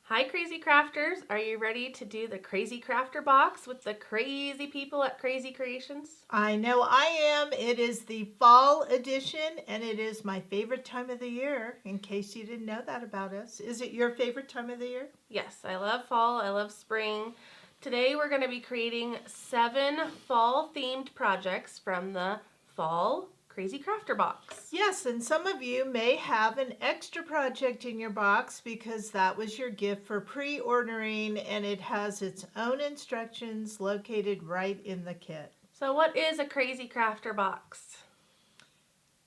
Hi Crazy Crafters, are you ready to do the Krazy Krafter Box with the crazy people at Krazy Creations? I know I am. It is the fall edition and it is my favorite time of the year, in case you didn't know that about us. Is it your favorite time of the year? Yes, I love fall, I love spring. Today we're going to be creating 7 fall themed projects from the Fall Krazy Krafter Box. Yes, and some of you may have an extra project in your box because that was your gift for pre-ordering and it has its own instructions located right in the kit. So what is a Krazy Krafter Box?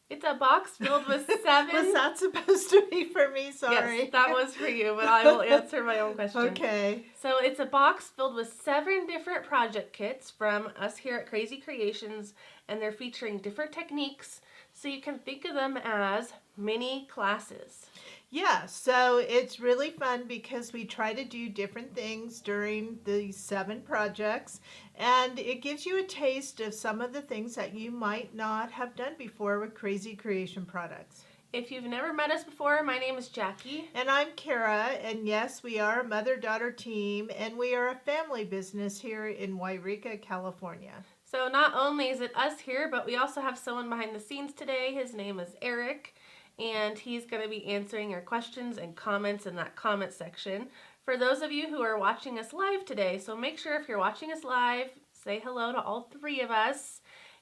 It's a box filled with 7... Was that supposed to be for me? Sorry. Yes, that was for you, but I will answer my own question. Okay. So it's a box filled with 7 different project kits from us here at Krazy Creations, and they're featuring different techniques, so you can think of them as mini classes. Yeah, so it's really fun because we try to do different things during the 7 projects, and it gives you a taste of some of the things that you might not have done before with Crazy Creation products. If you've never met us before, my name is Jackie. And I'm Kara, and yes, we are a mother-daughter team, and we are a family business here in Wairika, California. So not only is it us here, but we also have someone behind the scenes today. His name is Eric, and he's going to be answering your questions and comments in that comment section for those of you who are watching us live today. So make sure if you're watching us live, say hello to all 3 of us.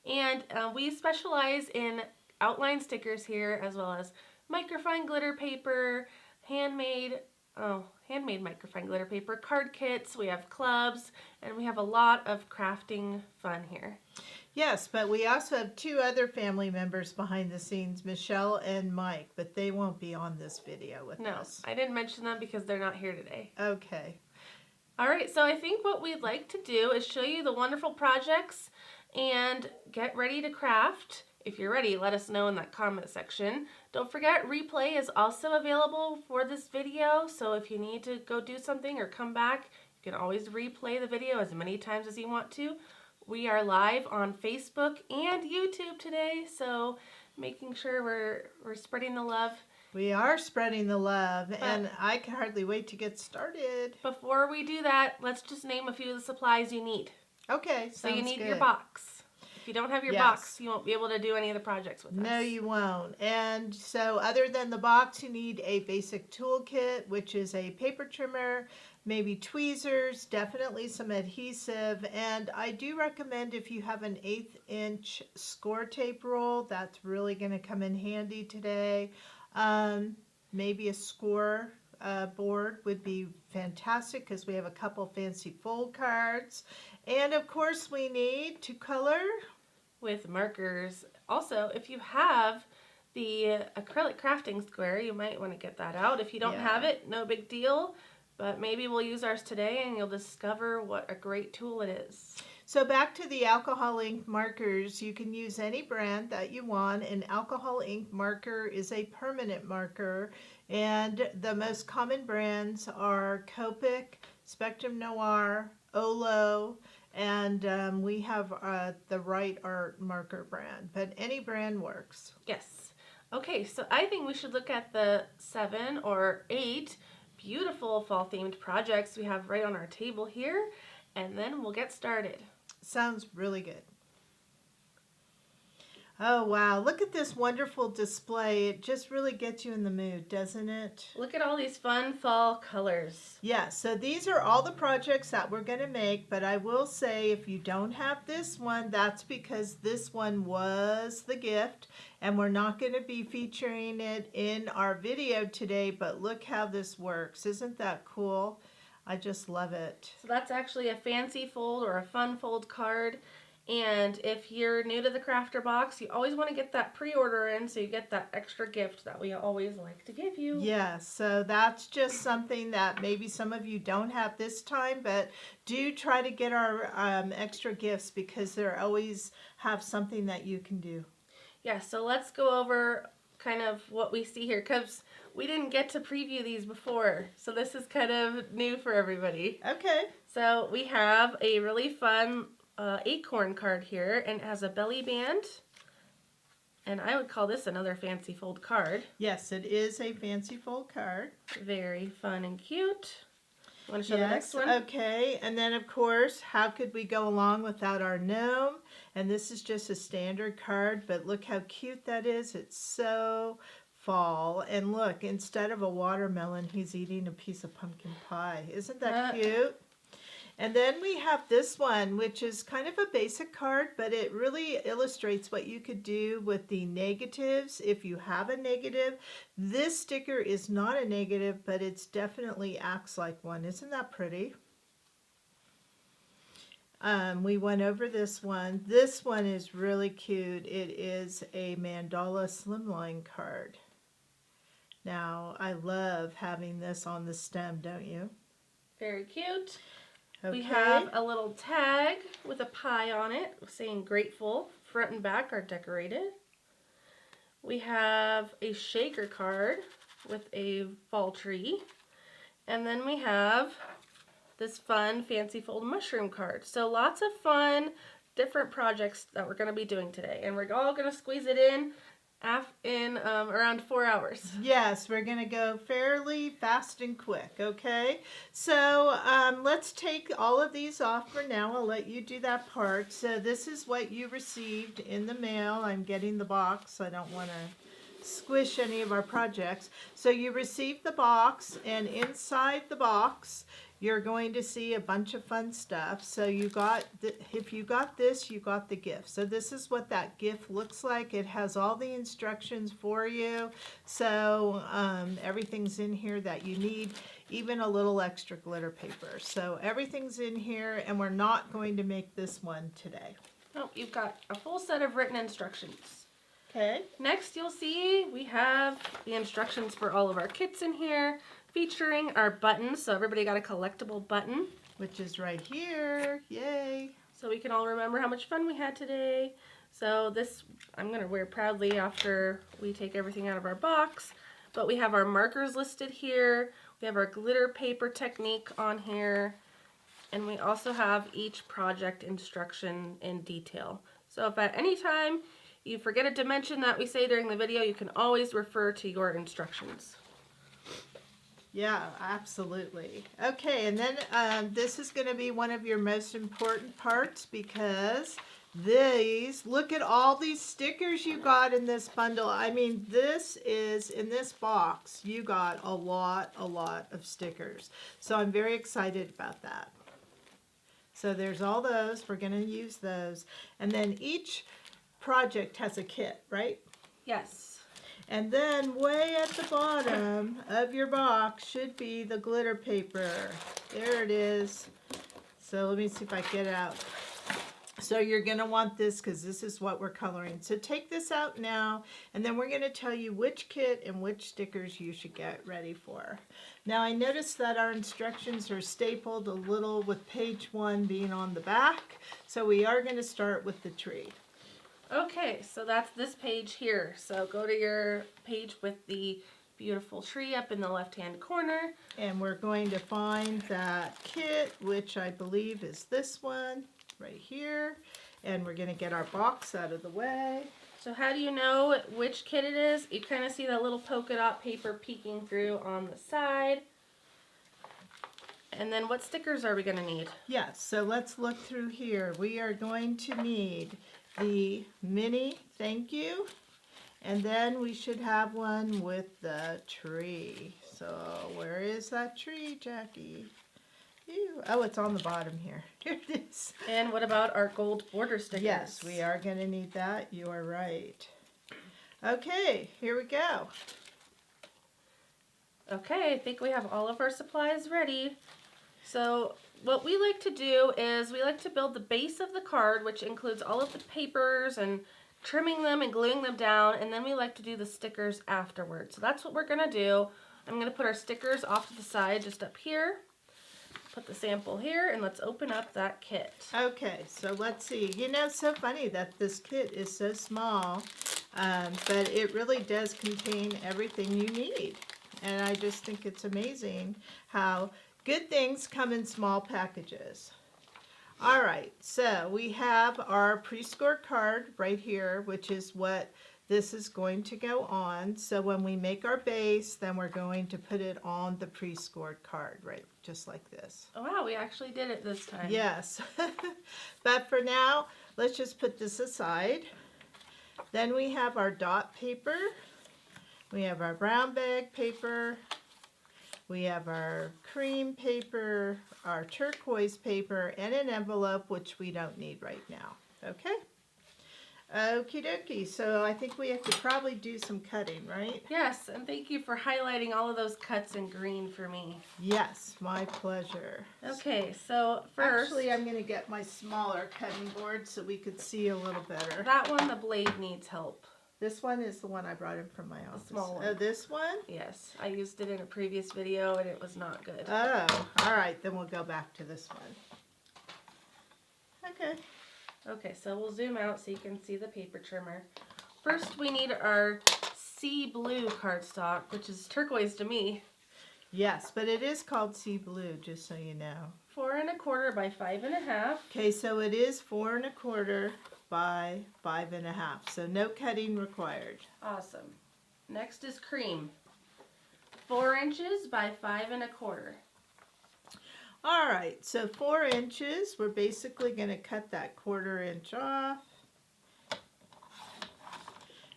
And we specialize in outline stickers here, as well as microfine glitter paper, handmade microfine glitter paper, card kits, we have clubs, and we have a lot of crafting fun here. Yes, but we also have 2 other family members behind the scenes, Michelle and Mike, but they won't be on this video with us. No, I didn't mention them because they're not here today. Okay. All right, so I think what we'd like to do is show you the wonderful projects and get ready to craft. If you're ready, let us know in that comment section. Don't forget, replay is also available for this video, so if you need to go do something or come back, you can always replay the video as many times as you want to. We are live on Facebook and YouTube today, so making sure we're spreading the love. We are spreading the love, and I can hardly wait to get started. Before we do that, let's just name a few of the supplies you need. Okay, so you need good. Your box. If you don't have your box, you won't be able to do any of the projects with us. No, you won't. And so other than the box, you need a basic toolkit, which is a paper trimmer, maybe tweezers, definitely some adhesive, and I do recommend if you have an 1/8 inch score tape roll, that's really going to come in handy today. Maybe a score board would be fantastic because we have a couple fancy fold cards. And of course we need to color with markers. Also, if you have the acrylic crafting square, you might want to get that out. If you don't have it, no big deal, but maybe we'll use ours today and you'll discover what a great tool it is. So back to the alcohol ink markers, you can use any brand that you want. An alcohol ink marker is a permanent marker, and the most common brands are Copic, Spectrum Noir, Olo, and we have the Right Art marker brand, but any brand works. Yes. Okay, so I think we should look at the 7 or 8 beautiful fall themed projects we have right on our table here, and then we'll get started. Sounds really good. Oh wow, look at this wonderful display. It just really gets you in the mood, doesn't it? Look at all these fun fall colors. Yeah, so these are all the projects that we're going to make, but I will say if you don't have this one, that's because this one was the gift, and we're not going to be featuring it in our video today, but look how this works. Isn't that cool? I just love it. So that's actually a fancy fold or a fun fold card. And if you're new to the Krafter Box, you always want to get that pre-order in so you get that extra gift that we always like to give you. Yeah, so that's just something that maybe some of you don't have this time, but do try to get our extra gifts because they always have something that you can do. Yeah, so let's go over kind of what we see here because we didn't get to preview these before, so this is kind of new for everybody. Okay. So we have a really fun acorn card here, and it has a belly band And I would call this another fancy fold card. Yes, it is a fancy fold card. Very fun and cute. Want to show Yes, the next one? okay. And then, of course, how could we go along without our gnome? And this is just a standard card, but look how cute that is. It's so fall. And look, instead of a watermelon, he's eating a piece of pumpkin pie. Isn't that cute? And then we have this one, which is kind of a basic card, but it really illustrates what you could do with the negatives if you have a negative. This sticker is not a negative, but it's definitely acts like one. Isn't that pretty? We went over this one. This one is really cute. It is a mandala slimline card. Now, I love having this on the stem, don't you? Very cute. Okay. We have a little tag with a pie on it saying grateful. Front and back are decorated. We have a shaker card with a fall tree. And then we have this fun fancy fold mushroom card. So lots of fun different projects that we're going to be doing today. And we're all going to squeeze it in around 4 hours. Yes, we're going to go fairly fast and quick, okay? So let's take all of these off for now. I'll let you do that part. So this is what you received in the mail. I'm getting the box. I don't want to squish any of our projects. So you received the box, and inside the box you're going to see a bunch of fun stuff. So you got, if you got this, you got the gift. So this is what that gift looks like. It has all the instructions for you. So everything's in here that you need, even a little extra glitter paper. So everything's in here, and we're not going to make this one today. Oh, you've got a full set of written instructions. Okay. Next, you'll see we have the instructions for all of our kits in here, featuring our buttons. So everybody got a collectible button, which is right here. Yay. So we can all remember how much fun we had today. So this I'm going to wear proudly after we take everything out of our box. But we have our markers listed here. We have our glitter paper technique on here. And we also have each project instruction in detail. So if at any time you forget a dimension that we say during the video, you can always refer to your instructions. Yeah, absolutely. Okay, and then this is going to be one of your most important parts, because look at all these stickers you got in this bundle. I mean, this is, in this box, you got a lot of stickers. So I'm very excited about that. So there's all those. We're going to use those. And then each project has a kit, right? Yes. And then way at the bottom of your box should be the glitter paper. There it is. So let me see if I get it out. So you're going to want this, because this is what we're coloring. So take this out now, and then we're going to tell you which kit and which stickers you should get ready for. Now I noticed that our instructions are stapled a little, with page 1 being on the back. So we are going to start with the tree. Okay, so that's this page here. So go to your page with the beautiful tree up in the left-hand corner. And we're going to find that kit, which I believe is this one right here. And we're going to get our box out of the way. So how do you know which kit it is? You kind of see that little polka dot paper peeking through on the side. And then what stickers are we going to need? Yes, so let's look through here. We are going to need the mini thank you, and then we should have one with the tree. So where is that tree, Jackie? Ew. Oh, it's on the bottom here. Here it is. And what about our gold border stickers? Yes, we are going to need that. You are right. Okay, here we go. Okay, I think we have all of our supplies ready. So what we like to do is we like to build the base of the card, which includes all of the papers and trimming them and gluing them down, and then we like to do the stickers afterwards. So that's what we're going to do. I'm going to put our stickers off to the side just up here. Put the sample here, and let's open up that kit. Okay, so let's see. You know, it's so funny that this kit is so small, but it really does contain everything you need. And I just think it's amazing how good things come in small packages. All right, so we have our pre-scored card right here, which is what this is going to go on. So when we make our base, then we're going to put it on the pre-scored card, right? Just like this. Oh, wow, we actually did it this time. Yes. But for now, let's just put this aside. Then we have our dot paper. We have our brown bag paper. We have our cream paper, our turquoise paper, and an envelope, which we don't need right now. Okay? Okie dokie. So I think we have to probably do some cutting, right? Yes, and thank you for highlighting all of those cuts in green for me. Yes, my pleasure. Okay, so first... Actually, I'm going to get my smaller cutting board so we could see a little better. That one, the blade needs help. This one is the one I brought in from my office. The small one. Oh, this one? Yes, I used it in a previous video and it was not good. Oh, all right. Then we'll go back to this one. Okay. Okay, so we'll zoom out so you can see the paper trimmer. First, we need our sea blue cardstock, which is turquoise to me. Yes, but it is called sea blue, just so you know. 4 1/4 by 5 1/2. Okay, so it is 4 1/4 by 5 1/2. So no cutting required. Awesome. Next is cream. 4 inches by 5 1/4. All right, so 4 inches. We're basically going to cut that 1/4 inch off.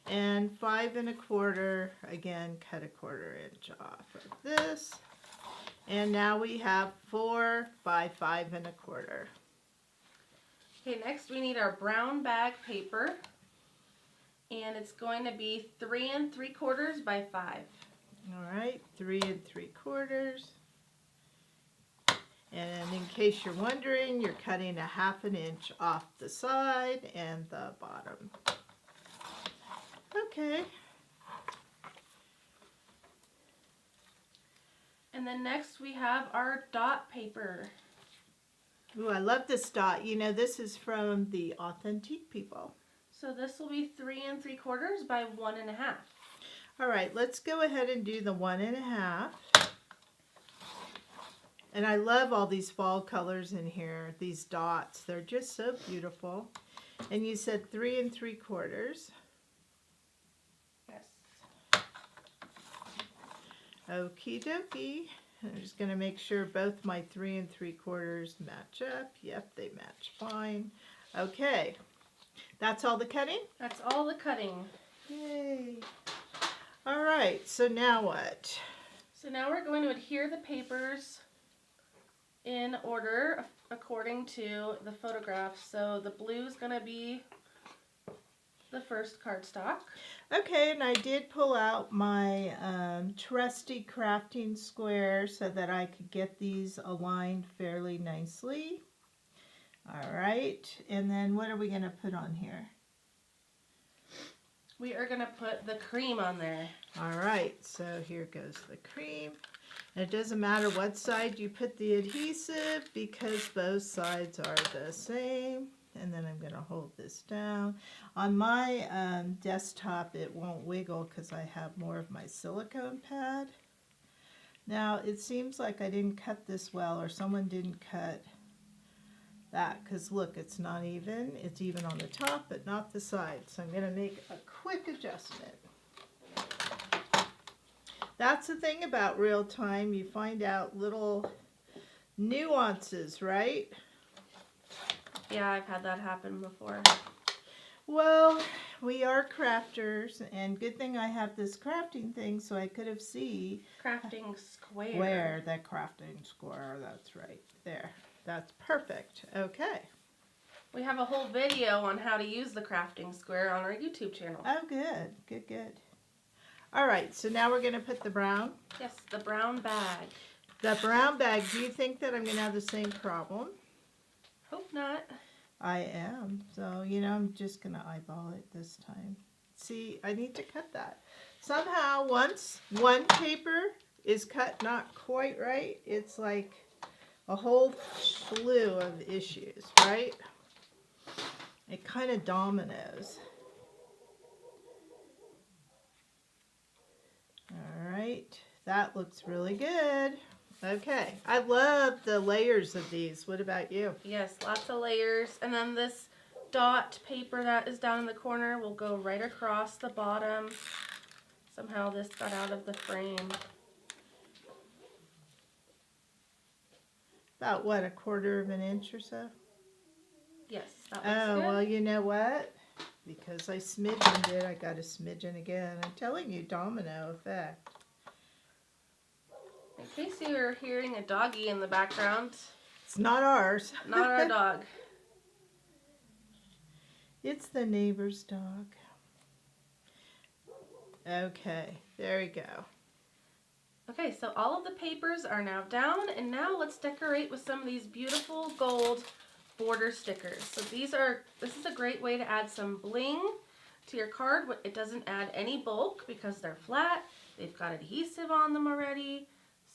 And 5 1/4, again, cut a 1/4 inch off of this. And now we have 4 by 5 1/4. Okay, next we need our brown bag paper. And it's going to be 3 3/4 by 5. All right, 3 3/4. And in case you're wondering, you're cutting 1/2 inch off the side and the bottom. Okay. And then next we have our dot paper. Ooh, I love this dot. You know, this is from the Authentique people. So this will be 3 3/4 by 1 1/2. All right, let's go ahead and do the 1 1/2. And I love all these fall colors in here, these dots. They're just so beautiful. And you said 3 3/4. Yes. Okie dokie. I'm just going to make sure both my 3 3/4 match up. Yep, they match fine. Okay. That's all the cutting? That's all the cutting. Yay. All right, so now what? So now we're going to adhere the papers in order according to the photograph. So the blue is going to be the first cardstock. Okay, and I did pull out my trusty crafting square so that I could get these aligned fairly nicely. All right, and then what are we going to put on here? We are going to put the cream on there. All right, so here goes the cream. And it doesn't matter what side you put the adhesive because both sides are the same. And then I'm going to hold this down. On my desktop, it won't wiggle because I have more of my silicone pad. Now, it seems like I didn't cut this well, or someone didn't cut that, because look, it's not even. It's even on the top, but not the side. So I'm going to make a quick adjustment. That's the thing about real time. You find out little nuances, right? Yeah, I've had that happen before. Well, we are crafters, and good thing I have this crafting thing so I could have seen Crafting square. where that crafting square, that's right there. That's perfect. Okay. We have a whole video on how to use the crafting square on our YouTube channel. Oh, good. Good, good. All right, so now we're going to put the brown. Yes, the brown bag. The brown bag, do you think that I'm going to have the same problem? Hope not. I am. So, you know, I'm just going to eyeball it this time. See, I need to cut that. Somehow, once one paper is cut not quite right, it's like a whole slew of issues, right? It kind of dominoes. All right, that looks really good. Okay, I love the layers of these. What about you? Yes, lots of layers. And then this dot paper that is down in the corner will go right across the bottom. Somehow this got out of the frame. About what, a quarter of an inch or so? Yes, that looks good. Well, you know what? Because I smidgened it, I got a smidgen again. I'm telling you, domino effect. In case you are hearing a doggy in the background, It's not ours. not our dog. It's the neighbor's dog. Okay, there we go. Okay, so all of the papers are now down, and now let's decorate with some of these beautiful gold border stickers. So this is a great way to add some bling to your card. It doesn't add any bulk because they're flat. They've got adhesive on them already.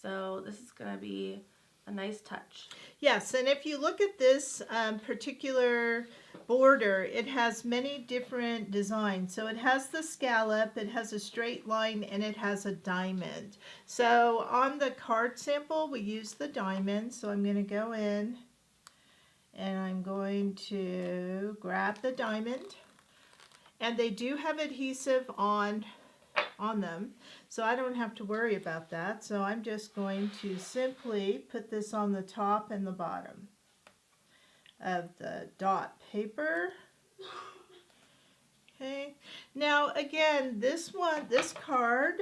So this is going to be a nice touch. Yes, and if you look at this particular border, it has many different designs. So it has the scallop, it has a straight line, and it has a diamond. So on the card sample, we use the diamond. So I'm going to go in and I'm going to grab the diamond. And they do have adhesive on them, so I don't have to worry about that. So I'm just going to simply put this on the top and the bottom of the dot paper. Okay, now again, this card,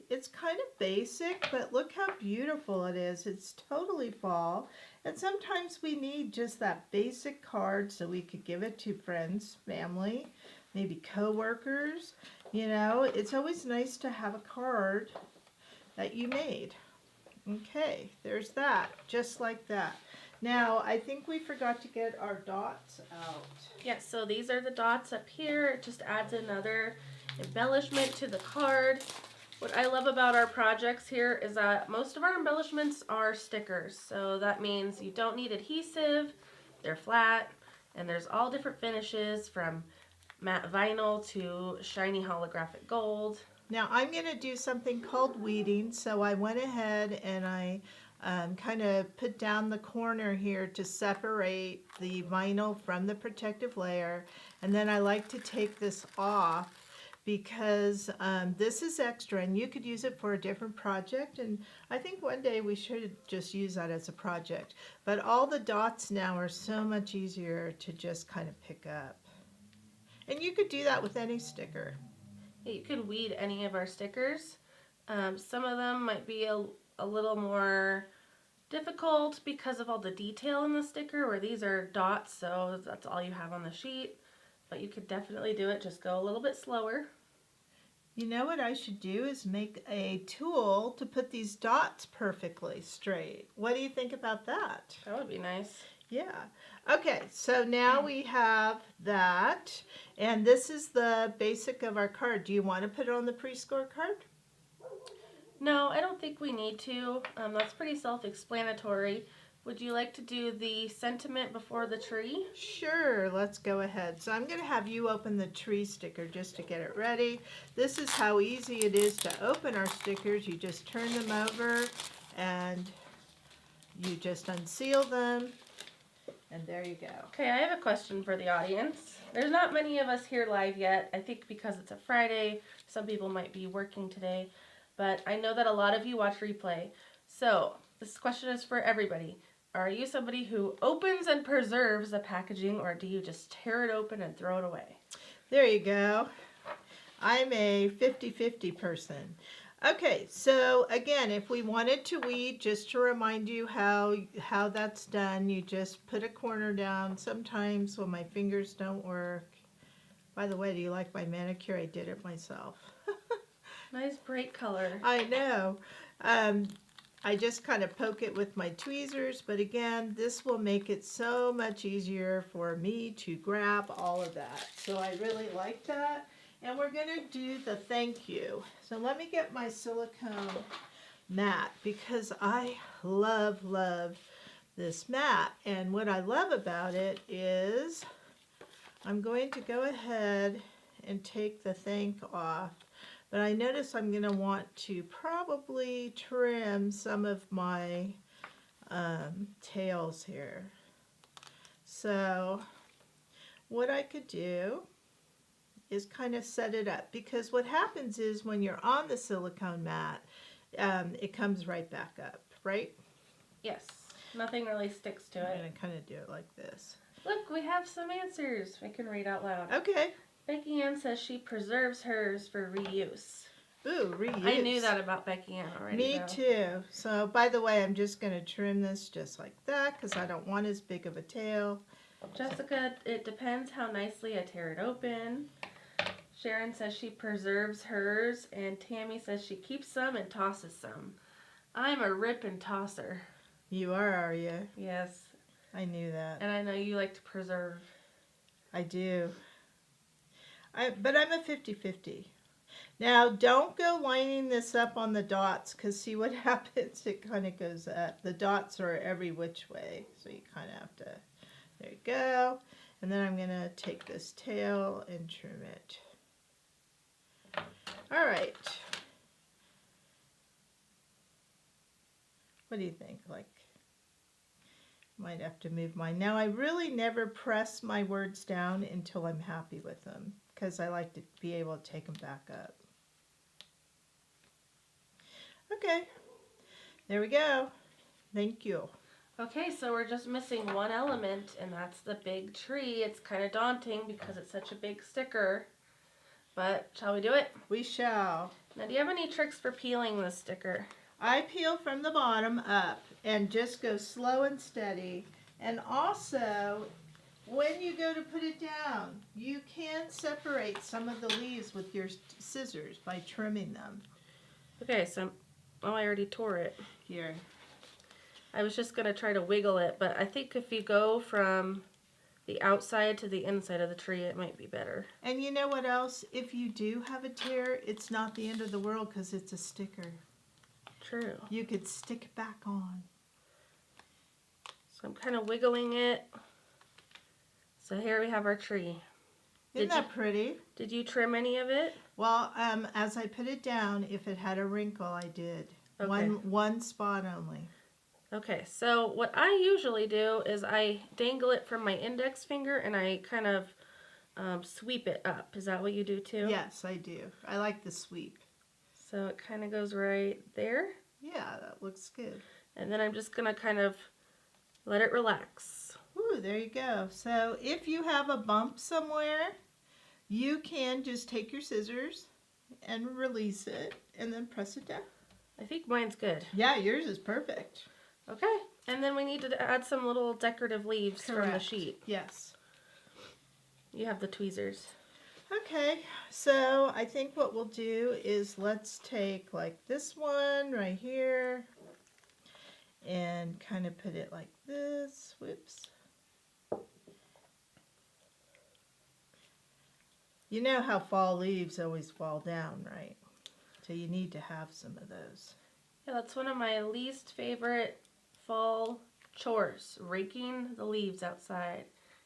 it's kind of basic, but look how beautiful it is. It's totally fall, and sometimes we need just that basic card so we could give it to friends, family, maybe co-workers. You know, it's always nice to have a card that you made. Okay, there's that, just like that. Now, I think we forgot to get our dots out. Yes, so these are the dots up here. It just adds another embellishment to the card. What I love about our projects here is that most of our embellishments are stickers. So that means you don't need adhesive, they're flat, and there's all different finishes from matte vinyl to shiny holographic gold. Now I'm going to do something called weeding, so I went ahead and I kind of put down the corner here to separate the vinyl from the protective layer, and then I like to take this off because this is extra and you could use it for a different project, and I think one day we should just use that as a project. But all the dots now are so much easier to just kind of pick up. And you could do that with any sticker. Yeah, you can weed any of our stickers. Some of them might be a little more difficult because of all the detail in the sticker, where these are dots, so that's all you have on the sheet. But you could definitely do it, just go a little bit slower. You know what I should do is make a tool to put these dots perfectly straight. What do you think about that? That would be nice. Yeah. Okay, so now we have that, and this is the basic of our card. Do you want to put it on the pre-score card? No, I don't think we need to. That's pretty self-explanatory. Would you like to do the sentiment before the tree? Sure, let's go ahead. So I'm going to have you open the tree sticker just to get it ready. This is how easy it is to open our stickers. You just turn them over and you just unseal them. And there you go. Okay, I have a question for the audience. There's not many of us here live yet. I think because it's a Friday, some people might be working today. But I know that a lot of you watch replay. So this question is for everybody. Are you somebody who opens and preserves the packaging, or do you just tear it open and throw it away? There you go. I'm a 50-50 person. Okay, so again, if we wanted to weed, just to remind you how that's done, you just put a corner down. Sometimes when my fingers don't work. By the way, do you like my manicure? I did it myself. Nice bright color. I know. I just kind of poke it with my tweezers, but again, this will make it so much easier for me to grab all of that. So I really like that. And we're going to do the thank you. So let me get my silicone mat because I love this mat. And what I love about it is I'm going to go ahead and take the thank off. But I notice I'm going to want to probably trim some of my tails here. So what I could do is kind of set it up, because what happens is when you're on the silicone mat, it comes right back up, right? Yes. Nothing really sticks to I'm it. going to kind of do it like this. Look, we have some answers I can read out loud. Okay. Becky Ann says she preserves hers for reuse. Ooh, reuse. I knew that about Becky Ann already. Me though. too. So, by the way, I'm just going to trim this just like that because I don't want as big of a tail. Jessica, it depends how nicely I tear it open. Sharon says she preserves hers, and Tammy says she keeps some and tosses some. I'm a rip and tosser. You are you? Yes. I knew that. And I know you like to preserve. I do. But I'm a 50-50. Now, don't go lining this up on the dots, because see what happens? It kind of goes up. The dots are every which way, so you kind of have to, there you go. And then I'm going to take this tail and trim it. All right. What do you think? Like, might have to move mine. Now, I really never press my words down until I'm happy with them, because I like to be able to take them back up. Okay, there we go. Thank you. Okay, so we're just missing one element, and that's the big tree. It's kind of daunting because it's such a big sticker, but shall we do it? We shall. Now, do you have any tricks for peeling this sticker? I peel from the bottom up and just go slow and steady. And also, when you go to put it down, you can separate some of the leaves with your scissors by trimming them. Okay, so, oh, I already tore it. Here. I was just going to try to wiggle it, but I think if you go from the outside to the inside of the tree, it might be better. And you know what else? If you do have a tear, it's not the end of the world because it's a sticker. True. You could stick it back on. So I'm kind of wiggling it. So here we have our tree. Isn't that pretty? Did you trim any of it? Well, as I put it down, if it had a wrinkle, I did. Okay. One spot only. Okay, so what I usually do is I dangle it from my index finger and I kind of sweep it up. Is that what you do too? Yes, I do. I like the sweep. So it kind of goes right there. Yeah, that looks good. And then I'm just going to kind of let it relax. Ooh, there you go. So if you have a bump somewhere, you can just take your scissors and release it and then press it down. I think mine's good. Yeah, yours is perfect. Okay, and then we need to add some little decorative leaves from the Correct. sheet. Yes. You have the tweezers. Okay, so I think what we'll do is let's take like this one right here and kind of put it like this. Whoops. You know how fall leaves always fall down, right? So you need to have some of those. Yeah, that's one of my least favorite fall chores, raking the leaves outside.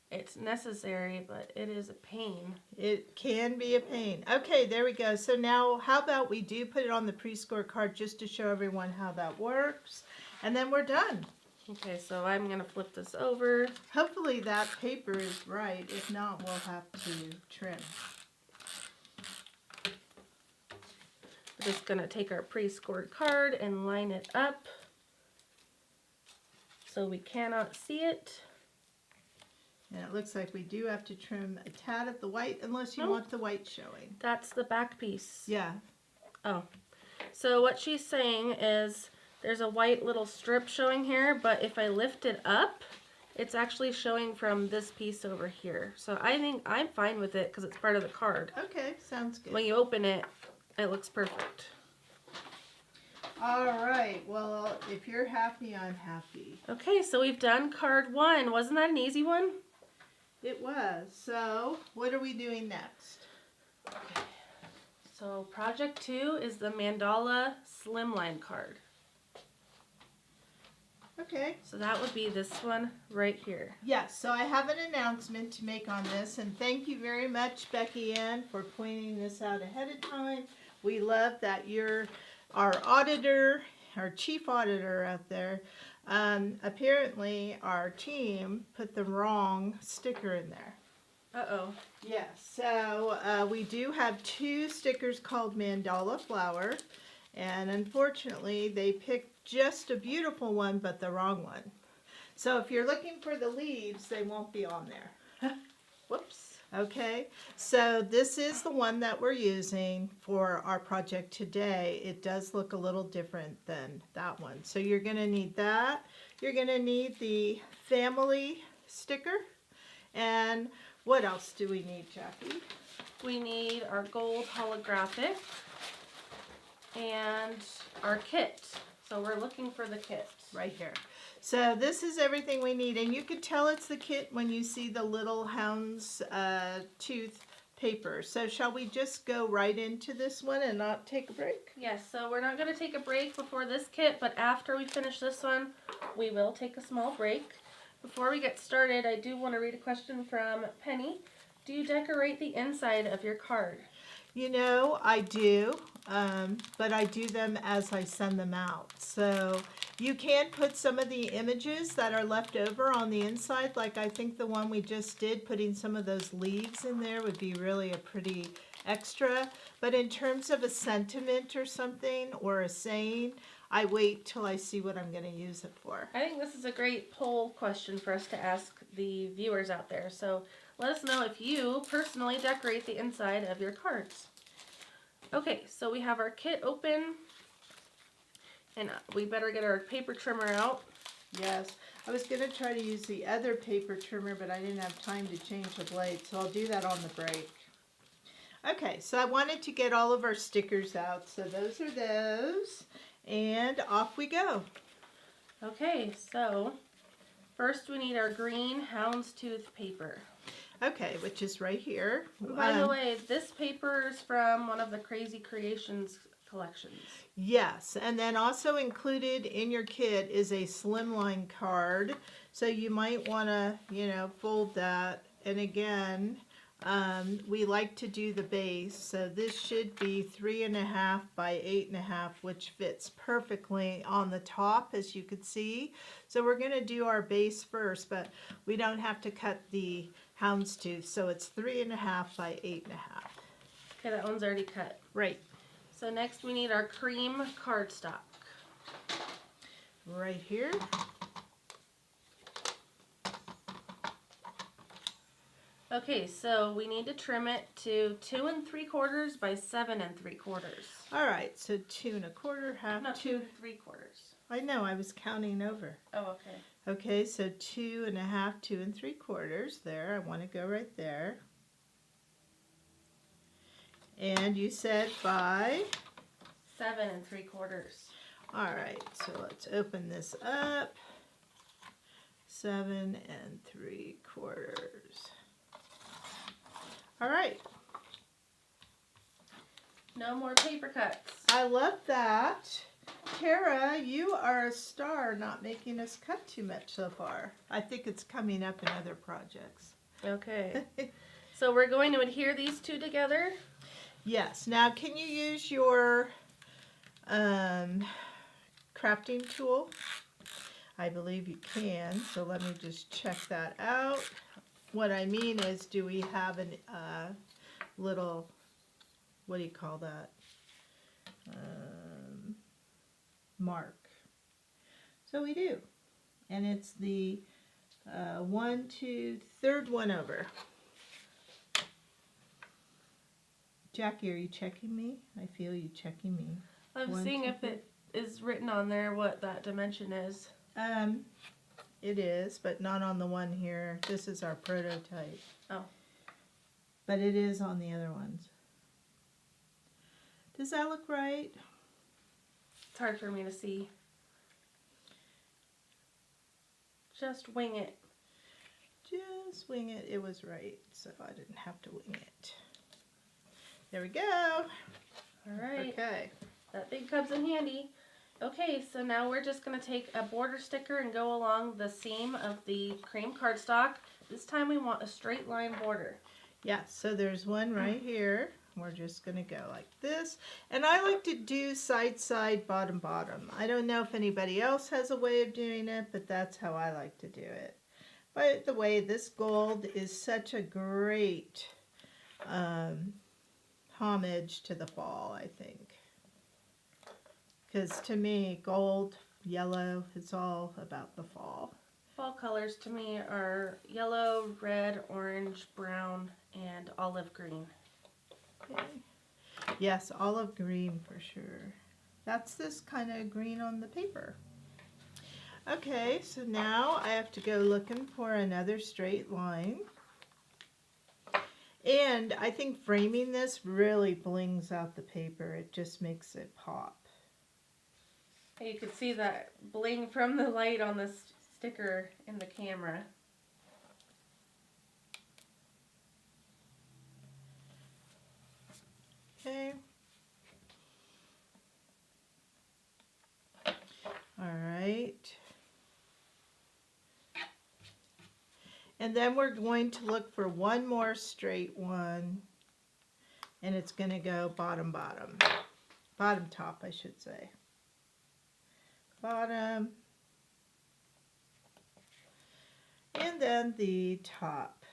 It's necessary, but it is a pain. It can be a pain. Okay, there we go. So now how about we do put it on the pre-score card just to show everyone how that works. And then we're done. Okay, so I'm going to flip this over. Hopefully that paper is right. If not, we'll have to trim. We're just going to take our pre-scored card and line it up so we cannot see it. And it looks like we do have to trim a tad of the white unless you want the white showing. That's the back piece. Yeah. Oh. So what she's saying is there's a white little strip showing here, but if I lift it up, it's actually showing from this piece over here. So I think I'm fine with it because it's part of the card. Okay, sounds good. When you open it, it looks perfect. All right. Well, if you're happy, I'm happy. Okay, so we've done card 1. Wasn't that an easy one? It was. So, what are we doing next? Okay. So project 2 is the mandala slimline card. Okay. So that would be this one right here. Yes, so I have an announcement to make on this, and thank you very much, Becky Ann, for pointing this out ahead of time. We love that you're our auditor, our chief auditor out there. Apparently, our team put the wrong sticker in there. Uh-oh. Yes, so we do have 2 stickers called Mandala Flower, and unfortunately they picked just a beautiful one but the wrong one. So if you're looking for the leaves, they won't be on there. Whoops. Okay, so this is the one that we're using for our project today. It does look a little different than that one. So you're going to need that. You're going to need the family sticker. And what else do we need, Jackie? We need our gold holographic and our kit. So we're looking for the kit. Right here. So this is everything we need, and you can tell it's the kit when you see the little hound's tooth paper. So shall we just go right into this one and not take a break? Yes, so we're not going to take a break before this kit, but after we finish this one, we will take a small break. Before we get started, I do want to read a question from Penny. Do you decorate the inside of your card? You know, I do, but I do them as I send them out. So you can put some of the images that are left over on the inside, like I think the one we just did, putting some of those leaves in there would be really a pretty extra. But in terms of a sentiment or something, or a saying, I wait till I see what I'm going to use it for. I think this is a great poll question for us to ask the viewers out there. So let us know if you personally decorate the inside of your cards. Okay, so we have our kit open, and we better get our paper trimmer out. Yes, I was going to try to use the other paper trimmer, but I didn't have time to change the blade, so I'll do that on the break. Okay, so I wanted to get all of our stickers out, so those are those, and off we go. Okay, so first we need our green houndstooth paper. Okay, which is right here. By the way, this paper is from one of the Krazy Creations collections. Yes, and then also included in your kit is a slimline card, so you might want to, fold that. And again, we like to do the base, so this should be 3.5 by 8.5, which fits perfectly on the top, as you could see. So we're going to do our base first, but we don't have to cut the houndstooth, so it's 3.5 by 8.5. Okay, that one's already cut. Right. So next we need our cream cardstock. Right here. Okay, so we need to trim it to 2 3/4 by 7 3/4. All right, so 2 1/4, half. No, 2 3/4. I know, I was counting over. Oh, okay. Okay, so 2.5, 2 3/4. There, I want to go right there. And you said by 7 3/4. All right, so let's open this up. 7 3/4. All right. No more paper cuts. I love that. Kara, you are a star, not making us cut too much so far. I think it's coming up in other projects. Okay. So we're going to adhere these two together. Yes. Now, can you use your crafting tool? I believe you can. So let me just check that out. What I mean is, do we have a little, what do you call that? Mark. So we do. And it's the 1, 2, third one over. Jackie, are you checking me? I feel you checking me. I'm 1, seeing 2, if it is written on there what that dimension is. It is, but not on the one here. This is our prototype. Oh. But it is on the other ones. Does that look right? It's hard for me to see. Just wing it. Just wing it. It was right, so I didn't have to wing it. There we go. All right. Okay. That thing comes in handy. Okay, so now we're just going to take a border sticker and go along the seam of the cream cardstock. This time we want a straight line border. Yeah, so there's one right here. We're just going to go like this. And I like to do side, side, bottom, bottom. I don't know if anybody else has a way of doing it, but that's how I like to do it. By the way, this gold is such a great homage to the fall, I think. Because to me, gold, yellow, it's all about the fall. Fall colors to me are yellow, red, orange, brown, and olive green. Okay. Yes, olive green for sure. That's this kind of green on the paper. Okay, so now I have to go looking for another straight line. And I think framing this really blings out the paper. It just makes it pop. You can see that bling from the light on this sticker in the camera. Okay. All right. And then we're going to look for one more straight one. And it's going to go bottom, bottom. Bottom top, I should say. Bottom. And then the top.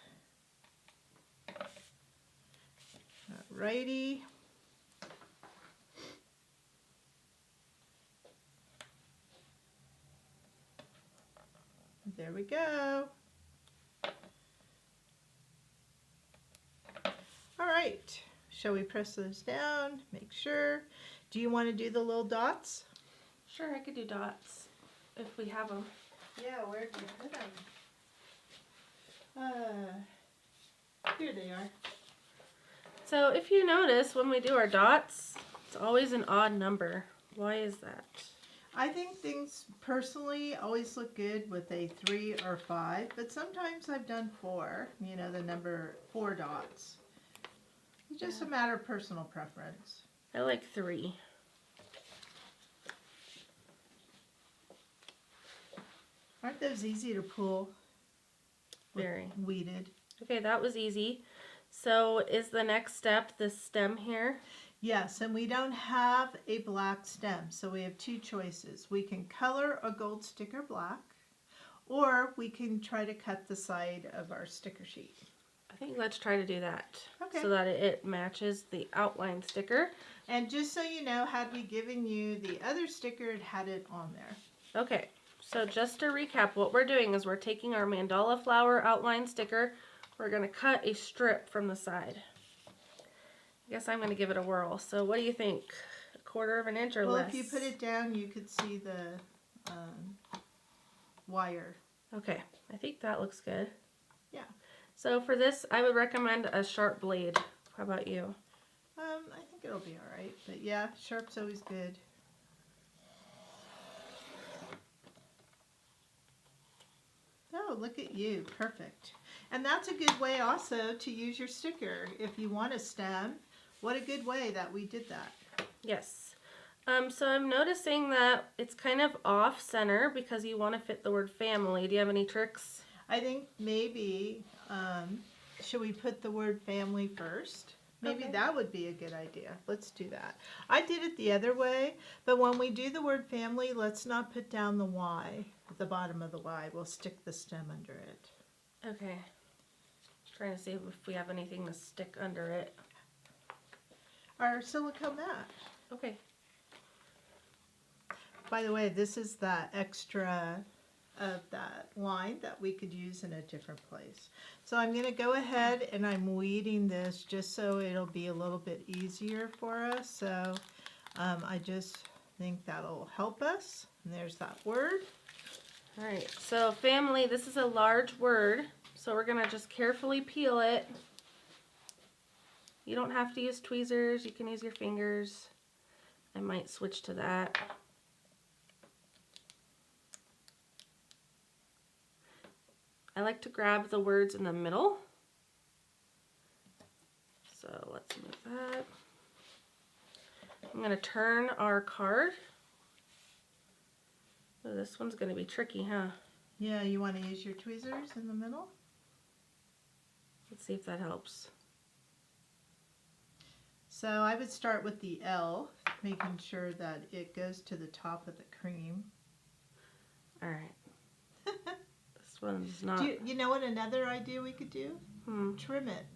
Alrighty. There we go. All right. Shall we press those down? Make sure. Do you want to do the little dots? Sure, I could do dots if we have them. Yeah, where'd you put them? Here they are. So if you notice, when we do our dots, it's always an odd number. Why is that? I think things personally always look good with a 3 or 5, but sometimes I've done 4, you know, the number 4 dots. It's just a matter of personal preference. I like 3. Aren't those easy to pull? Very. Weeded. Okay, that was easy. So is the next step this stem here? Yes, and we don't have a black stem, so we have 2 choices. We can color a gold sticker black, or we can try to cut the side of our sticker sheet. I think let's try to do that. Okay. So that it matches the outline sticker. And just so you know, had we given you the other sticker, it had it on there. Okay, so just to recap, what we're doing is we're taking our mandala flower outline sticker. We're going to cut a strip from the side. I guess I'm going to give it a whirl. So what do you think? 1/4 of an inch or well, less? If you put it down, you could see the wire. Okay, I think that looks good. Yeah. So for this, I would recommend a sharp blade. How about you? I think it'll be all right, but yeah, sharp's always good. Oh, look at you, perfect. And that's a good way also to use your sticker. If you want a stem, what a good way that we did that. Yes. So I'm noticing that it's kind of off center because you want to fit the word family. Do you have any tricks? I think maybe, should we put the word family first? Maybe Okay. that would be a good idea. Let's do that. I did it the other way, but when we do the word family, let's not put down the Y at the bottom of the Y. We'll stick the stem under it. Okay. Trying to see if we have anything to stick under it. Our silicone mat. Okay. By the way, this is that extra of that line that we could use in a different place. So I'm going to go ahead and I'm weeding this just so it'll be a little bit easier for us. So I just think that'll help us. And there's that word. All right. So family, this is a large word. So we're going to just carefully peel it. You don't have to use tweezers. You can use your fingers. I might switch to that. I like to grab the words in the middle. So let's move that. I'm going to turn our card. Oh, this one's going to be tricky, huh? Yeah, you want to use your tweezers in the middle? Let's see if that helps. So I would start with the L, making sure that it goes to the top of the cream. All right. This This one's not. You know what another idea we could do? Trim it.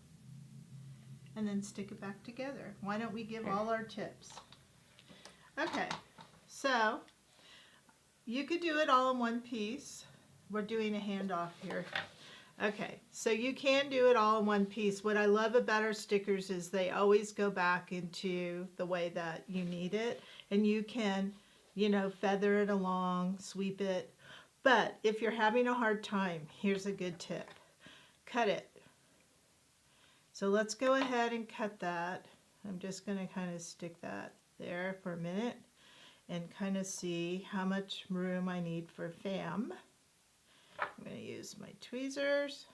And then stick it back together. Why don't we give all our tips? Okay, so you could do it all in one piece. We're doing a handoff here. Okay, so you can do it all in one piece. What I love about our stickers is they always go back into the way that you need it. And you can, you know, feather it along, sweep it. But if you're having a hard time, here's a good tip. Cut it. So let's go ahead and cut that. I'm just going to kind of stick that there for a minute and kind of see how much room I need for FAM. I'm going to use my tweezers.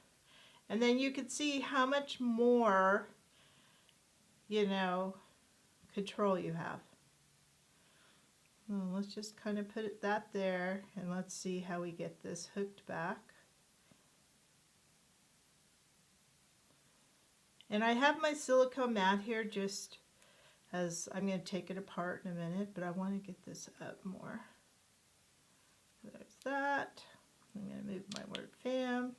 And then you can see how much more, you know, control you have. Well, let's just kind of put that there and let's see how we get this hooked back. And I have my silicone mat here just as I'm going to take it apart in a minute, but I want to get this up more. There's that. I'm going to move my word FAM.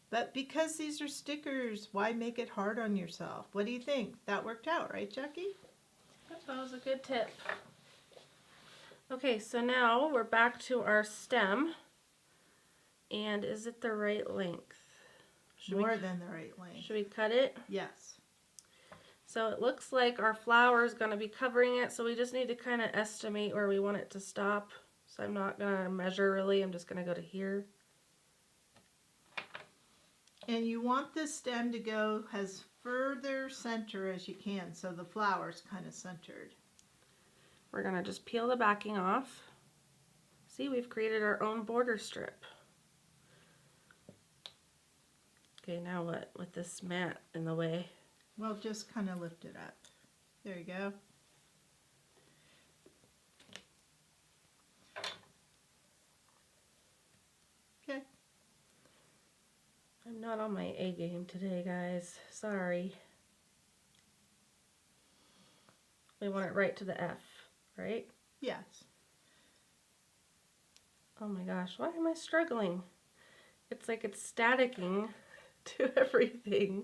But because these are stickers, why make it hard on yourself? What do you think? That worked out, right, Jackie? That was a good tip. Okay, so now we're back to our stem. And is it the right length? More than the right length. Should we cut it? Yes. So it looks like our flower is going to be covering it, so we just need to kind of estimate where we want it to stop. So I'm not going to measure really, I'm just going to go to here. And you want the stem to go as further center as you can, so the flower's kind of centered. We're going to just peel the backing off. See, we've created our own border strip. Okay, now what with this mat in the way? Well, just kind of lift it up. There you go. Okay. I'm not on my A game today, guys. Sorry. We want it right to the F, right? Yes. Oh my gosh, why am I struggling? It's like it's staticking to everything.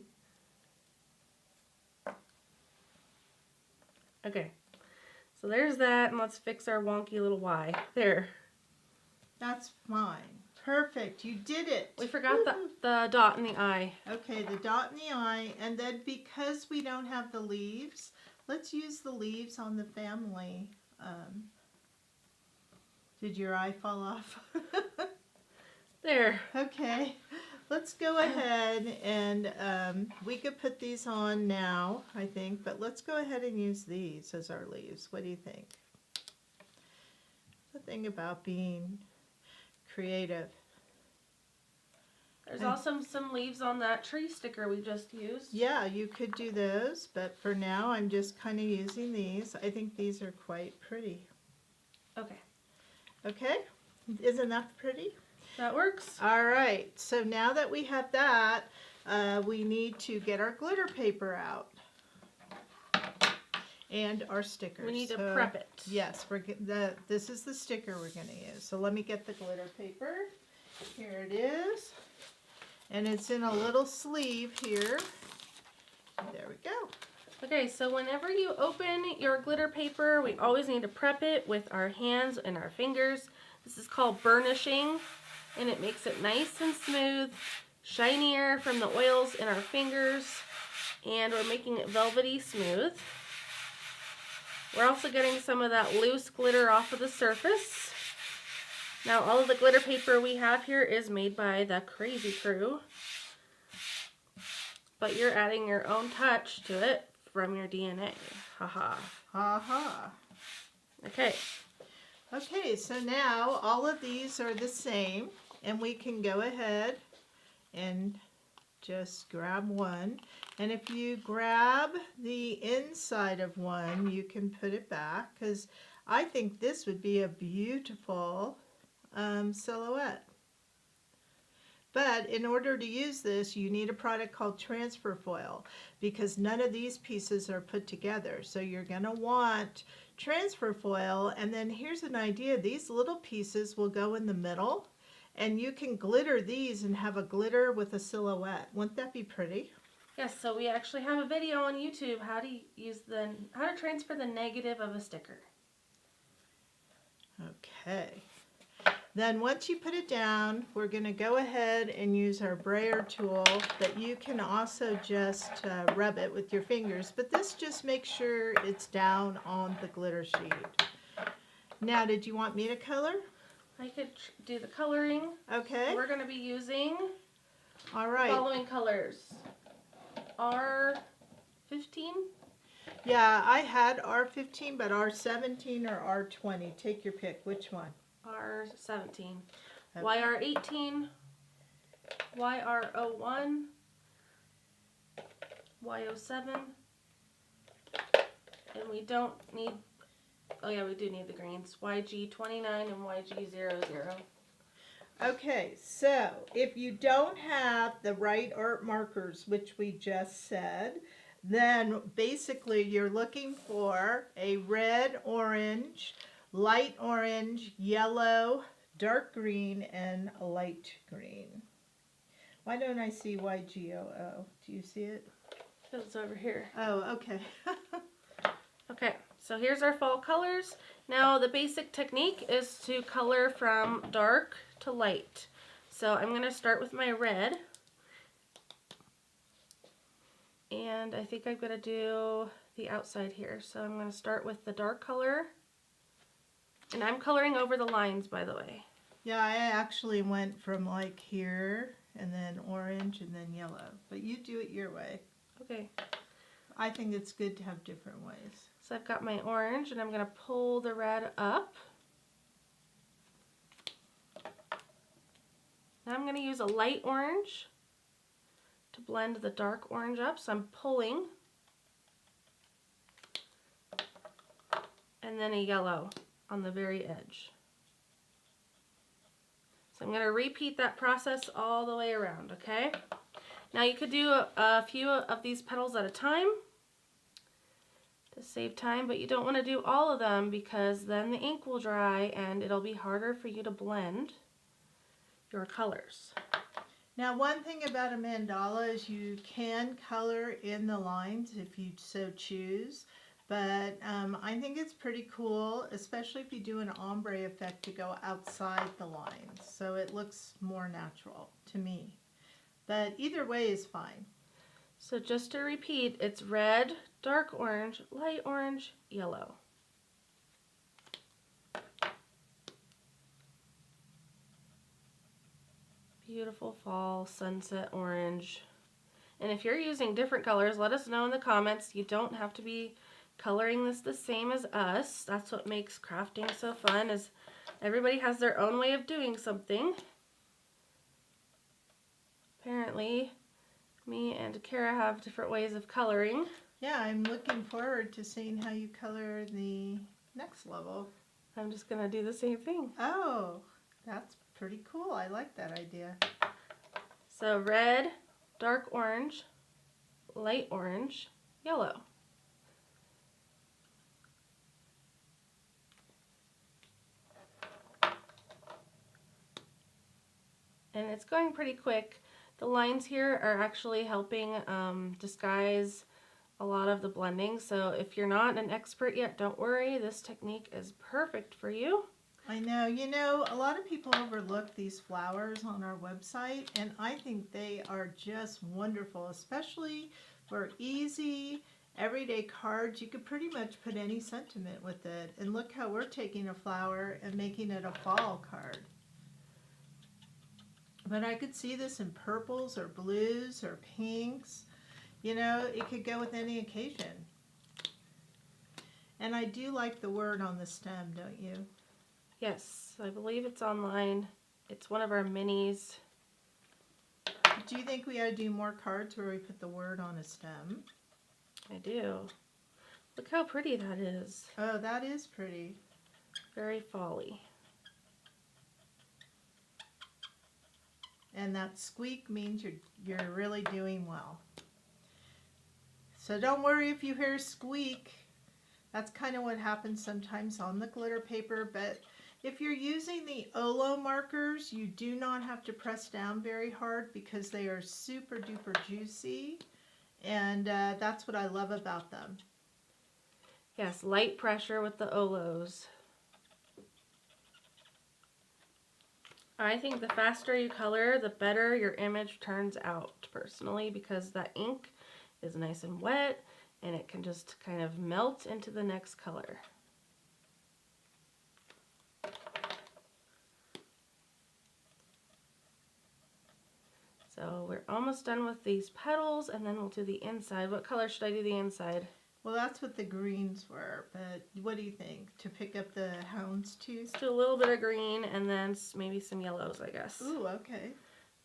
Okay, so there's that, and let's fix our wonky little Y. There. That's fine. Perfect. You did it. We forgot the dot in the I. Okay, the dot in the I, and then because we don't have the leaves, let's use the leaves on the family. Did your eye fall off? There. Okay, let's go ahead and we could put these on now, I think, but let's go ahead and use these as our leaves. What do you think? The thing about being creative. There's also some leaves on that tree sticker we just used. Yeah, you could do those, but for now I'm just kind of using these. I think these are quite pretty. Okay. Okay, isn't that pretty? That works. All right, so now that we have that, we need to get our glitter paper out and our stickers. We need to prep it. Yes, this is the sticker we're going to use. So let me get the glitter paper. Here it is. And it's in a little sleeve here. There we go. Okay, so whenever you open your glitter paper, we always need to prep it with our hands and our fingers. This is called burnishing, and it makes it nice and smooth, shinier from the oils in our fingers, and we're making it velvety smooth. We're also getting some of that loose glitter off of the surface. Now all of the glitter paper we have here is made by the Krazy Crew, but you're adding your own touch to it from your DNA. Haha. Ha-ha. Okay. Okay, so now all of these are the same, and we can go ahead and just grab one. And if you grab the inside of one, you can put it back, because I think this would be a beautiful silhouette. But in order to use this, you need a product called transfer foil, because none of these pieces are put together. So you're going to want transfer foil, and then here's an idea. These little pieces will go in the middle, and you can glitter these and have a glitter with a silhouette. Wouldn't that be pretty? Yes, so we actually have a video on YouTube how to transfer the negative of a sticker. Okay. Then once you put it down, we're going to go ahead and use our brayer tool that you can also just rub it with your fingers, but this just makes sure it's down on the glitter sheet. Now, did you want me to color? I could do the coloring. Okay. We're going to be using All the right. following colors. R15. Yeah, I had R15, but R17 or R20. Take your pick. Which one? R17. Okay. YR18. YR01. Y07. And we don't need, oh yeah, we do need the greens. YG29 and YG00. Okay, so if you don't have the right art markers, which we just said, then basically you're looking for a red, orange, light orange, yellow, dark green, and a light green. Why don't I see YGOO? Do you see it? It's over here. Oh, okay. Okay, so here's our fall colors. Now the basic technique is to color from dark to light. So I'm going to start with my red. And I think I'm going to do the outside here. So I'm going to start with the dark color. And I'm coloring over the lines, by the way. Yeah, I actually went from like here and then orange and then yellow. But you do it your way. Okay. I think it's good to have different ways. So I've got my orange and I'm going to pull the red up. Now I'm going to use a light orange to blend the dark orange up. So I'm pulling. And then a yellow on the very edge. So I'm going to repeat that process all the way around, okay? Now you could do a few of these petals at a time to save time, but you don't want to do all of them because then the ink will dry and it'll be harder for you to blend your colors. Now, one thing about a mandala is you can color in the lines if you so choose, but I think it's pretty cool, especially if you do an ombre effect, to go outside the lines, so it looks more natural to me. But either way is fine. So just to repeat, it's red, dark orange, light orange, yellow. Beautiful fall sunset orange. And if you're using different colors, let us know in the comments. You don't have to be coloring this the same as us. That's what makes crafting so fun, is everybody has their own way of doing something. Apparently, me and Kara have different ways of coloring. Yeah, I'm looking forward to seeing how you color the next level. I'm just going to do the same thing. Oh, that's pretty cool. I like that idea. So red, dark orange, light orange, yellow. And it's going pretty quick. The lines here are actually helping disguise a lot of the blending. So if you're not an expert yet, don't worry. This technique is perfect for you. I know. You know, a lot of people overlook these flowers on our website, and I think they are just wonderful, especially for easy, everyday cards. You could pretty much put any sentiment with it. And look how we're taking a flower and making it a fall card. But I could see this in purples or blues or pinks. You know, it could go with any occasion. And I do like the word on the stem, don't you? Yes, I believe it's online. It's one of our minis. Do you think we ought to do more cards where we put the word on a stem? I do. Look how pretty that is. Oh, that is pretty. Very fall-y. And that squeak means you're really doing well. So don't worry if you hear squeak. That's kind of what happens sometimes on the glitter paper, but if you're using the Olo markers, you do not have to press down very hard because they are super duper juicy, and that's what I love about them. Yes, light pressure with the Olos. I think the faster you color, the better your image turns out, personally, because that ink is nice and wet and it can just kind of melt into the next color. So we're almost done with these petals, and then we'll do the inside. What color should I do the inside? Well, that's what the greens were, but what do you think? To pick up the houndstooth? Let's do a little bit of green and then maybe some yellows, I guess. Ooh, okay.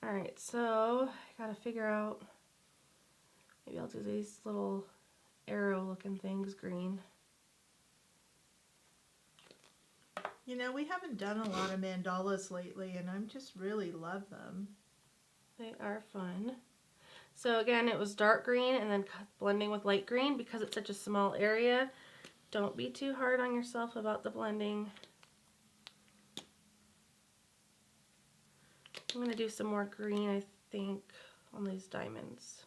All right, so I gotta figure out, maybe I'll do these little arrow looking things green. You know, we haven't done a lot of mandalas lately, and I just really love them. They are fun. So again, it was dark green and then blending with light green because it's such a small area. Don't be too hard on yourself about the blending. I'm going to do some more green, I think, on these diamonds.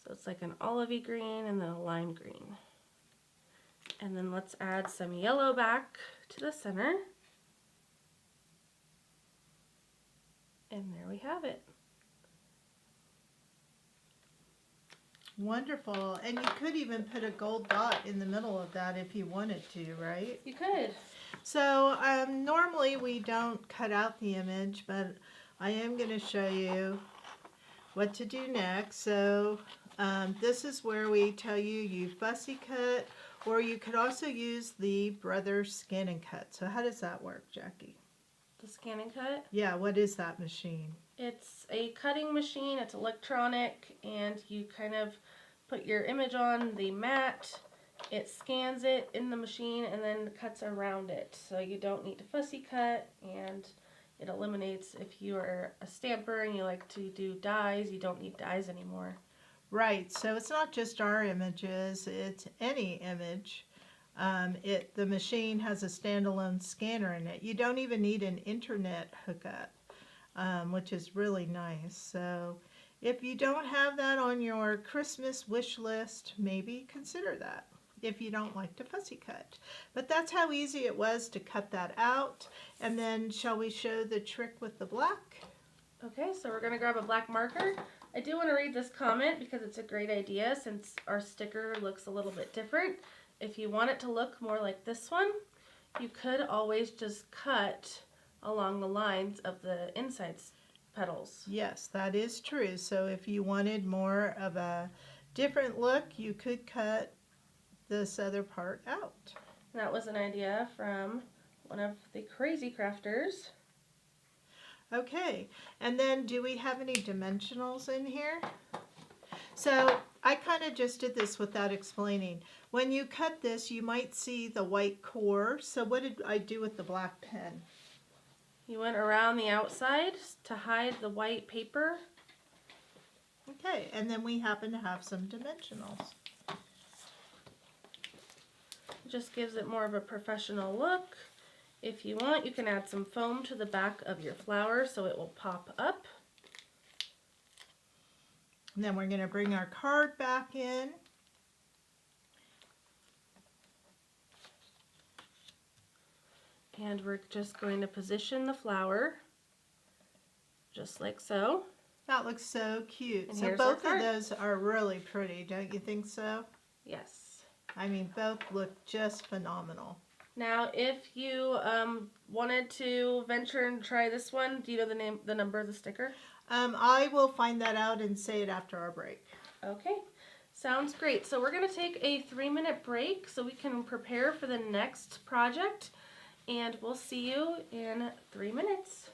So it's like an olivey green and then a lime green. And then let's add some yellow back to the center. And there we have it. Wonderful. And you could even put a gold dot in the middle of that if you wanted to, right? You could. So normally we don't cut out the image, but I am going to show you what to do next. So this is where we tell you fussy cut, or you could also use the Brother Scan and Cut. So how does that work, Jackie? The Scan and Cut? Yeah, what is that machine? It's a cutting machine. It's electronic, and you kind of put your image on the mat. It scans it in the machine and then cuts around it. So you don't need to fussy cut, and it eliminates, if you are a stamper and you like to do dies, you don't need dies anymore. Right, so it's not just our images, it's any image. The machine has a standalone scanner in it. You don't even need an internet hookup, which is really nice. So if you don't have that on your Christmas wish list, maybe consider that if you don't like to fussy cut. But that's how easy it was to cut that out. And then shall we show the trick with the black? Okay, so we're going to grab a black marker. I do want to read this comment because it's a great idea since our sticker looks a little bit different. If you want it to look more like this one, you could always just cut along the lines of the inside petals. Yes, that is true. So if you wanted more of a different look, you could cut this other part out. That was an idea from one of the Krazy Crafters. Okay, and then do we have any dimensionals in here? So I kind of just did this without explaining. When you cut this, you might see the white core. So what did I do with the black pen? You went around the outside to hide the white paper. Okay, and then we happen to have some dimensionals. It just gives it more of a professional look. If you want, you can add some foam to the back of your flower so it will pop up. And then we're going to bring our card back in. And we're just going to position the flower just like so. That looks so cute. And So both of those are really pretty, don't you think so? Yes. I mean, both look just phenomenal. Now, if you wanted to venture and try this one, do you know the number of the sticker? I will find that out and say it after our break. Okay, sounds great. So we're going to take a 3-minute break so we can prepare for the next project, and we'll see you in 3 minutes.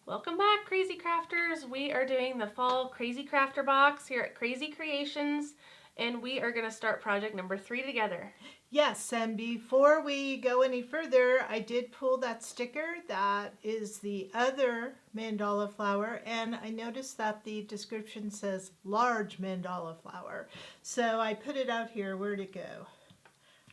Welcome back, Krazy Crafters. We are doing the fall Krazy Krafter Box here at Krazy Creations, and we are going to start project number 3 together. Yes, and before we go any further, I did pull that sticker. That is the other mandala flower, and I noticed that the description says large mandala flower. So I put it out here. Where'd it go?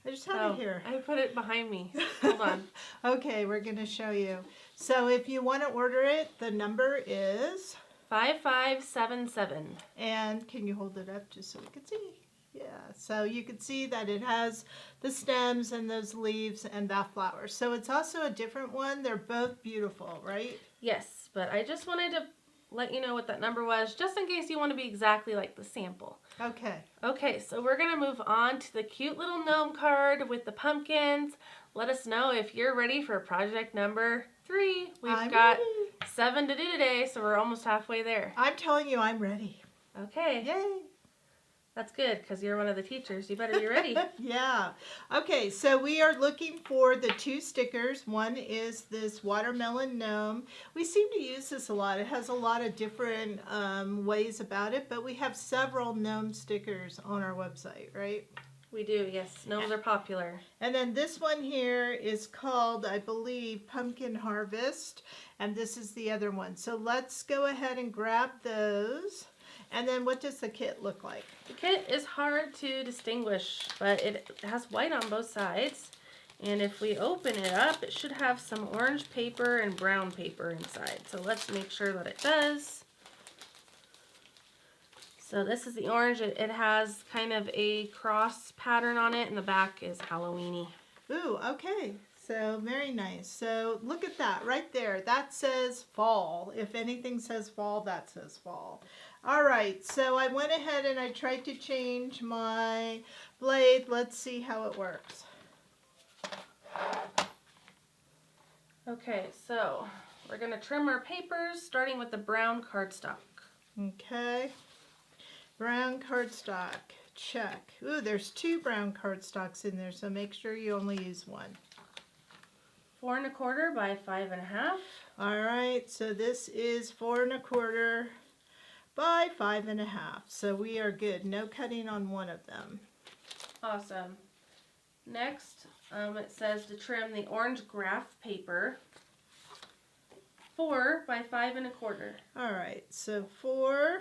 I just have it here. I put it behind me. Hold on. Okay, we're going to show you. So if you want to order it, the number is 5577. And can you hold it up just so we can see? Yeah, so you can see that it has the stems and those leaves and that flower. So it's also a different one. They're both beautiful, right? Yes, but I just wanted to let you know what that number was, just in case you want to be exactly like the sample. Okay. Okay, so we're going to move on to the cute little gnome card with the pumpkins. Let us know if you're ready for project number 3. We've got ready. 7 to do today, so we're almost halfway there. I'm telling you, I'm ready. Okay. Yay. That's good, because you're one of the teachers. You better be ready. Yeah. Okay, so we are looking for the 2 stickers. One is this watermelon gnome. We seem to use this a lot. It has a lot of different ways about it, but we have several gnome stickers on our website, right? We do, yes. Gnomes are popular. And then this one here is called, I believe, Pumpkin Harvest, and this is the other one. So let's go ahead and grab those. And then what does the kit look like? The kit is hard to distinguish, but it has white on both sides. And if we open it up, it should have some orange paper and brown paper inside. So let's make sure that it does. So this is the orange. It has kind of a cross pattern on it, and the back is Halloween-y. Ooh, okay. So very nice. So look at that right there. That says fall. If anything says fall, that says fall. All right, so I went ahead and I tried to change my blade. Let's see how it works. Okay, so we're going to trim our papers, starting with the brown cardstock. Okay. Brown cardstock. Check. Ooh, there's 2 brown cardstocks in there, so make sure you only use one. 4 1/4 by 5 1/2. All right, so this is 4 1/4 by 5 1/2. So we are good. No cutting on one of them. Awesome. Next, it says to trim the orange graph paper 4 by 5 1/4. All right, so 4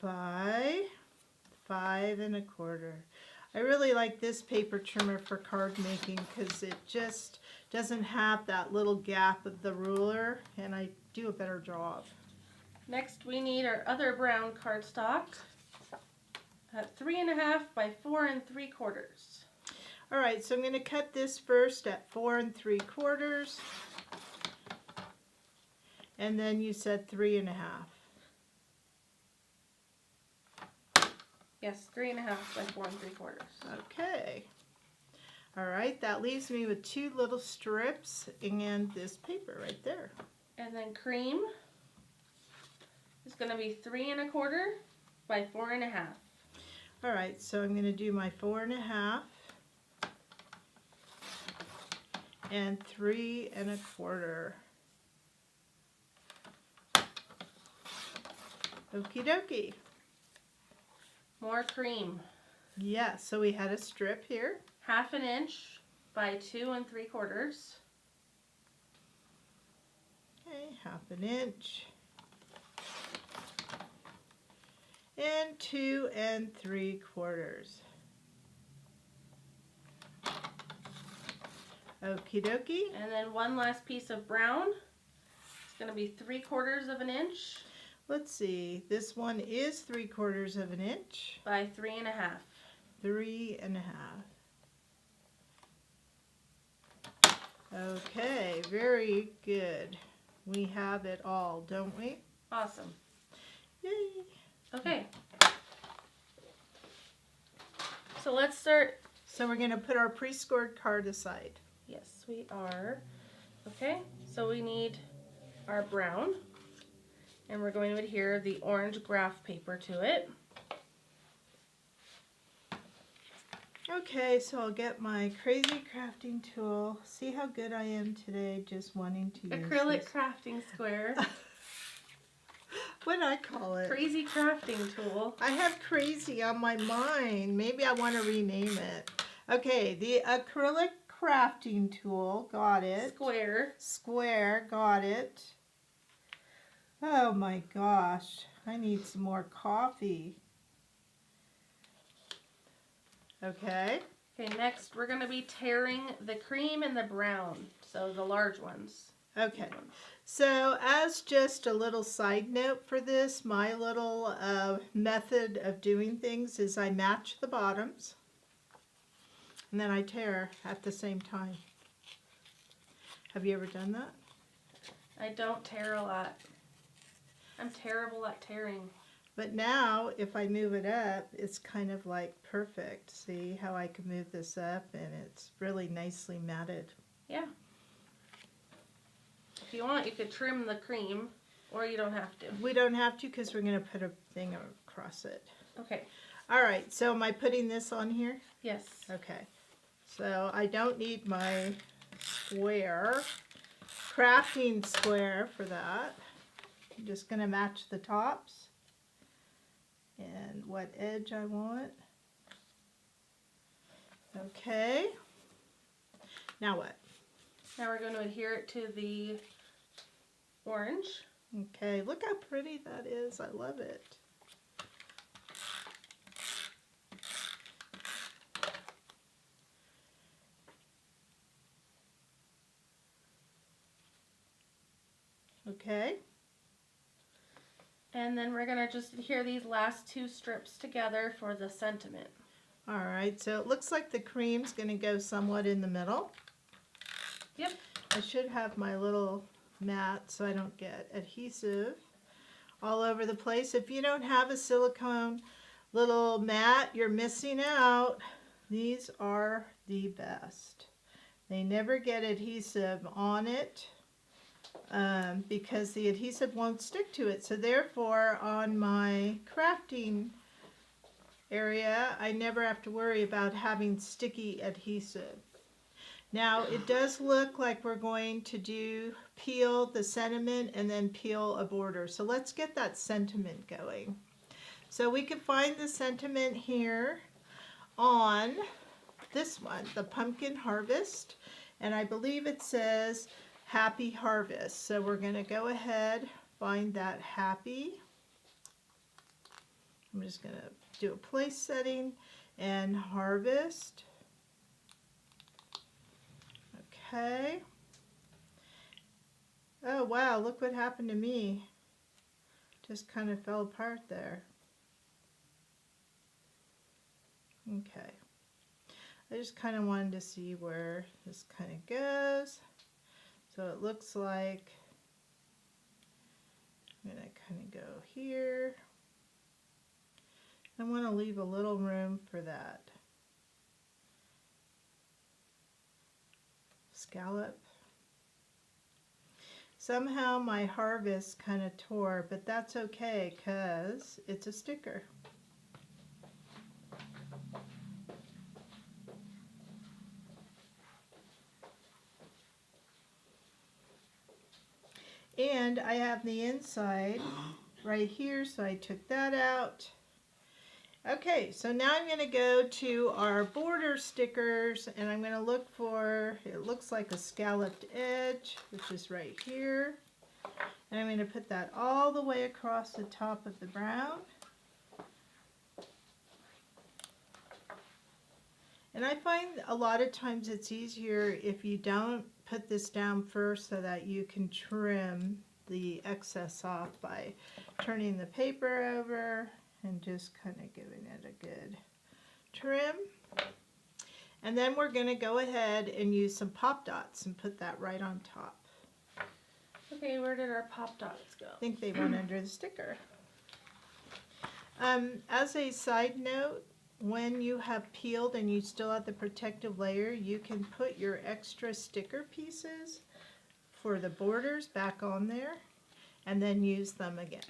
by 5 1/4. I really like this paper trimmer for card making because it just doesn't have that little gap of the ruler, and I do a better job. Next, we need our other brown cardstock at 3 1/2 by 4 3/4. All right, so I'm going to cut this first at 4 3/4, and then you said 3 1/2. Yes, 3 1/2 by 4 3/4. Okay. All right, that leaves me with 2 little strips and this paper right there. And then cream is going to be 3 1/4 by 4 1/2. All right, so I'm going to do my 4 1/2 and 3 1/4. Okie dokie. More cream. Yeah, so we had a strip here. 1/2 inch by 2 3/4. Okay, 1/2 inch. And 2 3/4. Okie dokie. And then one last piece of brown. It's going to be 3/4 inch Let's see, this one is 3/4 inch. by 3 1/2. 3 1/2. Okay, very good. We have it all, don't we? Awesome. Yay. Okay. So let's start. So we're going to put our pre-scored card aside. Yes, we are. Okay, so we need our brown, and we're going to adhere the orange graph paper to it. Okay, so I'll get my Krazy crafting tool. See how good I am today just wanting to use Acrylic this. crafting square. What did I call it? Krazy crafting tool. I have Krazy on my mind. Maybe I want to rename it. Okay, the acrylic crafting tool. Got it. Square. Square. Got it. Oh my gosh. I need some more coffee. Okay. Okay, next we're going to be tearing the cream and the brown. So the large ones. Okay. So as just a little side note for this, my little method of doing things is I match the bottoms and then I tear at the same time. Have you ever done that? I don't tear a lot. I'm terrible at tearing. But now if I move it up, it's kind of like perfect. See how I can move this up and it's really nicely matted. Yeah. If you want, you could trim the cream, or you don't have to. We don't have to because we're going to put a thing across it. Okay. All right, so am I putting this on here? Yes. Okay. So I don't need my square, crafting square for that. I'm just going to match the tops and what edge I want. Okay. Now what? Now we're going to adhere it to the orange. Okay, look how pretty that is. I love it. Okay. And then we're going to just adhere these last two strips together for the sentiment. All right, so it looks like the cream's going to go somewhat in the middle. Yep. I should have my little mat so I don't get adhesive all over the place. If you don't have a silicone little mat, you're missing out. These are the best. They never get adhesive on it because the adhesive won't stick to it. So therefore, on my crafting area, I never have to worry about having sticky adhesive. Now it does look like we're going to peel the sentiment and then peel a border. So let's get that sentiment going. So we can find the sentiment here on this one, the Pumpkin Harvest. And I believe it says Happy Harvest. So we're going to go ahead, find that happy. I'm just going to do a place setting and harvest. Okay. Oh wow, look what happened to me. Just kind of fell apart there. Okay. I just kind of wanted to see where this kind of goes. So it looks like I'm going to kind of go here. I want to leave a little room for that scallop. Somehow my harvest kind of tore, but that's okay because it's a sticker. And I have the inside right here, so I took that out. Okay, so now I'm going to go to our border stickers and I'm going to look for, it looks like a scalloped edge, which is right here. And I'm going to put that all the way across the top of the brown. And I find a lot of times it's easier if you don't put this down first so that you can trim the excess off by turning the paper over and just kind of giving it a good trim. And then we're going to go ahead and use some pop dots and put that right on top. Okay, where did our pop dots go? I think they went under the sticker. As a side note, when you have peeled and you still have the protective layer, you can put your extra sticker pieces for the borders back on there and then use them again.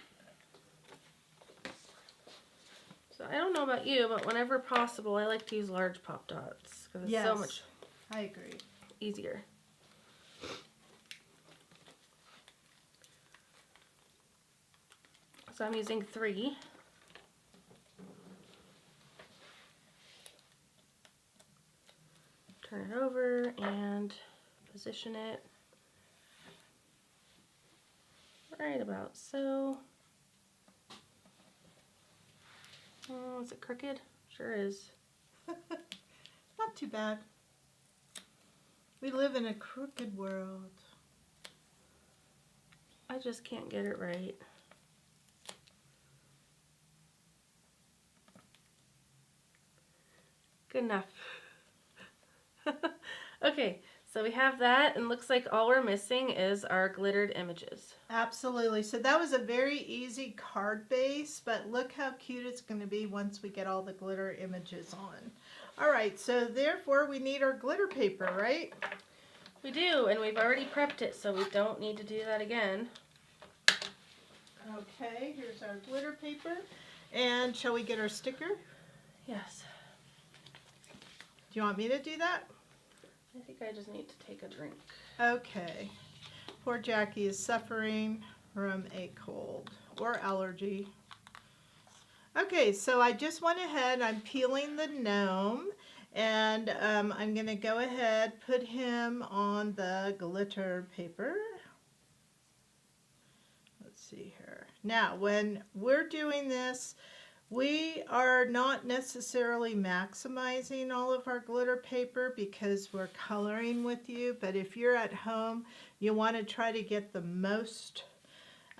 So I don't know about you, but whenever possible, I like to use large pop dots because it's so much I agree. easier. So I'm using 3. Turn it over and position it right about so. Oh, is it crooked? Sure is. Not too bad. We live in a crooked world. I just can't get it right. Good enough. Okay, so we have that, and looks like all we're missing is our glittered images. Absolutely. So that was a very easy card base, but look how cute it's going to be once we get all the glitter images on. All right, so therefore we need our glitter paper, right? We do, and we've already prepped it, so we don't need to do that again. Okay, here's our glitter paper. And shall we get our sticker? Yes. Do you want me to do that? I think I just need to take a drink. Okay. Poor Jackie is suffering from a cold or allergy. Okay, so I just went ahead, I'm peeling the gnome, and I'm going to go ahead, put him on the glitter paper. Let's see here. Now, when we're doing this, we are not necessarily maximizing all of our glitter paper because we're coloring with you, but if you're at home, you want to try to get the most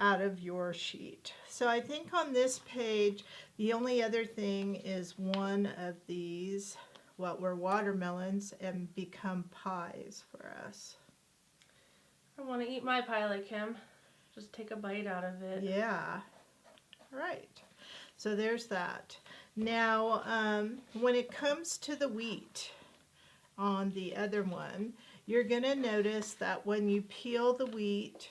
out of your sheet. So I think on this page, the only other thing is one of these, what were watermelons, and become pies for us. I want to eat my pie like him. Just take a bite out of it. Yeah, right. So there's that. Now, when it comes to the wheat on the other one, you're going to notice that when you peel the wheat,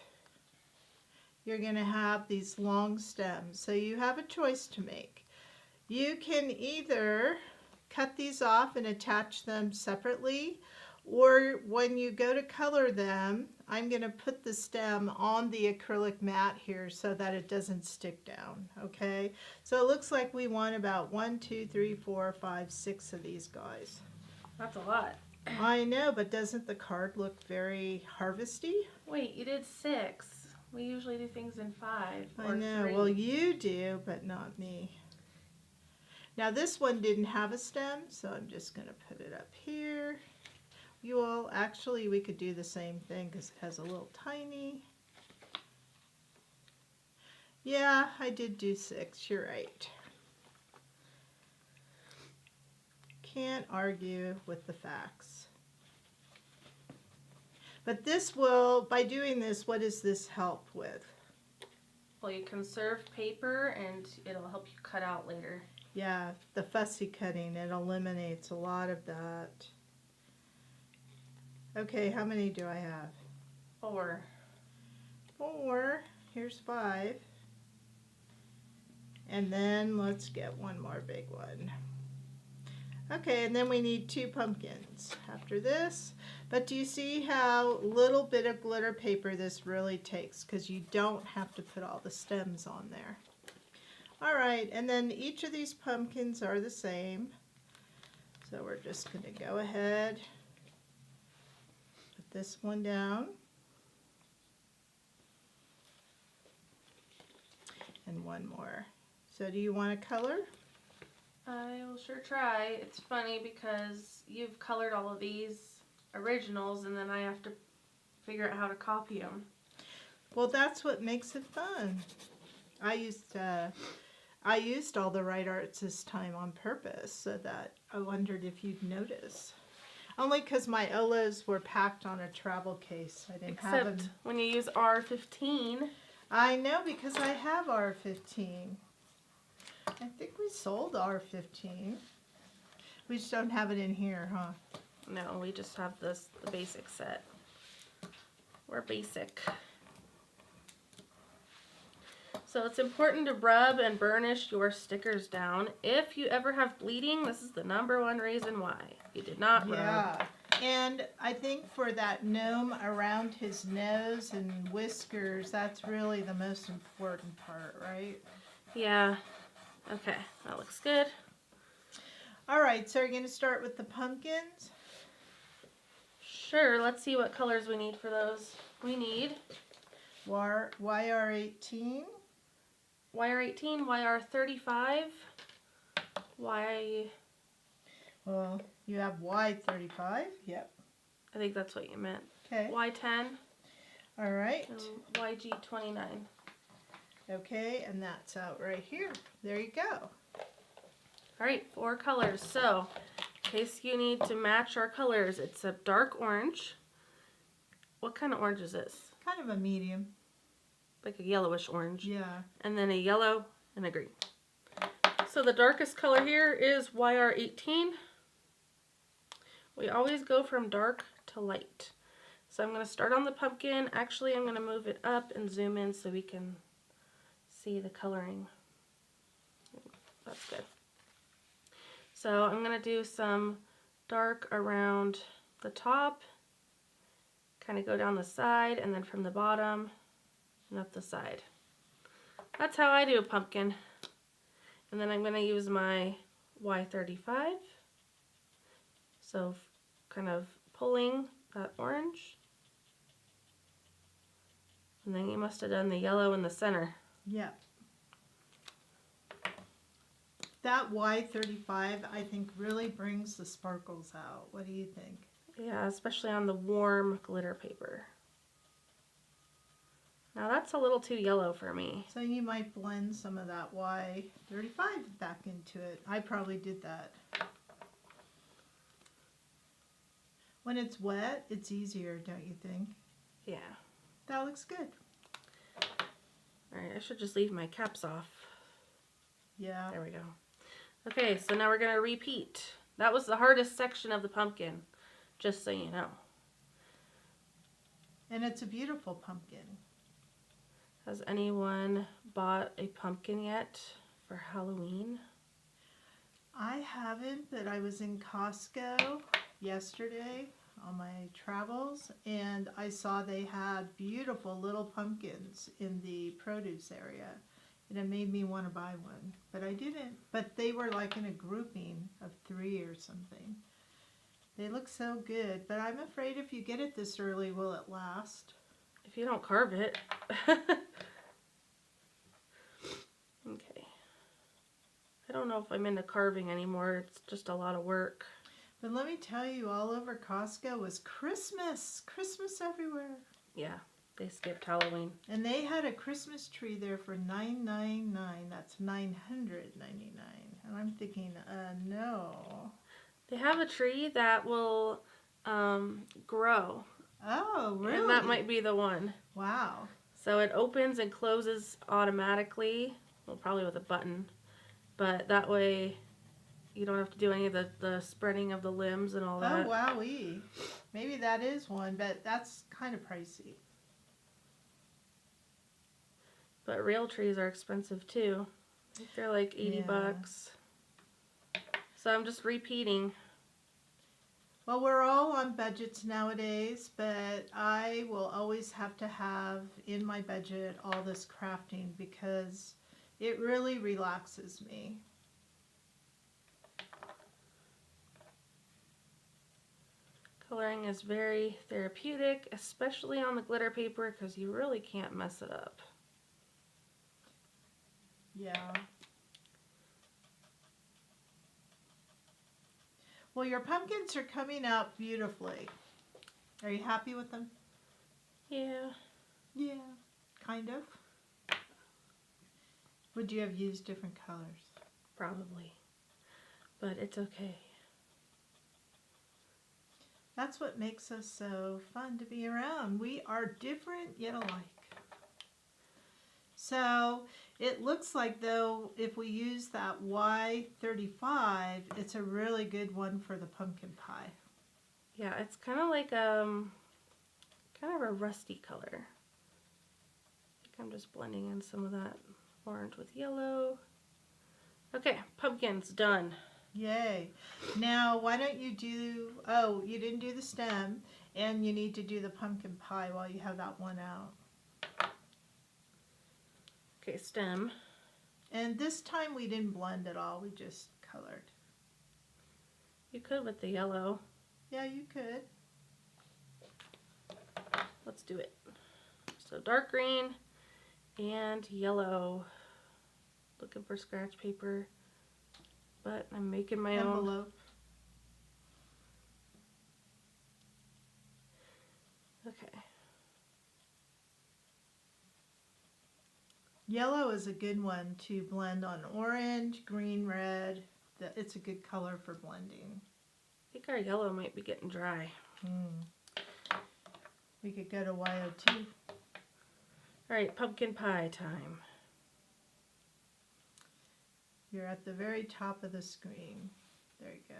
you're going to have these long stems. So you have a choice to make. You can either cut these off and attach them separately, or when you go to color them, I'm going to put the stem on the acrylic mat here so that it doesn't stick down, okay? So it looks like we want about 1, 2, 3, 4, 5, 6 of these guys. That's a lot. I know, but doesn't the card look very harvesty? Wait, you did 6. We usually do things in 5 or I know. 3. Well, you do, but not me. Now this one didn't have a stem, so I'm just going to put it up here. You all, actually, we could do the same thing because it has a little tiny. Yeah, I did do 6. You're right. Can't argue with the facts. But this will, by doing this, what does this help with? Well, you conserve paper and it'll help you cut out later. Yeah, the fussy cutting, it eliminates a lot of that. Okay, how many do I have? 4. 4. Here's 5. And then let's get one more big one. Okay, and then we need 2 pumpkins after this. But do you see how little bit of glitter paper this really takes? Because you don't have to put all the stems on there. All right, and then each of these pumpkins are the same. So we're just going to go ahead, put this one down. And one more. So do you want to color? I will sure try. It's funny because you've colored all of these originals and then I have to figure out how to copy them. Well, that's what makes it fun. I used all the right arts this time on purpose so that I wondered if you'd notice. Only because my Olas were packed on a travel case. I didn't have them. Except when you use R15. I know, because I have R15. I think we sold R15. We just don't have it in here, huh? No, we just have the basic set. We're basic. So it's important to rub and burnish your stickers down. If you ever have bleeding, this is the #1 reason why. You did not rub. Yeah. And I think for that gnome around his nose and whiskers, that's really the most important part, right? Yeah. Okay, that looks good. All right, so are you going to start with the pumpkins? Sure, let's see what colors we need for those. We need YR18. YR18, YR35, Well, you have Y35. Yep. I think that's what you meant. Okay. Y10 All right. and YG29. Okay, and that's out right here. There you go. All right, 4 colors. So, in case you need to match our colors, it's a dark orange. What kind of orange is this? Kind of a medium. Like a yellowish orange. Yeah. And then a yellow and a green. So the darkest color here is YR18. We always go from dark to light. So I'm going to start on the pumpkin. Actually, I'm going to move it up and zoom in so we can see the coloring. That's good. So I'm going to do some dark around the top, kind of go down the side, and then from the bottom and up the side. That's how I do a pumpkin. And then I'm going to use my Y35. So kind of pulling that orange. And then you must have done the yellow in the center. Yeah. That Y35, I think, really brings the sparkles out. What do you think? Yeah, especially on the warm glitter paper. Now that's a little too yellow for me. So you might blend some of that Y35 back into it. I probably did that. When it's wet, it's easier, don't you think? Yeah. That looks good. Alright, I should just leave my caps off. Yeah. There we go. Okay, so now we're going to repeat. That was the hardest section of the pumpkin, just so you know. And it's a beautiful pumpkin. Has anyone bought a pumpkin yet for Halloween? I haven't, but I was in Costco yesterday on my travels, and I saw they had beautiful little pumpkins in the produce area, and it made me want to buy one, but I didn't. But they were like in a grouping of 3 or something. They look so good, but I'm afraid if you get it this early, will it last? If you don't carve it. Okay. I don't know if I'm into carving anymore. It's just a lot of work. But let me tell you, all over Costco was Christmas. Christmas everywhere. Yeah, they skipped Halloween. And they had a Christmas tree there for $9.99. That's $999. And I'm thinking, no. They have a tree that will grow. Oh, really? And that might be the one. Wow. So it opens and closes automatically. Well, probably with a button. But that way you don't have to do any of the spreading of the limbs and all that. Oh, wowee. Maybe that is one, but that's kind of pricey. But real trees are expensive too. I think they're like 80 bucks. So I'm just repeating. Well, we're all on budgets nowadays, but I will always have to have in my budget all this crafting because it really relaxes me. Coloring is very therapeutic, especially on the glitter paper because you really can't mess it up. Yeah. Well, your pumpkins are coming out beautifully. Are you happy with them? Yeah. Yeah, kind of. Would you have used different colors? Probably. But it's okay. That's what makes us so fun to be around. We are different yet alike. So it looks like, though, if we use that Y35, it's a really good one for the pumpkin pie. Yeah, it's kind of like kind of a rusty color. I think I'm just blending in some of that Orange with yellow. Okay, pumpkin's done. Yay. Now, why don't you do, oh, you didn't do the stem, and you need to do the pumpkin pie while you have that one out. Okay, stem. And this time we didn't blend at all, we just colored. You could with the yellow. Yeah, you could. Let's do it. So dark green and yellow. Looking for scratch paper, but I'm making my own. Envelope. Okay. Yellow is a good one to blend on orange, green, red. It's a good color for blending. I think our yellow might be getting dry. We could go to YO2. All right, pumpkin pie time. You're at the very top of the screen. There you go.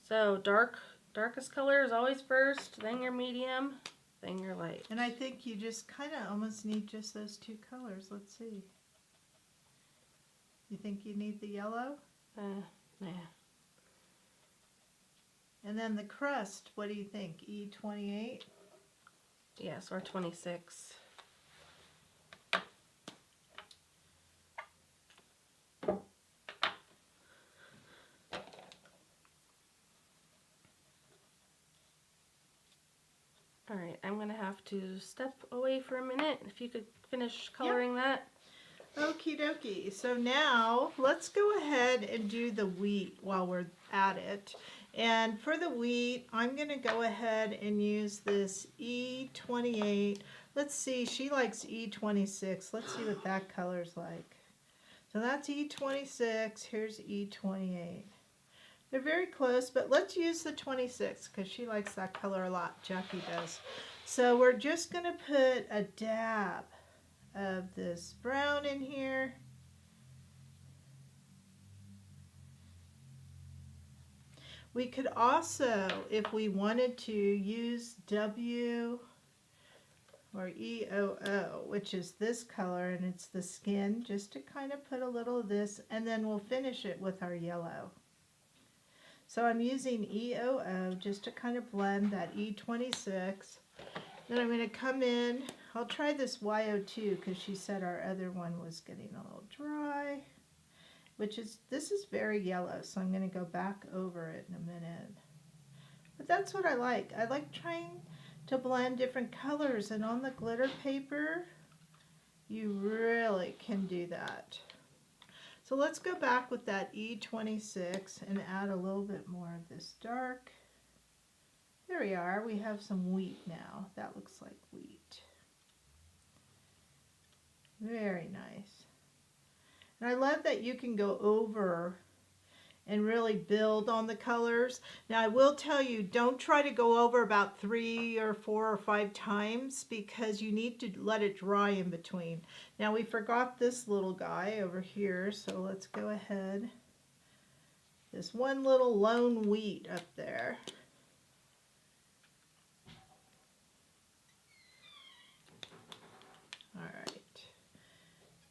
So darkest color is always first, then your medium, then your light. And I think you just kind of almost need just those two colors. Let's see. You think you need the yellow? Nah. And then the crust, what do you think? E28? Yes, or 26. All right, I'm going to have to step away for a minute. If you could finish coloring that. Okie dokie. So now let's go ahead and do the wheat while we're at it. And for the wheat, I'm going to go ahead and use this E28. Let's see, she likes E26. Let's see what that color's like. So that's E26. Here's E28. They're very close, but let's use the 26 because she likes that color a lot. Jackie does. So we're just going to put a dab of this brown in here. We could also, if we wanted to, use W or EOO, which is this color, and it's the skin, just to kind of put a little of this, and then we'll finish it with our yellow. So I'm using EOO just to kind of blend that E26. Then I'm going to come in, I'll try this YO2 because she said our other one was getting a little dry, this is very yellow, so I'm going to go back over it in a minute. But that's what I like. I like trying to blend different colors, and on the glitter paper, you really can do that. So let's go back with that E26 and add a little bit more of this dark. There we are. We have some wheat now. That looks like wheat. Very nice. And I love that you can go over and really build on the colors. Now I will tell you, don't try to go over about 3 or 4 or 5 times because you need to let it dry in between. Now we forgot this little guy over here, so let's go ahead. This one little lone wheat up there. All right,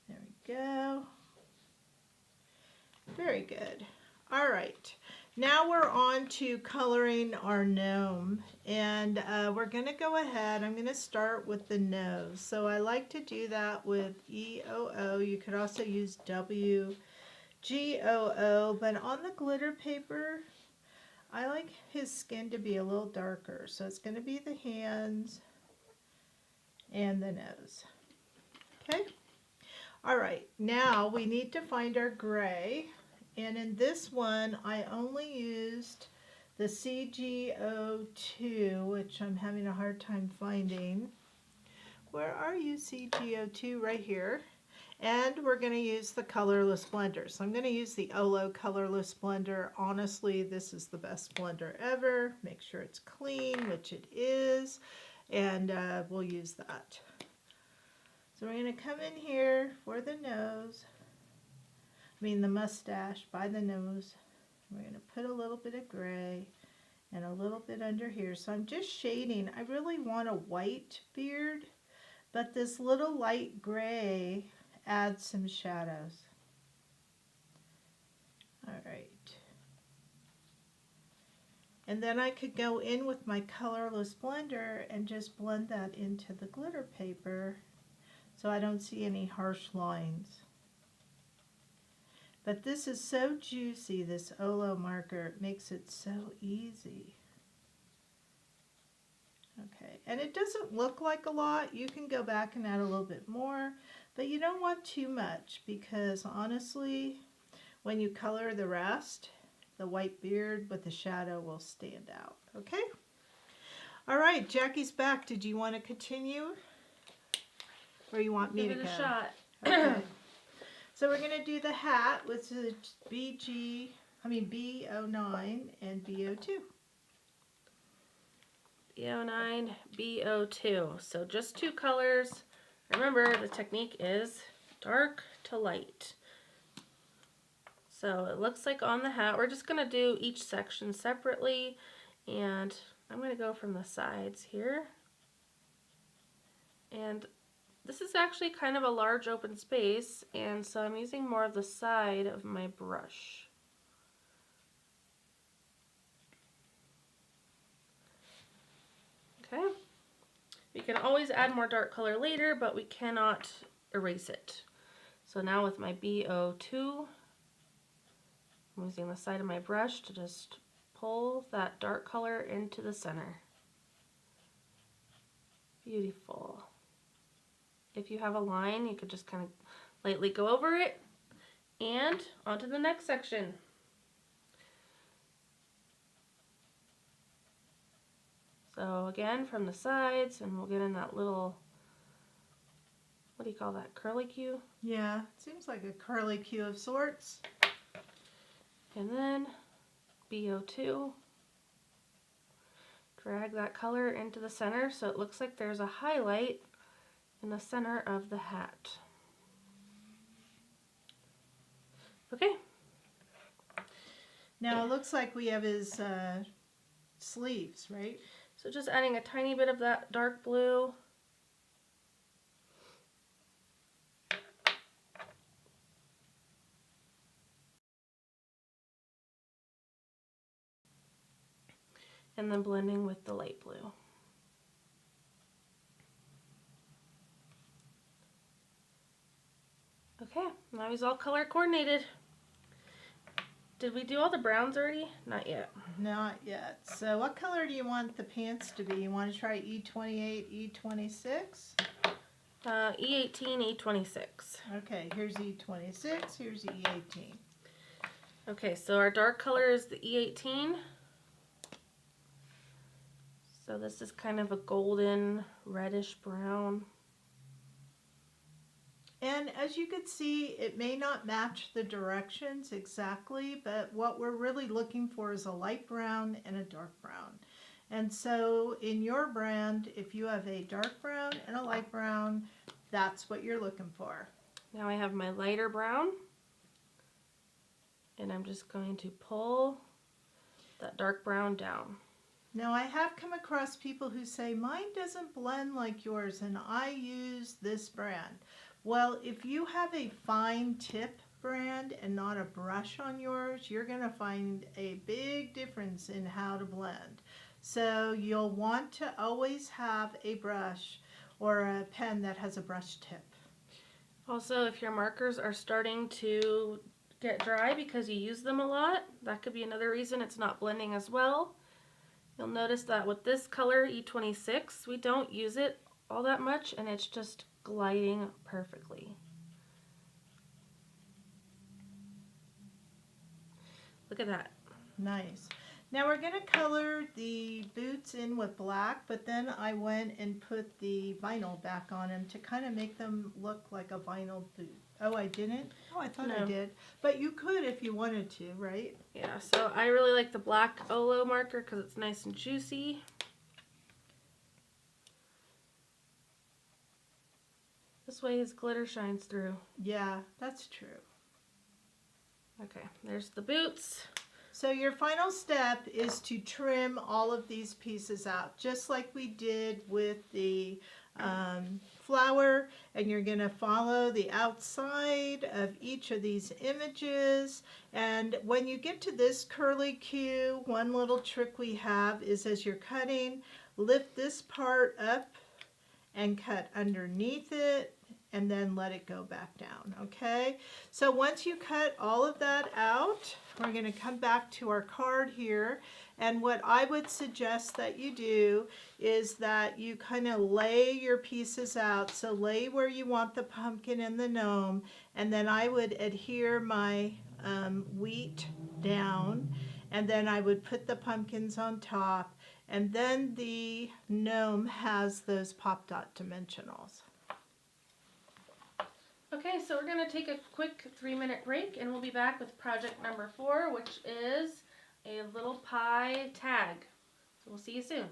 there we go. Very good. All right, now we're on to coloring our gnome, and we're going to go ahead. I'm going to start with the nose. So I like to do that with EOO. You could also use WGOO, but on the glitter paper, I like his skin to be a little darker. So it's going to be the hands and the nose. Okay. All right, now we need to find our gray. And in this one, I only used the CGO2, which I'm having a hard time finding. Where are you, CGO2? Right here. And we're going to use the colorless blender. So I'm going to use the Olo colorless blender. Honestly, this is the best blender ever. Make sure it's clean, which it is. And we'll use that. So we're going to come in here for the nose. The mustache by the nose. We're going to put a little bit of gray, and a little bit under here. So I'm just shading. I really want a white beard, but this little light gray adds some shadows. All right. And then I could go in with my colorless blender and just blend that into the glitter paper so I don't see any harsh lines. But this is so juicy, this Olo marker. It makes it so easy. Okay, and it doesn't look like a lot. You can go back and add a little bit more, but you don't want too much because honestly, when you color the rest, the white beard with the shadow will stand out. Okay? All right, Jackie's back. Did you want to continue? Or you want me to Give go? it a shot. Okay. So we're going to do the hat with the B09 and B02. B09, B02. So just two colors. Remember, the technique is dark to light. So it looks like on the hat, we're just going to do each section separately. And I'm going to go from the sides here. And this is actually kind of a large open space, and so I'm using more of the side of my brush. Okay. We can always add more dark color later, but we cannot erase it. So now with my B02, I'm using the side of my brush to just pull that dark color into the center. Beautiful. If you have a line, you could just kind of lightly go over it and on to the next section. So again, from the sides, and we'll get in that little, what do you call that, curlicue? Yeah, seems like a curlicue of sorts. And then B02. Drag that color into the center so it looks like there's a highlight in the center of the hat. Okay. Now it looks like we have his sleeves, right? So just adding a tiny bit of that dark blue. And then blending with the light blue. Okay, now he's all color coordinated. Did we do all the browns already? Not yet. Not yet. So what color do you want the pants to be? You want to try E28, E26? E18, E26. Okay, here's E26, here's E18. Okay, so our dark color is the E18. So this is kind of a golden reddish brown. And as you can see, it may not match the directions exactly, but what we're really looking for is a light brown and a dark brown. And so in your brand, if you have a dark brown and a light brown, that's what you're looking for. Now I have my lighter brown, and I'm just going to pull that dark brown down. Now I have come across people who say, mine doesn't blend like yours and I use this brand. Well, if you have a fine tip brand and not a brush on yours, you're going to find a big difference in how to blend. So you'll want to always have a brush or a pen that has a brush tip. Also, if your markers are starting to get dry because you use them a lot, that could be another reason it's not blending as well. You'll notice that with this color, E26, we don't use it all that much, and it's just gliding perfectly. Look at that. Nice. Now we're going to color the boots in with black, but then I went and put the vinyl back on them to kind of make them look like a vinyl boot. Oh, I didn't? Oh, I thought I did. But you could if you wanted to, right? Yeah, so I really like the black Olo marker because it's nice and juicy. This way his glitter shines through. Yeah, that's true. Okay, there's the boots. So your final step is to trim all of these pieces out, just like we did with the flower, and you're going to follow the outside of each of these images. And when you get to this curly Q, one little trick we have is as you're cutting, lift this part up and cut underneath it and then let it go back down, okay? So once you cut all of that out, we're going to come back to our card here, and what I would suggest that you do is that you kind of lay your pieces out. So lay where you want the pumpkin and the gnome, and then I would adhere my wheat down, and then I would put the pumpkins on top, and then the gnome has those pop dot dimensionals. Okay, so we're going to take a quick 3-minute break and we'll be back with project number 4, which is a little pie tag. So we'll see you soon.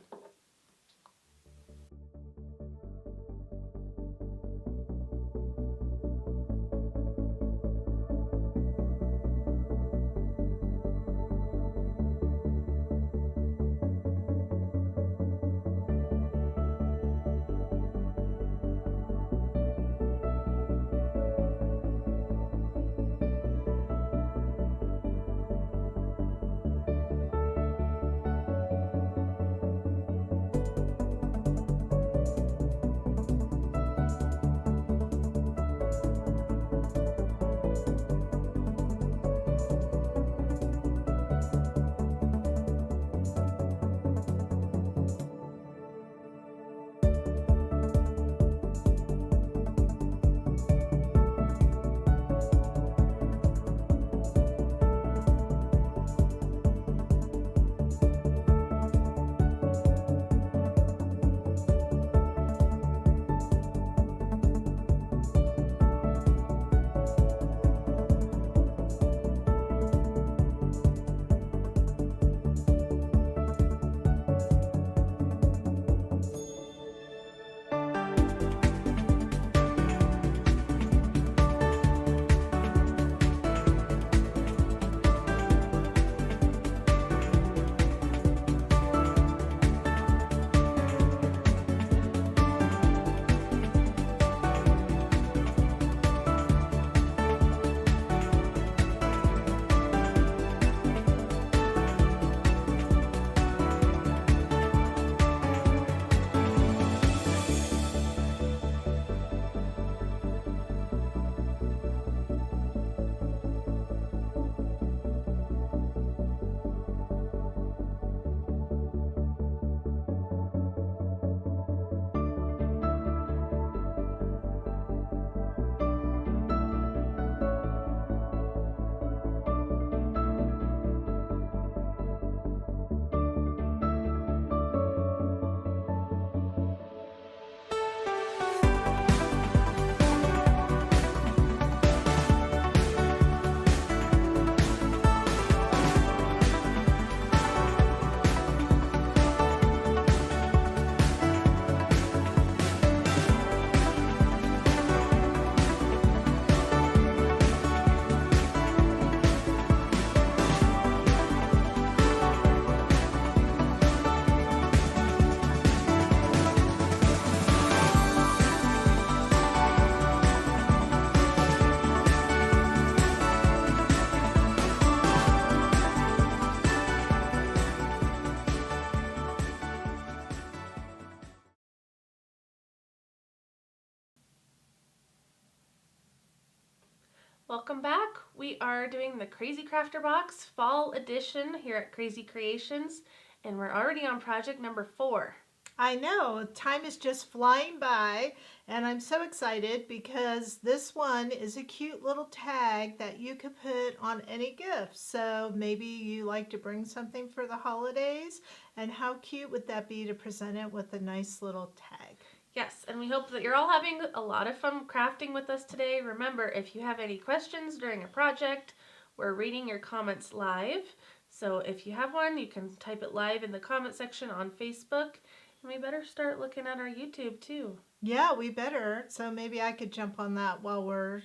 Welcome back. We are doing the Krazy Krafter Box Fall Edition here at Krazy Creations, and we're already on project number 4. I know, time is just flying by, and I'm so excited because this one is a cute little tag that you could put on any gift. So maybe you like to bring something for the holidays, and how cute would that be to present it with a nice little tag? Yes, and we hope that you're all having a lot of fun crafting with us today. Remember, if you have any questions during a project, we're reading your comments live. So if you have one, you can type it live in the comment section on Facebook. And we better start looking at our YouTube too. Yeah, we better. So maybe I could jump on that while we're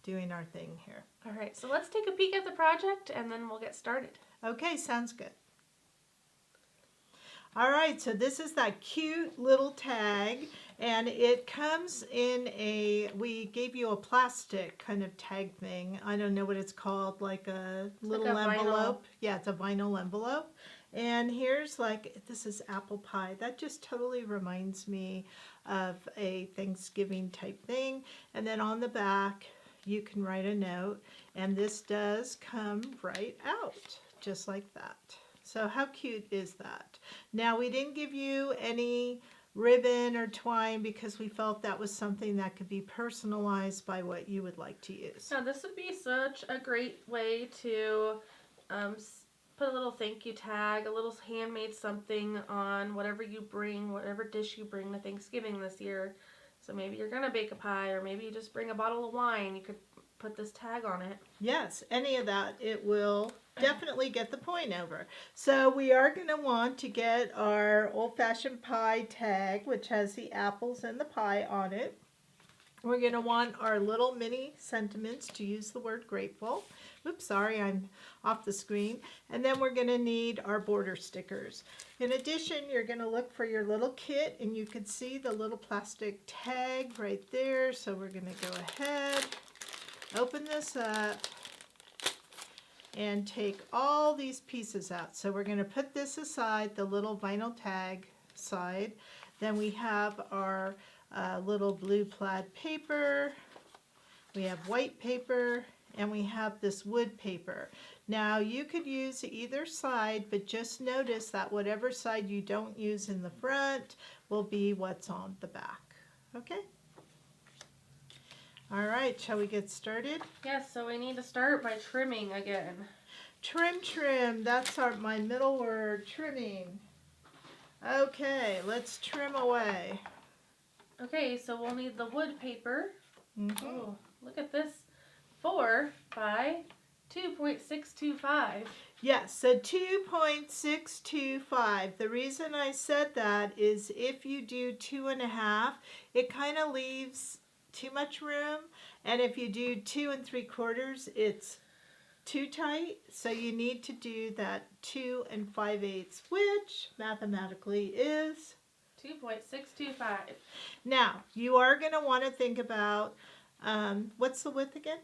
doing our thing here. All right, so let's take a peek at the project and then we'll get started. Okay, sounds good. All right, so this is that cute little tag, and it comes in we gave you a plastic kind of tag thing. I don't know what it's called, like a little like a envelope. vinyl. Yeah, it's a vinyl envelope. And here's this is apple pie. That just totally reminds me of a Thanksgiving type thing. And then on the back, you can write a note, and this does come right out, just like that. So how cute is that? Now, we didn't give you any ribbon or twine because we felt that was something that could be personalized by what you would like to use. Now, this would be such a great way to put a little thank you tag, a little handmade something on whatever you bring, whatever dish you bring to Thanksgiving this year. So maybe you're going to bake a pie, or maybe you just bring a bottle of wine. You could put this tag on it. Yes, any of that, it will definitely get the point over. So we are going to want to get our old-fashioned pie tag, which has the apples and the pie on it. We're going to want our little mini sentiments, to use the word grateful. Oops, sorry, I'm off the screen. And then we're going to need our border stickers. In addition, you're going to look for your little kit, and you can see the little plastic tag right there. So we're going to go ahead, open this up, and take all these pieces out. So we're going to put this aside, the little vinyl tag side. Then we have our little blue plaid paper, we have white paper, and we have this wood paper. Now you could use either side, but just notice that whatever side you don't use in the front will be what's on the back. Okay? All right, shall we get started? Yes, so we need to start by trimming again. Trim, that's my middle word, trimming. Okay, let's trim away. Okay, so we'll need the wood paper. Mm-hmm. Oh, look at this. 4 by 2.625. Yes, so 2.625. The reason I said that is if you do 2.5, it kind of leaves too much room. And if you do 2 3/4, it's too tight. So you need to do that 2 5/8, which mathematically is 2.625. Now, you are going to want to think about, what's the width again?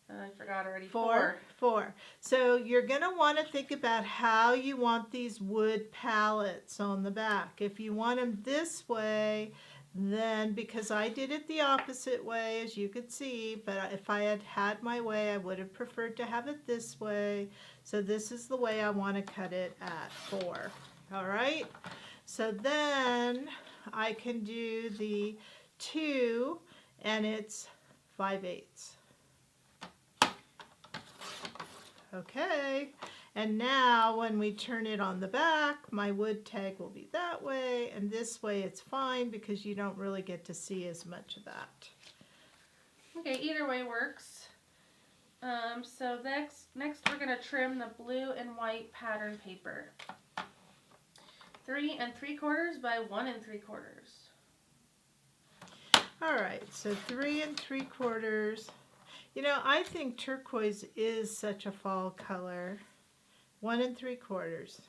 I forgot already. 4. So you're going to want to think about how you want these wood pallets on the back. If you want them this way, then because I did it the opposite way, as you could see, but if I had had my way, I would have preferred to have it this way. So this is the way I want to cut it at 4. All right? So then I can do the 2, and it's 5/8. Okay, and now when we turn it on the back, my wood tag will be that way, and this way it's fine because you don't really get to see as much of that. Okay, either way works. So next we're going to trim the blue and white pattern paper. 3 3/4 by 1 3/4. All right, so 3 3/4. You know, I think turquoise is such a fall color. 1 3/4.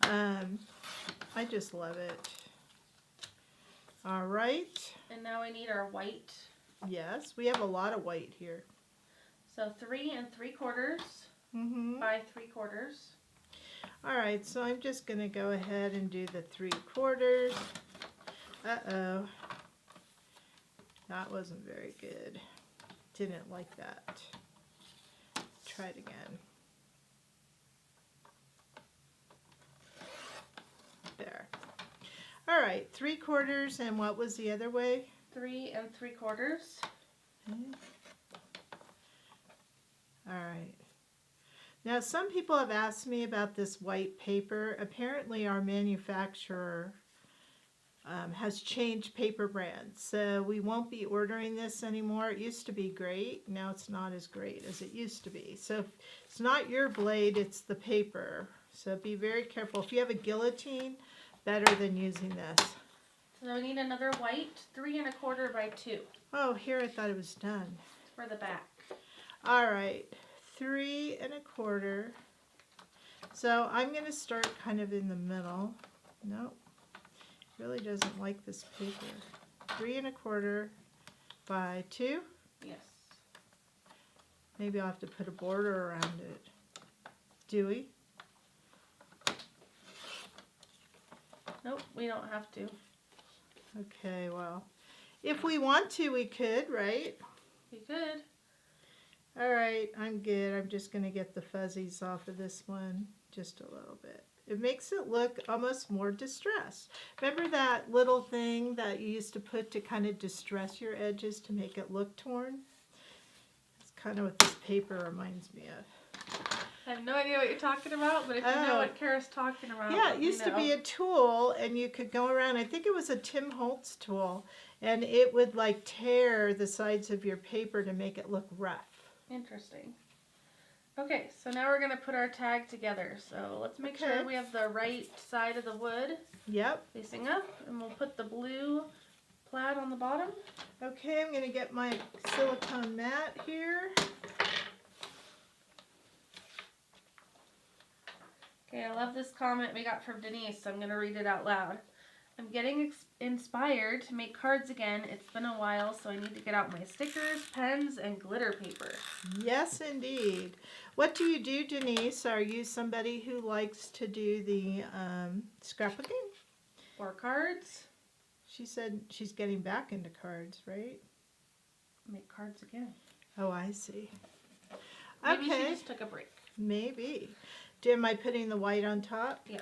I just love it. All right. And now we need our white. Yes, we have a lot of white here. So 3 3/4 by 3/4. All right, so I'm just going to go ahead and do the 3/4. Uh-oh. That wasn't very good. Didn't like that. Try it again. There. All right, 3/4, and what was the other way? 3 3/4. All right. Now, some people have asked me about this white paper. Apparently, our manufacturer has changed paper brands, so we won't be ordering this anymore. It used to be great. Now it's not as great as it used to be. So if it's not your blade, it's the paper. So be very careful. If you have a guillotine, better than using this. So we need another white, 3 1/4 by 2. Oh, here I thought it was done. For the back. All right, 3 1/4 So I'm going to start kind of in the middle. Nope, really doesn't like this paper. 3 1/4 by 2. Yes. Maybe I'll have to put a border around it. Do we? Nope, we don't have to. Okay, well, if we want to, we could, right? You could. All right, I'm good. I'm just going to get the fuzzies off of this one just a little bit. It makes it look almost more distressed. Remember that little thing that you used to put to kind of distress your edges to make it look torn? It's kind of what this paper reminds me of. I have no idea what you're talking about, but if you know what Kara's talking about, yeah, it used to be a tool, and you could go around. I think it was a Tim Holtz tool, and it would like tear the sides of your paper to make it look rough. Interesting. Okay, so now we're going to put our tag together. So let's make sure we have the right side of the wood facing up, and we'll put the blue plaid on the bottom. Okay, I'm going to get my silicone mat here. Okay, I love this comment we got from Denise, so I'm going to read it out loud. I'm getting inspired to make cards again. It's been a while, so I need to get out my stickers, pens, and glitter paper. Yes, indeed. What do you do, Denise? Are you somebody who likes to do the scrapbooking? Or cards? She said she's getting back into cards, right? Make cards again. Oh, I see. Maybe she just took a break. Maybe. Am I putting the white on top? Yes.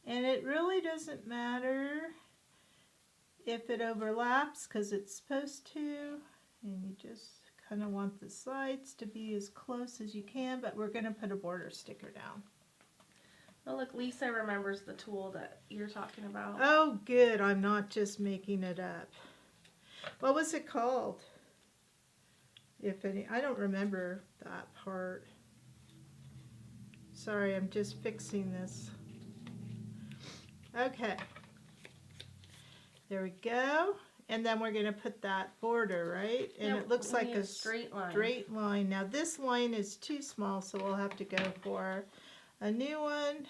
And it really doesn't matter if it overlaps because it's supposed to. And you just kind of want the sides to be as close as you can, but we're going to put a border sticker down. Oh, look, Lisa remembers the tool that you're talking about. Oh, good. I'm not just making it up. What was it called? If any, I don't remember that part. Sorry, I'm just fixing this. Okay. There we go. And then we're going to put that border, right? And it looks like a straight line. Now this line is too small, so we'll have to go for a new one.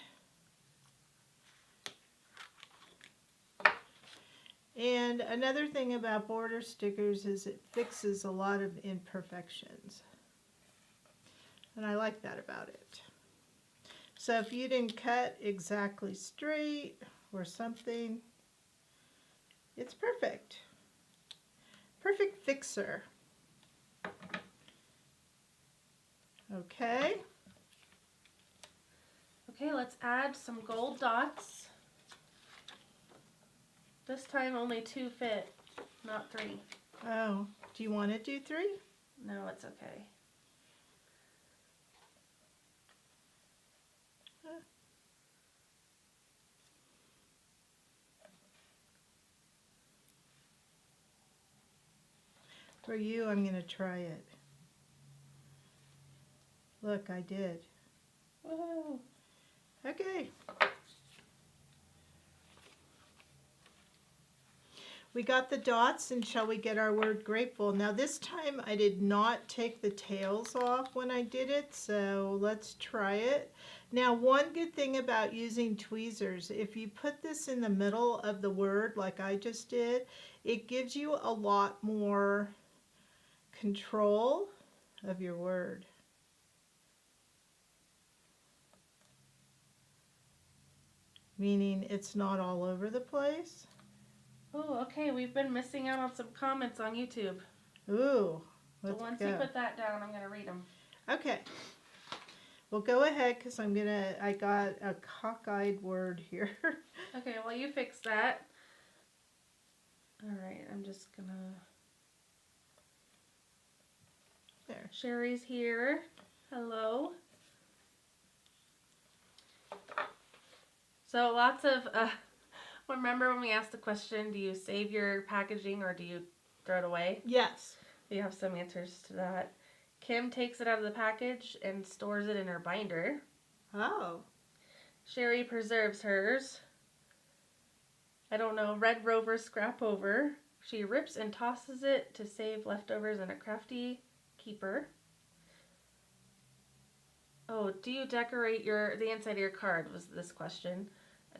And another thing about border stickers is it fixes a lot of imperfections. And I like that about it. So if you didn't cut exactly straight or something, it's perfect. Perfect fixer. Okay. Okay, let's add some gold dots. This time only 2 fit, not 3. Oh, do you want to do 3? No, it's okay. For you, I'm going to try it. Look, I did. Whoa. Okay. We got the dots, and shall we get our word grateful? Now this time I did not take the tails off when I did it, so let's try it. Now one good thing about using tweezers, if you put this in the middle of the word like I just did, it gives you a lot more control of your word. Meaning it's not all over the place. Oh, okay. We've been missing out on some comments on YouTube. Ooh, so once you put that down, I'm going to read them. Okay. Well, go ahead because I got a cockeyed word here. Okay, well, you fix that. All right, I'm just going to... There. Sherry's here. Hello. So lots of... remember when we asked the question, do you save your packaging or do you throw it away? Yes. We have some answers to that. Kim takes it out of the package and stores it in her binder. Oh. Sherry preserves hers. I don't know, Red Rover scrap over. She rips and tosses it to save leftovers in a crafty keeper. Oh, do you decorate the inside of your card was this question.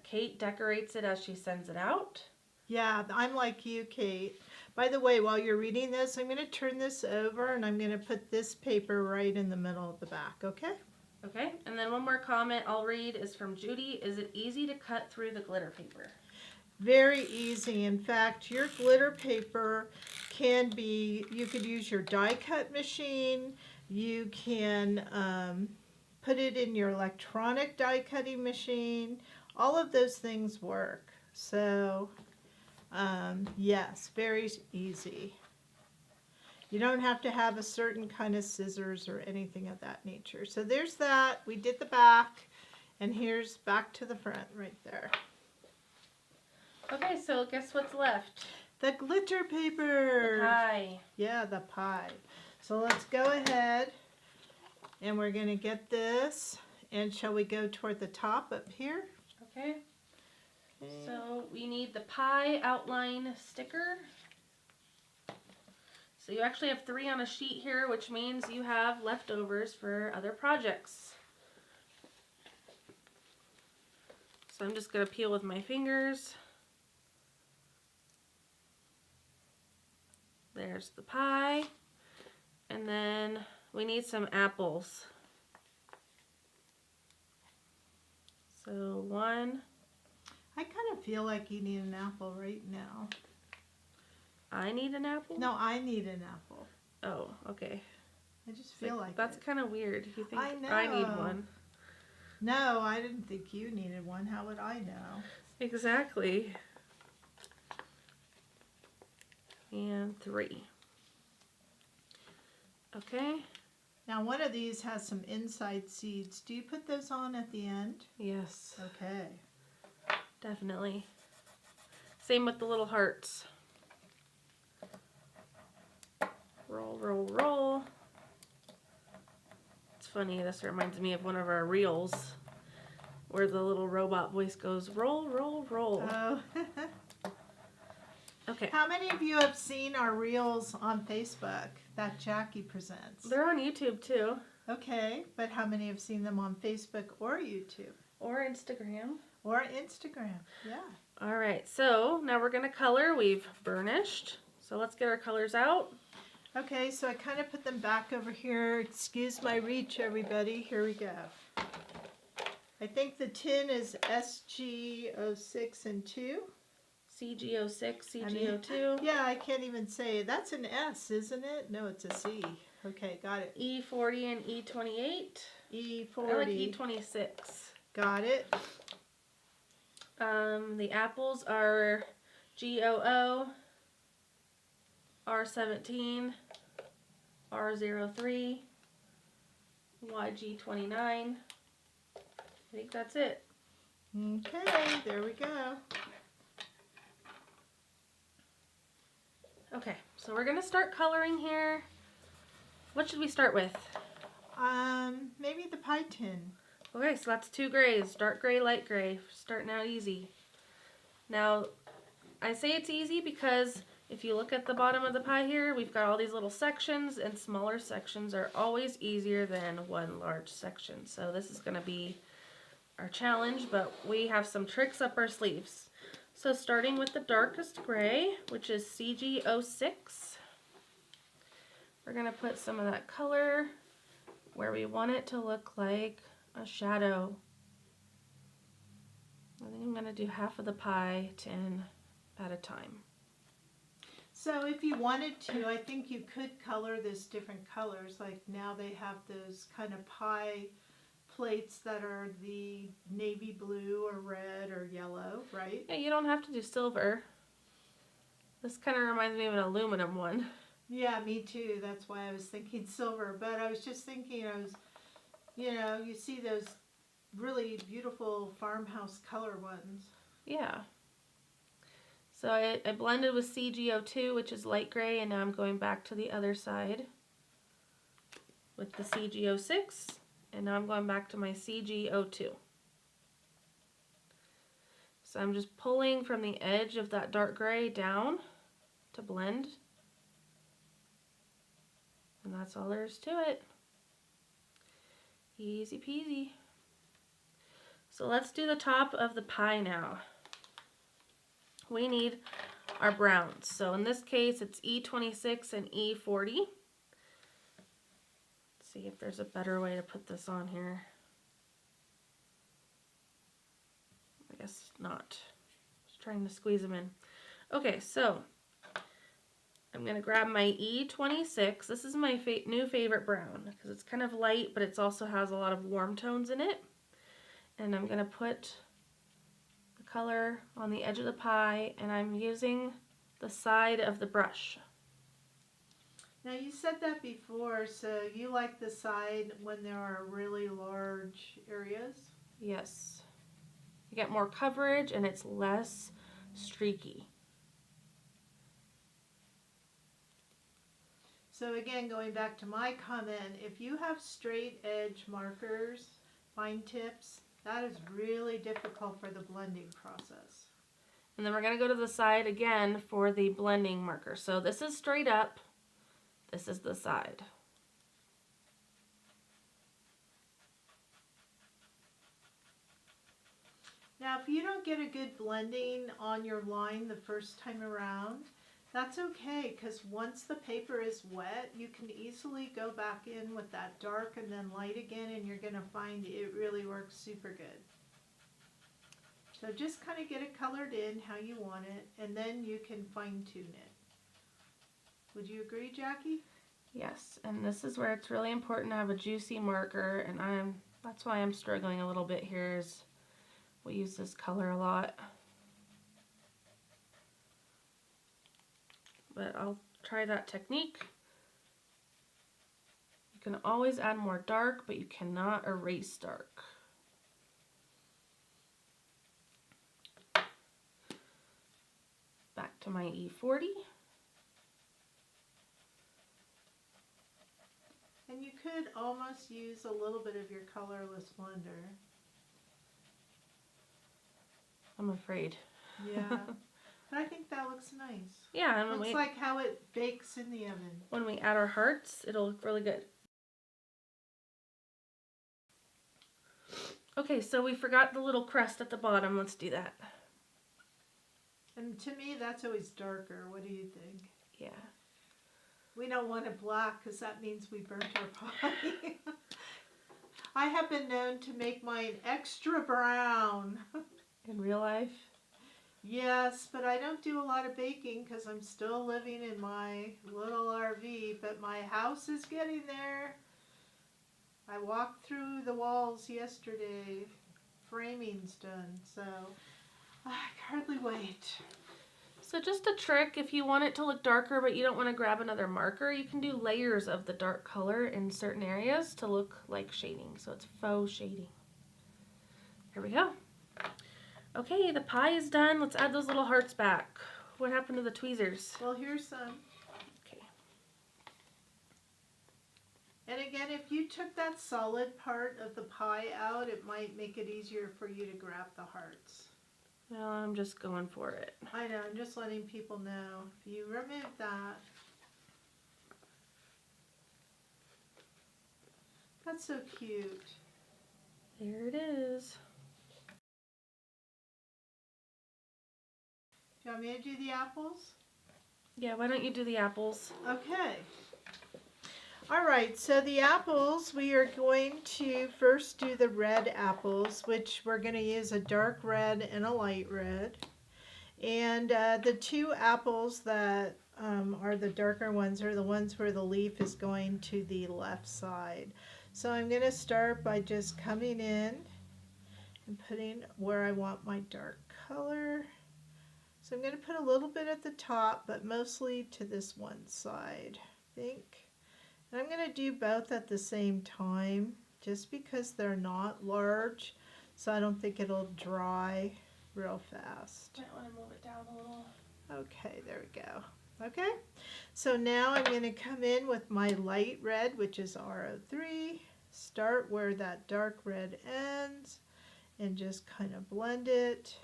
Kate decorates it as she sends it out. Yeah, I'm like you, Kate. By the way, while you're reading this, I'm going to turn this over and I'm going to put this paper right in the middle of the back, okay? Okay, and then one more comment I'll read is from Judy. Is it easy to cut through the glitter paper? Very easy. In fact, your glitter paper can be, you could use your die cut machine. You can put it in your electronic die cutting machine. All of those things work. So, yes, very easy. You don't have to have a certain kind of scissors or anything of that nature. So there's that. We did the back. And here's back to the front right there. Okay, so guess what's left? The glitter paper. The pie. Yeah, the pie. So let's go ahead and we're going to get this. And shall we go toward the top up here? Okay. So we need the pie outline sticker. So you actually have 3 on a sheet here, which means you have leftovers for other projects. So I'm just going to peel with my fingers. There's the pie. And then we need some apples. So 1. I kind of feel like you need an apple right now. I need an apple? No, I need an apple. Oh, okay. I just feel like that's it. kind of weird. You think I know. I need one? No, I didn't think you needed one. How would I know? Exactly. And 3. Okay. Now one of these has some inside seeds. Do you put those on at the end? Yes. Okay. Definitely. Same with the little hearts. Roll, roll, roll. It's funny, this reminds me of one of our reels where the little robot voice goes, roll, roll, roll. Oh. Okay. How many of you have seen our reels on Facebook that Jackie presents? They're on YouTube too. Okay, but how many have seen them on Facebook or YouTube? Or Instagram. Or Instagram, yeah. All right, so now we're going to color. We've burnished. So let's get our colors out. Okay, so I kind of put them back over here. Excuse my reach, everybody. Here we go. I think the tin is SG06 and 2. CG06, CG02. Yeah, I can't even say. That's an S, isn't it? No, it's a C. Okay, got it. E40 and E28. E40. I like E26. Got it. The apples are GOO, R17, R03, YG29. I think that's it. Okay, there we go. Okay, so we're going to start coloring here. What should we start with? Maybe the pie tin. Okay, so that's 2 grays, dark gray, light gray, starting out easy. Now, I say it's easy because if you look at the bottom of the pie here, we've got all these little sections, and smaller sections are always easier than one large section. So this is going to be our challenge, but we have some tricks up our sleeves. So starting with the darkest gray, which is CG06, we're going to put some of that color where we want it to look like a shadow. I think I'm going to do half of the pie tin at a time. So if you wanted to, I think you could color this different colors. Like now they have those kind of pie plates that are the navy blue or red or yellow, right? Yeah, you don't have to do silver. This kind of reminds me of an aluminum one. Yeah, me too. That's why I was thinking silver. But I was just thinking, you see those really beautiful farmhouse color ones. Yeah. So I blended with CG02, which is light gray, and now I'm going back to the other side with the CG06, and now I'm going back to my CG02. So I'm just pulling from the edge of that dark gray down to blend. And that's all there is to it. Easy peasy. So let's do the top of the pie now. We need our browns. So in this case, it's E26 and E40. Let's see if there's a better way to put this on here. I guess not. Just trying to squeeze them in. Okay, so I'm going to grab my E26. This is my new favorite brown because it's kind of light, but it also has a lot of warm tones in it. And I'm going to put the color on the edge of the pie, and I'm using the side of the brush. Now you said that before, so you like the side when there are really large areas? Yes. You get more coverage and it's less streaky. So again, going back to my comment, if you have straight edge markers, fine tips, that is really difficult for the blending process. And then we're going to go to the side again for the blending marker. So this is straight up. This is the side. Now, if you don't get a good blending on your line the first time around, that's okay, because once the paper is wet, you can easily go back in with that dark and then light again, and you're going to find it really works super good. So just kind of get it colored in how you want it, and then you can fine tune it. Would you agree, Jackie? Yes, and this is where it's really important to have a juicy marker, and that's why I'm struggling a little bit here, is we use this color a lot. But I'll try that technique. You can always add more dark, but you cannot erase dark. Back to my E40. And you could almost use a little bit of your colorless blender. I'm afraid. Yeah, but I think that looks nice. Yeah, and Looks like how it bakes in the oven. When we add our hearts, it'll look really good. Okay, so we forgot the little crust at the bottom. Let's do that. And to me, that's always darker. What do you think? Yeah. We don't want it black because that means we burnt our pie. I have been known to make mine extra brown. In real life? Yes, but I don't do a lot of baking because I'm still living in my little RV, but my house is getting there. I walked through the walls yesterday. Framing's done, so I can hardly wait. So just a trick, if you want it to look darker but you don't want to grab another marker, you can do layers of the dark color in certain areas to look like shading. So it's faux shading. Here we go. Okay, the pie is done. Let's add those little hearts back. What happened to the tweezers? Well, here's some. Okay. And again, if you took that solid part of the pie out, it might make it easier for you to grab the hearts. Well, I'm just going for it. I know, I'm just letting people know. If you remove that. That's so cute. There it is. Do you want me to do the apples? Yeah, why don't you do the apples? Okay. All right, so the apples, we are going to first do the red apples, which we're going to use a dark red and a light red. And the two apples that are the darker ones are the ones where the leaf is going to the left side. So I'm going to start by just coming in and putting where I want my dark color. So I'm going to put a little bit at the top, but mostly to this one side, I think. And I'm going to do both at the same time, just because they're not large, so I don't think it'll dry real fast. Might want to move it down a little. Okay, there we go. Okay, so now I'm going to come in with my light red, which is R03, start where that dark red ends, and just kind of blend it.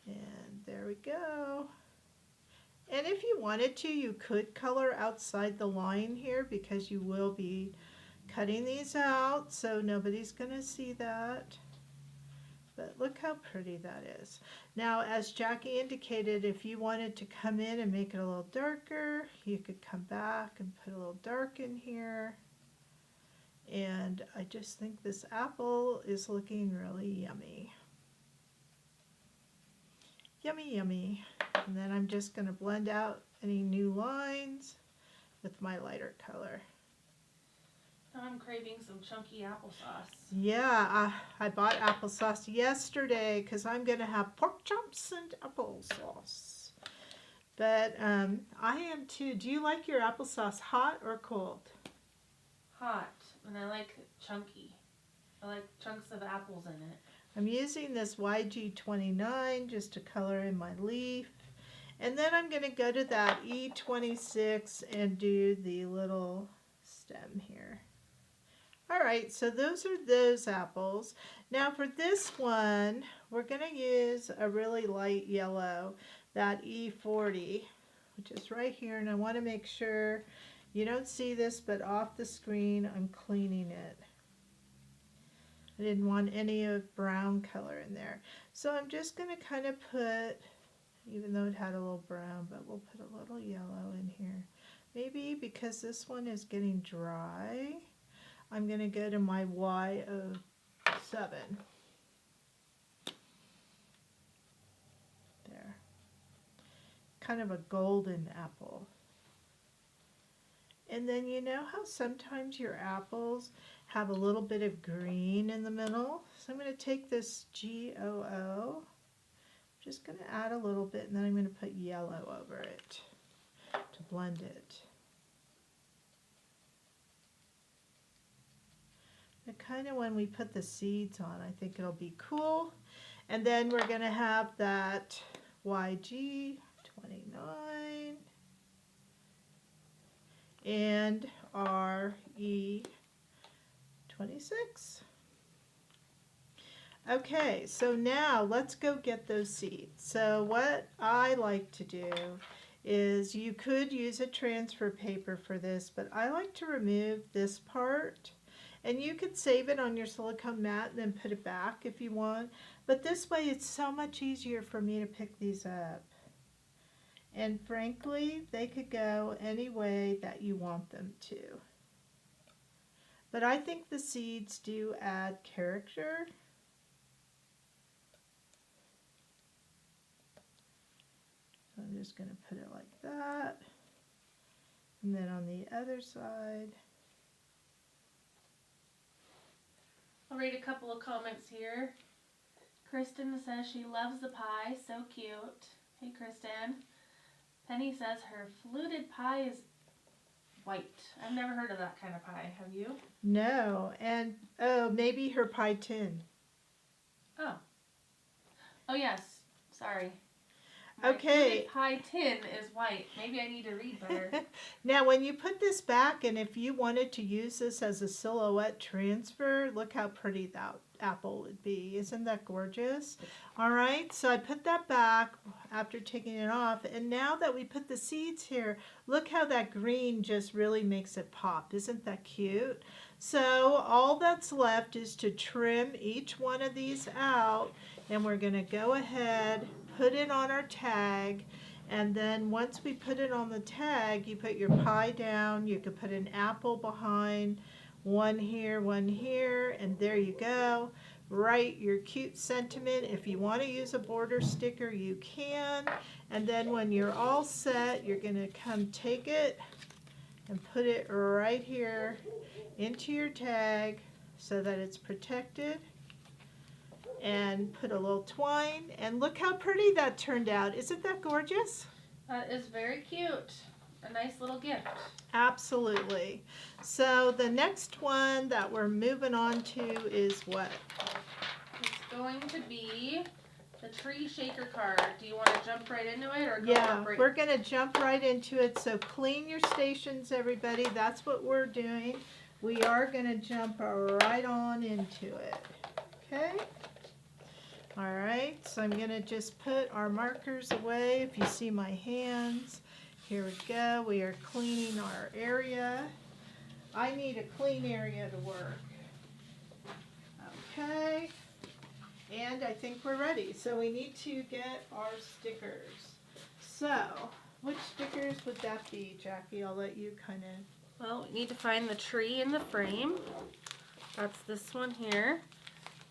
And there we go. And if you wanted to, you could color outside the line here because you will be cutting these out so nobody's going to see that. But look how pretty that is. Now, as Jackie indicated, if you wanted to come in and make it a little darker, you could come back and put a little dark in here. And I just think this apple is looking really yummy. Yummy, yummy. And then I'm just going to blend out any new lines with my lighter color. Now I'm craving some chunky applesauce. Yeah, I bought applesauce yesterday because I'm going to have pork chops and applesauce. But I am too. Do you like your applesauce hot or cold? Hot, and I like chunky. I like chunks of apples in it. I'm using this YG29 just to color in my leaf. And then I'm going to go to that E26 and do the little stem here. All right, so those are those apples. Now for this one, we're going to use a really light yellow, that E40, which is right here. And I want to make sure you don't see this, but off the screen, I'm cleaning it. I didn't want any of brown color in there. So I'm just going to kind of put, even though it had a little brown, but we'll put a little yellow in here. Maybe because this one is getting dry, I'm going to go to my Y07. There. Kind of a golden apple. And then you know how sometimes your apples have a little bit of green in the middle? So I'm going to take this GOO, just going to add a little bit, and then I'm going to put yellow over it to blend it. And kind of when we put the seeds on, I think it'll be cool. And then we're going to have that YG29 and our E26. Okay, so now let's go get those seeds. So what I like to do is, you could use a transfer paper for this, but I like to remove this part. And you could save it on your silicone mat and then put it back if you want. But this way it's so much easier for me to pick these up. And frankly, they could go any way that you want them to. But I think the seeds do add character. So I'm just going to put it like that. And then on the other side. I'll read a couple of comments here. Kristen says she loves the pie. So cute. Hey, Kristen. Penny says her fluted pie is white. I've never heard of that kind of pie. Have you? No. And, oh, maybe her pie tin. Oh. Oh, yes. Sorry. My Okay. pie tin is white. Maybe I need to read better. Now, when you put this back, and if you wanted to use this as a silhouette transfer, look how pretty that apple would be. Isn't that gorgeous? All right, so I put that back after taking it off. And now that we put the seeds here, look how that green just really makes it pop. Isn't that cute? So all that's left is to trim each one of these out. And we're going to go ahead, put it on our tag, and then once we put it on the tag, you put your pie down, you could put an apple behind, one here, and there you go. Write your cute sentiment. If you want to use a border sticker, you can. And then when you're all set, you're going to come take it and put it right here into your tag so that it's protected. And put a little twine, and look how pretty that turned out. Isn't that gorgeous? That is very cute. A nice little gift. Absolutely. So the next one that we're moving on to is what? It's going to be the tree shaker card. Do you want to jump right into it or go Yeah, break? we're going to jump right into it. So clean your stations, everybody. That's what we're doing. We are going to jump right on into it. Okay? All right, so I'm going to just put our markers away. If you see my hands, here we go. We are cleaning our area. I need a clean area to work. Okay. And I think we're ready. So we need to get our stickers. So, which stickers would that be, Jackie? I'll let you kind of... Well, we need to find the tree in the frame. That's this one here.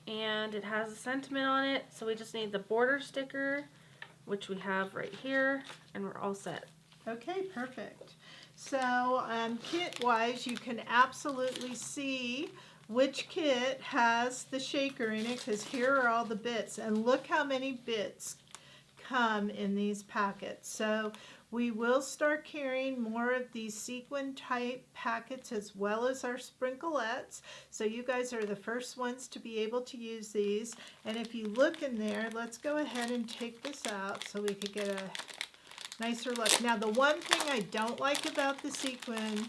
And it has a sentiment on it. So we just need the border sticker, which we have right here. And we're all set. Okay, perfect. So, kit-wise, you can absolutely see which kit has the shaker in it, because here are all the bits. And look how many bits come in these packets. So we will start carrying more of these sequin type packets as well as our sprinklettes. So you guys are the first ones to be able to use these. And if you look in there, let's go ahead and take this out so we could get a nicer look. Now the one thing I don't like about the sequins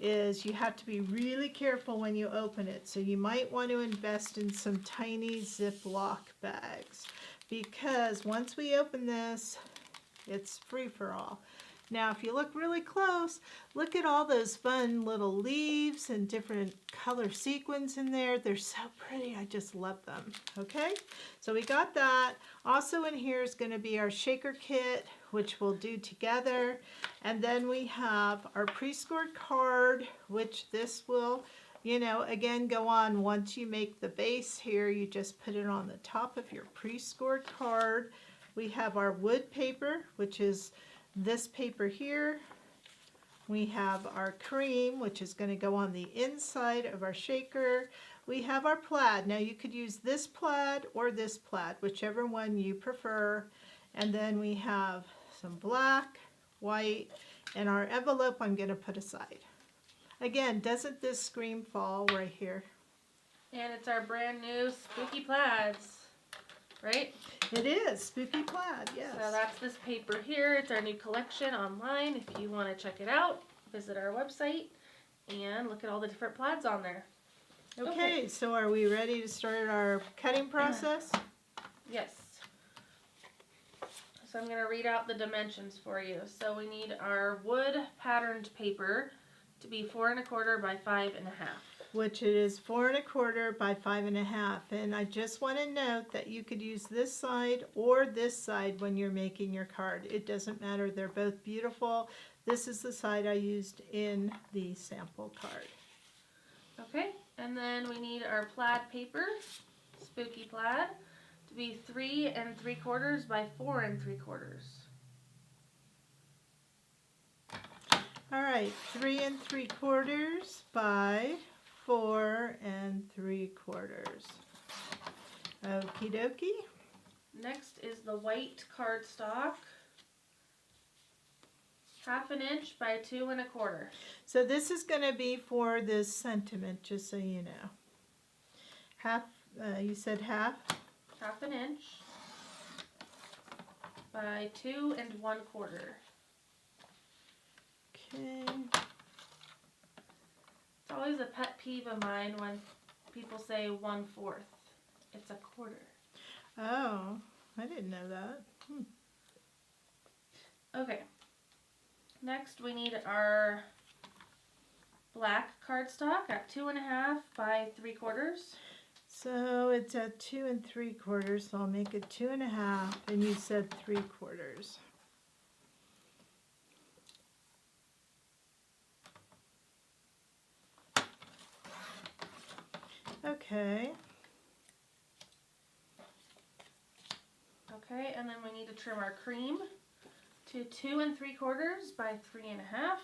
is you have to be really careful when you open it. So you might want to invest in some tiny Ziploc bags, because once we open this, it's free for all. Now if you look really close, look at all those fun little leaves and different color sequins in there. They're so pretty. I just love them. Okay, so we got that. Also in here is going to be our shaker kit, which we'll do together. And then we have our pre-scored card, which this will, you know, again, go on once you make the base here. You just put it on the top of your pre-scored card. We have our wood paper, which is this paper here. We have our cream, which is going to go on the inside of our shaker. We have our plaid. Now you could use this plaid or this plaid, whichever one you prefer. And then we have some black, white, and our envelope I'm going to put aside. Again, doesn't this scream fall right here? And it's our brand new Spooky Plaids, right? It is Spooky Plaid, yes. So that's this paper here. It's our new collection online. If you want to check it out, visit our website and look at all the different plaids on there. Okay, so are we ready to start our cutting process? Yes. So I'm going to read out the dimensions for you. So we need our wood patterned paper to be 4 1/4 by 5 1/2. Which it is 4 1/4 by 5 1/2. And I just want to note that you could use this side or this side when you're making your card. It doesn't matter. They're both beautiful. This is the side I used in the sample card. Okay, and then we need our plaid paper, Spooky Plaid, to be 3 3/4 by 4 3/4. All right, 3 3/4 by 4 3/4. Okie dokie. Next is the white cardstock, 1/2 inch by 2 1/4. So this is going to be for this sentiment, just so you know. Half, you said half? 1/2 inch by 2 1/4. Okay. It's always a pet peeve of mine when people say 1/4. It's a quarter. Oh, I didn't know that. Okay. Next we need our black cardstock at 2 1/2 by 3/4. So it's at 2 3/4, so I'll make it 2 1/2, and you said 3/4. Okay. Okay, and then we need to trim our cream to 2 3/4 by 3 1/2.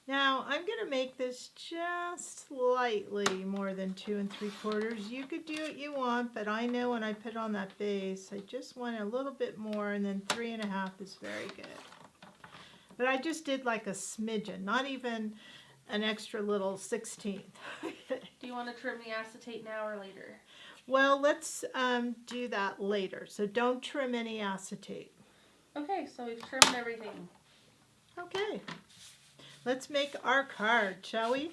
Now I'm going to make this just slightly more than 2 3/4. You could do what you want, but I know when I put on that base, I just want a little bit more, and then 3 1/2 is very good. But I just did like a smidgen, not even an extra little 16th. Do you want to trim the acetate now or later? Well, let's do that later. So don't trim any acetate. Okay, so we've trimmed everything. Okay. Let's make our card, shall we?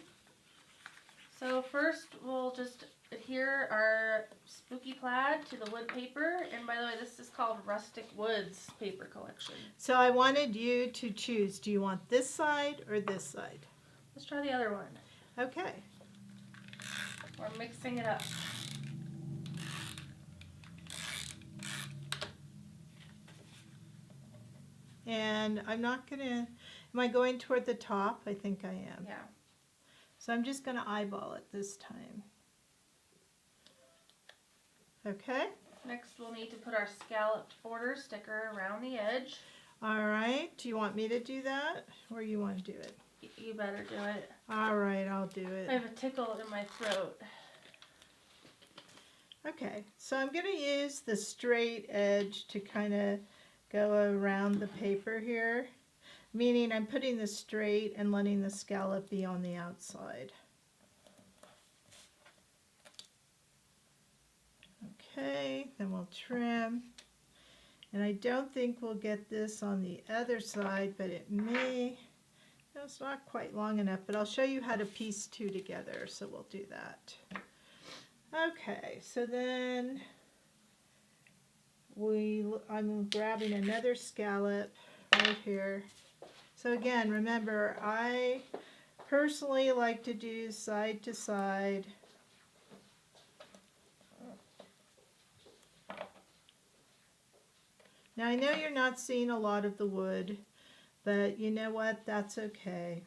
So first we'll just adhere our spooky plaid to the wood paper. And by the way, this is called Rustic Woods Paper Collection. So I wanted you to choose. Do you want this side or this side? Let's try the other one. Okay. We're mixing it up. And I'm not gonna, am I going toward the top? I think I am. Yeah. So I'm just gonna eyeball it this time. Okay. Next we'll need to put our scalloped border sticker around the edge. All right. Do you want me to do that or you want to do it? You better do it. All right, I'll do it. I have a tickle in my throat. Okay, so I'm going to use the straight edge to kind of go around the paper here, meaning I'm putting the straight and letting the scallop be on the outside. Okay, then we'll trim. And I don't think we'll get this on the other side, but it may. No, it's not quite long enough, but I'll show you how to piece two together, so we'll do that. Okay, so then I'm grabbing another scallop right here. So again, remember, I personally like to do side to side. Now I know you're not seeing a lot of the wood, but you know what? That's okay.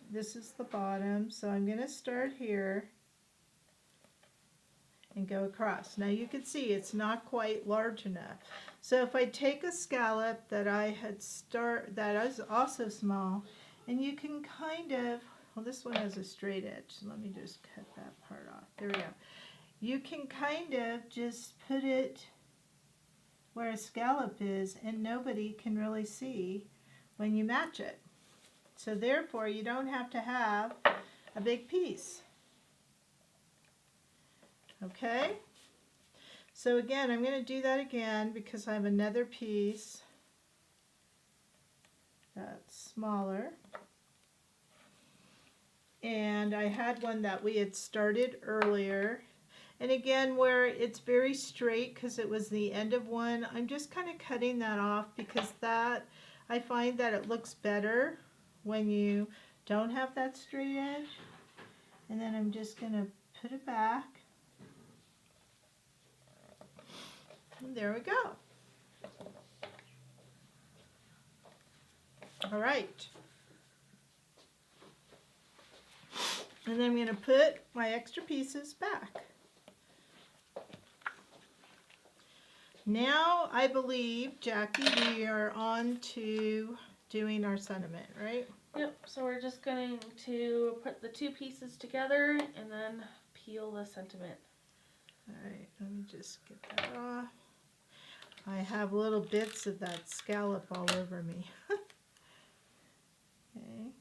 This is the bottom, so I'm going to start here and go across. Now you can see it's not quite large enough. So if I take a scallop that that is also small, and you can kind of, well, this one has a straight edge, so let me just cut that part off. There we go. You can kind of just put it where a scallop is, and nobody can really see when you match it. So therefore, you don't have to have a big piece. Okay? So again, I'm going to do that again because I have another piece that's smaller. And I had one that we had started earlier. And again, where it's very straight because it was the end of one, I'm just kind of cutting that off because that, I find that it looks better when you don't have that straight edge. And then I'm just going to put it back. And there we go. All right. And then I'm going to put my extra pieces back. Now I believe, Jackie, we are on to doing our sentiment, right? Yep, so we're just going to put the two pieces together and then peel the sentiment. All right, let me just get that off. I have little bits of that scallop all over me. Okay.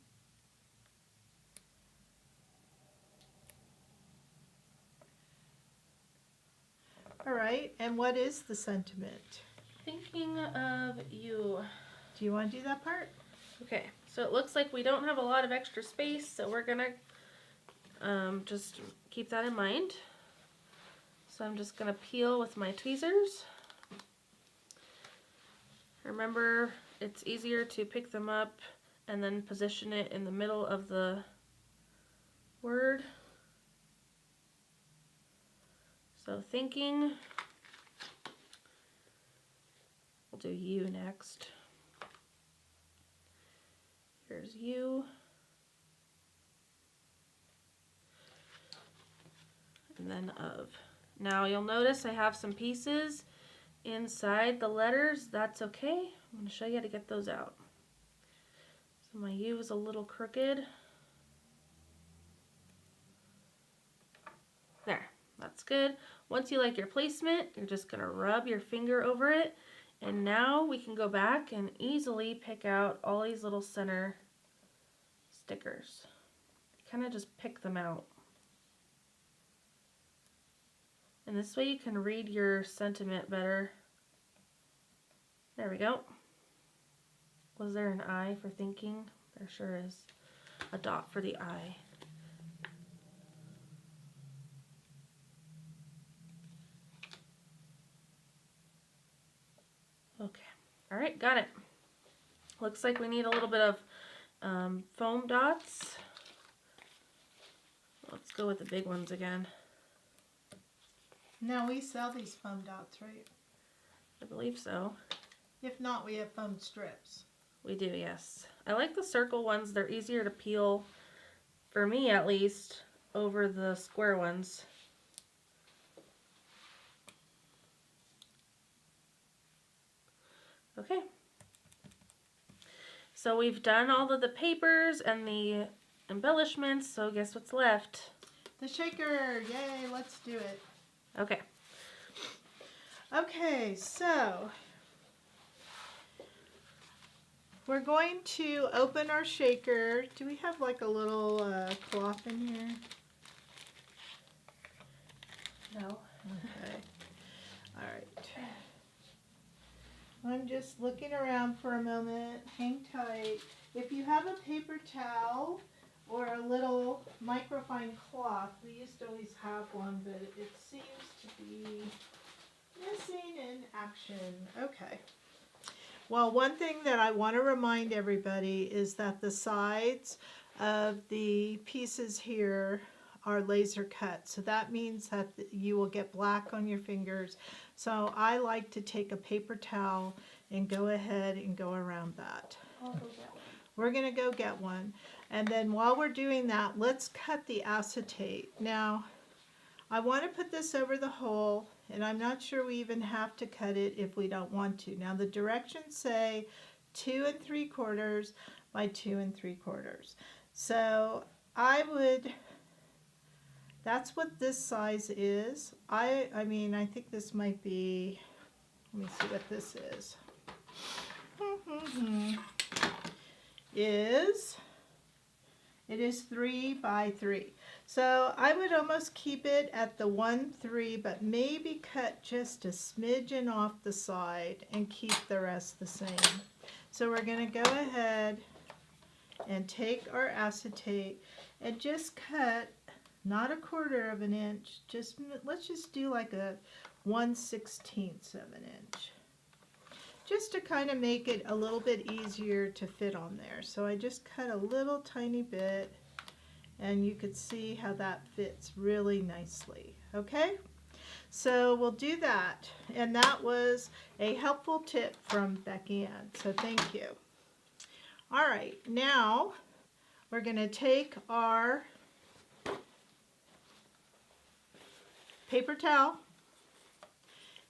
All right, and what is the sentiment? Thinking of you. Do you want to do that part? Okay, so it looks like we don't have a lot of extra space, so we're gonna just keep that in mind. So I'm just gonna peel with my tweezers. Remember, it's easier to pick them up and then position it in the middle of the word. So thinking, we'll do you next. Here's you. And then of. Now you'll notice I have some pieces inside the letters. That's okay. I'm going to show you how to get those out. So my U is a little crooked. There, that's good. Once you like your placement, you're just going to rub your finger over it. And now we can go back and easily pick out all these little center stickers. Kind of just pick them out. And this way you can read your sentiment better. There we go. Was there an I for thinking? There sure is. A dot for the I. All right, got it. Looks like we need a little bit of foam dots. Let's go with the big ones again. Now we sell these foam dots, right? I believe so. If not, we have foam strips. We do, yes. I like the circle ones. They're easier to peel, for me at least, over the square ones. Okay. So we've done all of the papers and the embellishments, so guess what's left? The shaker, yay, let's do it. Okay. Okay, so we're going to open our shaker. Do we have like a little cloth in here? No. Okay. All right. I'm just looking around for a moment. Hang tight. If you have a paper towel or a little microfine cloth, we used to always have one, but it seems to be missing in action. Okay. Well, one thing that I want to remind everybody is that the sides of the pieces here are laser cut. So that means that you will get black on your fingers. So I like to take a paper towel and go ahead and go around that. I'll go get one. We're going to go get one. And then while we're doing that, let's cut the acetate. Now, I want to put this over the hole, and I'm not sure we even have to cut it if we don't want to. Now, the directions say 2 3/4 by 2 3/4. So I would... That's what this size is. I mean, I think this might be, let me see what this is. It is 3 by 3. So I would almost keep it at the 1/3, but maybe cut just a smidgen off the side and keep the rest the same. So we're going to go ahead and take our acetate and just cut not 1/4 of an inch, just let's just do like a 1/16 of an inch, just to kind of make it a little bit easier to fit on there. So I just cut a little tiny bit, and you could see how that fits really nicely. Okay, so we'll do that, and that was a helpful tip from Becky Ann, so thank you. All right, now we're going to take our paper towel,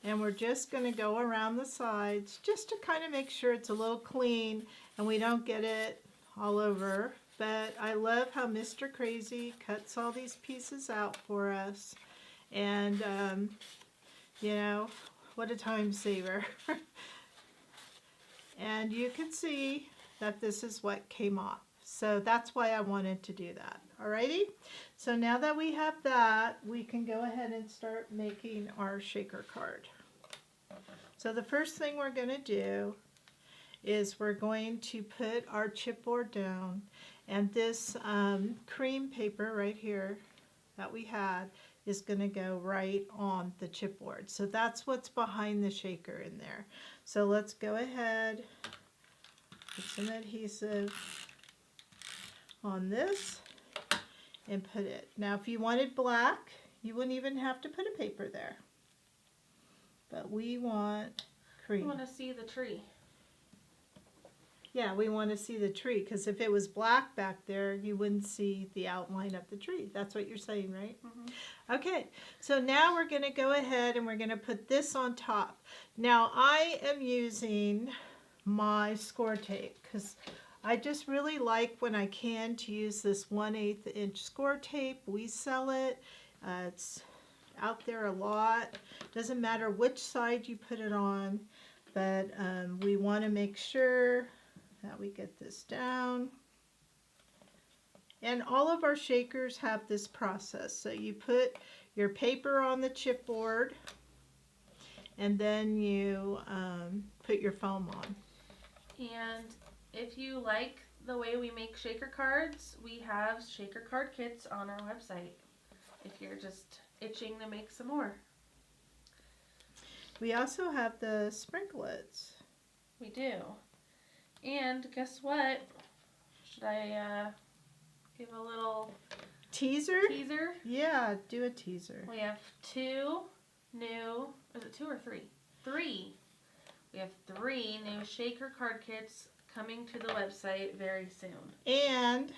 and we're just going to go around the sides just to kind of make sure it's a little clean and we don't get it all over. But I love how Mr. Krazy cuts all these pieces out for us, and you know, what a time saver. And you can see that this is what came off. So that's why I wanted to do that. Alrighty, so now that we have that, we can go ahead and start making our shaker card. So the first thing we're going to do is we're going to put our chipboard down, and this cream paper right here that we had is going to go right on the chipboard. So that's what's behind the shaker in there. So let's go ahead, put some adhesive on this and put it. Now if you wanted black, you wouldn't even have to put a paper there. But we want cream. I want to see the tree. Yeah, we want to see the tree, because if it was black back there, you wouldn't see the outline of the tree. That's what you're saying, right? Mm-hmm. Okay, so now we're going to go ahead and we're going to put this on top. Now I am using my score tape, because I just really like, when I can, to use this 1/8 inch score tape. We sell it. It's out there a lot. Doesn't matter which side you put it on, but we want to make sure that we get this down. And all of our shakers have this process. So you put your paper on the chipboard, and then you put your foam on. And if you like the way we make shaker cards, we have shaker card kits on our website if you're just itching to make some more. We also have the sprinklets. We do. And guess what? Should I give a little teaser? Teaser? Yeah, do a teaser. We have 2 new, is it 2 or 3? 3. We have 3 new shaker card kits coming to the website very soon. And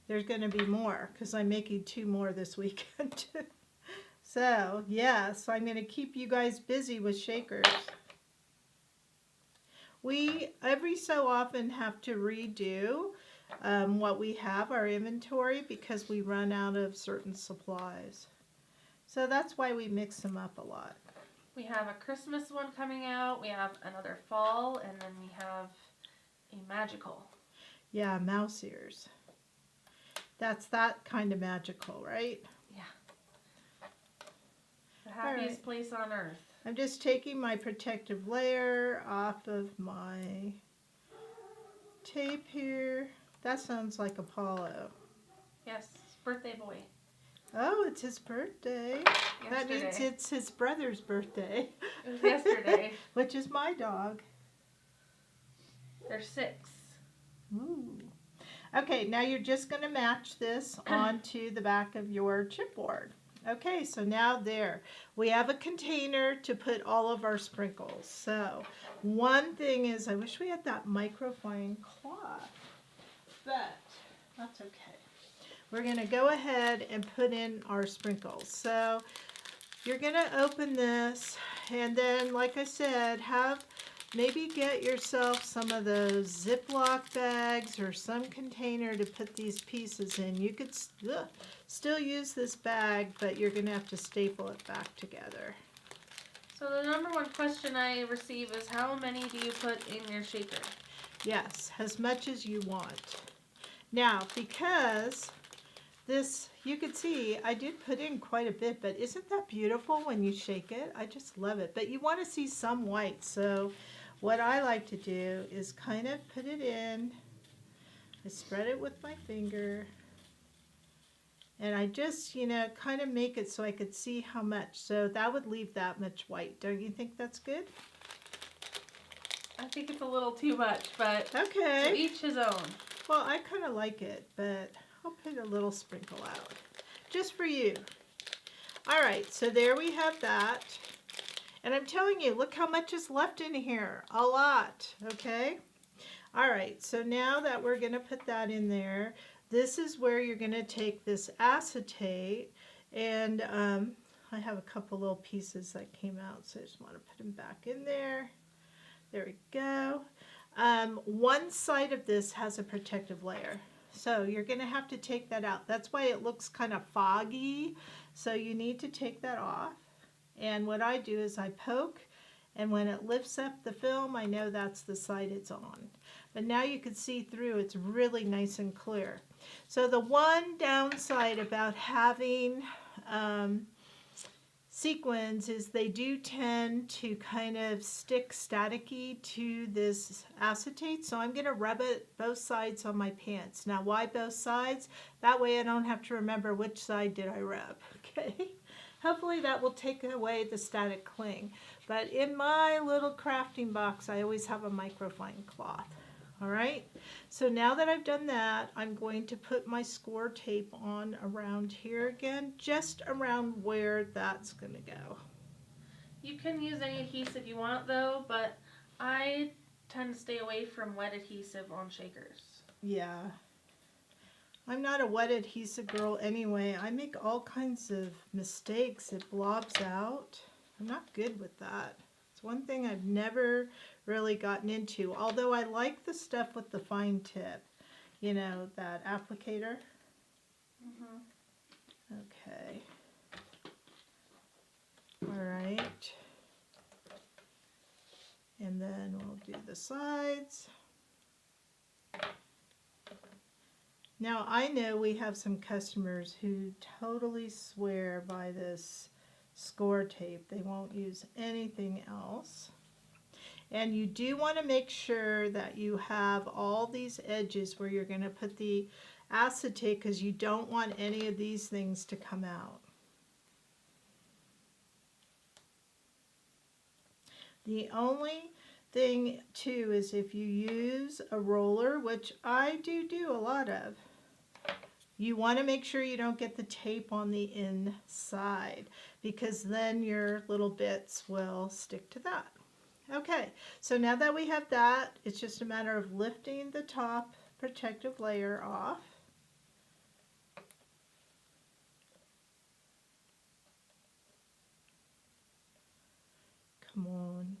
there's going to be more because I'm making 2 more this weekend. So, yes, I'm going to keep you guys busy with shakers. We, every so often, have to redo what we have, our inventory, because we run out of certain supplies. So that's why we mix them up a lot. We have a Christmas one coming out, we have another fall, and then we have a magical. Yeah, mouse ears. That's that kind of magical, right? Yeah. The happiest place on earth. I'm just taking my protective layer off of my tape here. That sounds like Apollo. Yes, birthday boy. Oh, it's his birthday. Yesterday. That means it's his brother's birthday. It was yesterday. Which is my dog. They're 6. Ooh. Okay, now you're just going to match this onto the back of your chipboard. Okay, so now there. We have a container to put all of our sprinkles. So, one thing is, I wish we had that microfine cloth, but that's okay. We're going to go ahead and put in our sprinkles. So, you're going to open this, and then, like I said, maybe get yourself some of those Ziploc bags or some container to put these pieces in. You could still use this bag, but you're going to have to staple it back together. So the number one question I receive is, how many do you put in your shaker? Yes, as much as you want. Now, because this, you can see, I did put in quite a bit, but isn't that beautiful when you shake it? I just love it. But you want to see some white, so what I like to do is kind of put it in. I spread it with my finger. And I just, kind of make it so I could see how much. So that would leave that much white. Don't you think that's good? I think it's a little too much, but okay. To each his own. Well, I kind of like it, but I'll put a little sprinkle out. Just for you. All right, so there we have that. And I'm telling you, look how much is left in here. A lot, okay? All right, so now that we're going to put that in there, this is where you're going to take this acetate. And I have a couple little pieces that came out, so I just want to put them back in there. There we go. One side of this has a protective layer. So you're going to have to take that out. That's why it looks kind of foggy. So you need to take that off. And what I do is I poke, and when it lifts up the film, I know that's the side it's on. But now you can see through, it's really nice and clear. So the one downside about having sequins is they do tend to kind of stick staticky to this acetate. So I'm going to rub it both sides on my pants. Now why both sides? That way I don't have to remember which side did I rub. Okay. Hopefully that will take away the static cling. But in my little crafting box, I always have a microfine cloth. All right. So now that I've done that, I'm going to put my score tape on around here again, just around where that's going to go. You can use any adhesive you want though, but I tend to stay away from wet adhesive on shakers. Yeah. I'm not a wet adhesive girl anyway. I make all kinds of mistakes. It blobs out. I'm not good with that. It's one thing I've never really gotten into, although I like the stuff with the fine tip. You know, that applicator. Okay. All right. And then we'll do the sides. Now, I know we have some customers who totally swear by this score tape. They won't use anything else. And you do want to make sure that you have all these edges where you're going to put the acetate, because you don't want any of these things to come out. The only thing too is if you use a roller, which I do a lot of, you want to make sure you don't get the tape on the inside, because then your little bits will stick to that. Okay, so now that we have that, it's just a matter of lifting the top protective layer off. Come on.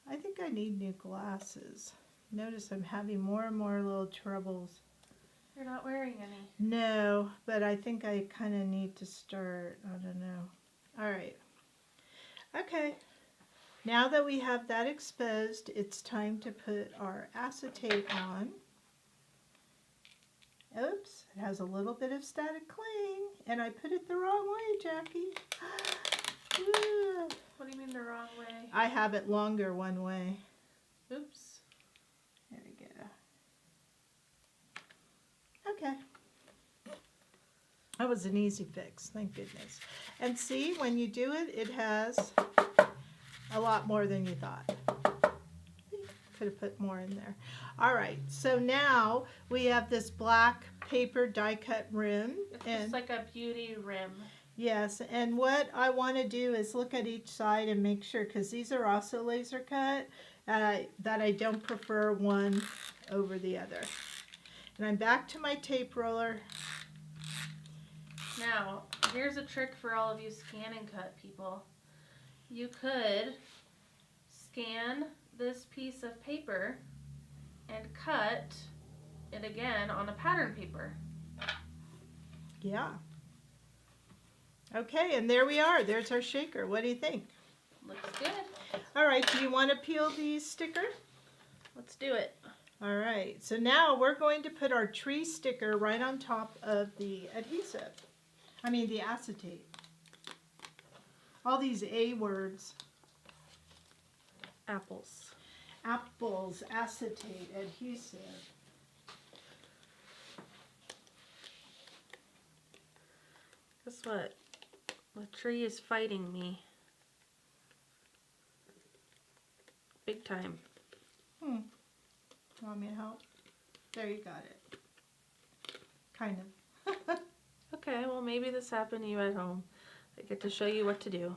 I think I need new glasses. Notice I'm having more and more little troubles. You're not wearing any. No, but I think I kind of need to start. I don't know. All right. Okay. Now that we have that exposed, it's time to put our acetate on. Oops, it has a little bit of static cling, and I put it the wrong way, Jackie. What do you mean the wrong way? I have it longer one way. Oops. There we go. Okay. That was an easy fix, thank goodness. And see, when you do it, it has a lot more than you thought. Could have put more in there. All right, so now we have this black paper die cut rim. It's just like a beauty rim. Yes, and what I want to do is look at each side and make sure, because these are also laser cut, that I don't prefer one over the other. And I'm back to my tape roller. Now, here's a trick for all of you scan and cut people. You could scan this piece of paper and cut it again on a pattern paper. Yeah. Okay, and there we are. There's our shaker. What do you think? Looks good. All right, do you want to peel these stickers? Let's do it. All right, so now we're going to put our tree sticker right on top of the adhesive. I mean the acetate. All these A words. Apples. Apples, acetate, adhesive. Guess what? The tree is fighting me. Big time. Want me to help? There, you got it. Kind of. Okay, well maybe this happened to you at home. I get to show you what to do.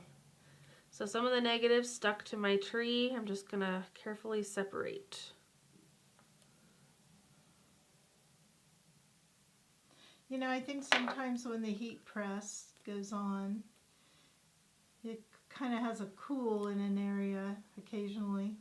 So some of the negatives stuck to my tree. I'm just going to carefully separate. You know, I think sometimes when the heat press goes on, it kind of has a cool in an area occasionally.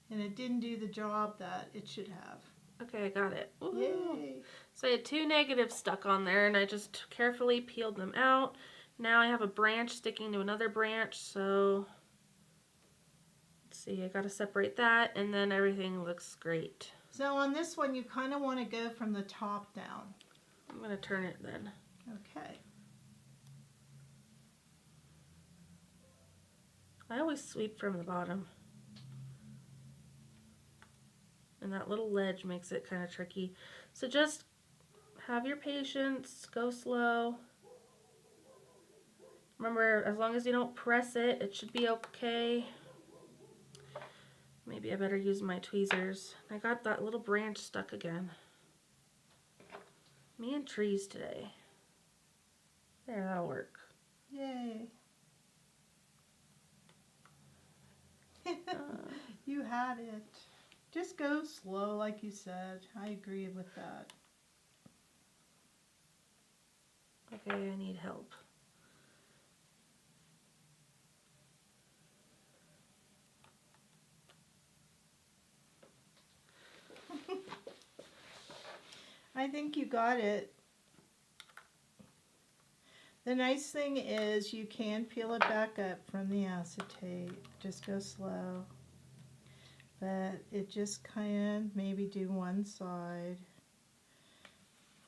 And it didn't do the job that it should have. Okay, I got it. Ooh. Yay! So I had two negatives stuck on there and I just carefully peeled them out. Now I have a branch sticking to another branch, so let's see, I gotta separate that and then everything looks great. So on this one, you kind of want to go from the top down. I'm gonna turn it then. Okay. I always sweep from the bottom. And that little ledge makes it kind of tricky. So just have your patience, go slow. Remember, as long as you don't press it, it should be okay. Maybe I better use my tweezers. I got that little branch stuck again. Me and trees today. There, that'll work. Yay. You had it. Just go slow, like you said. I agree with that. Okay, I need help. I think you got it. The nice thing is you can peel it back up from the acetate. Just go slow. But it just kind of maybe do one side.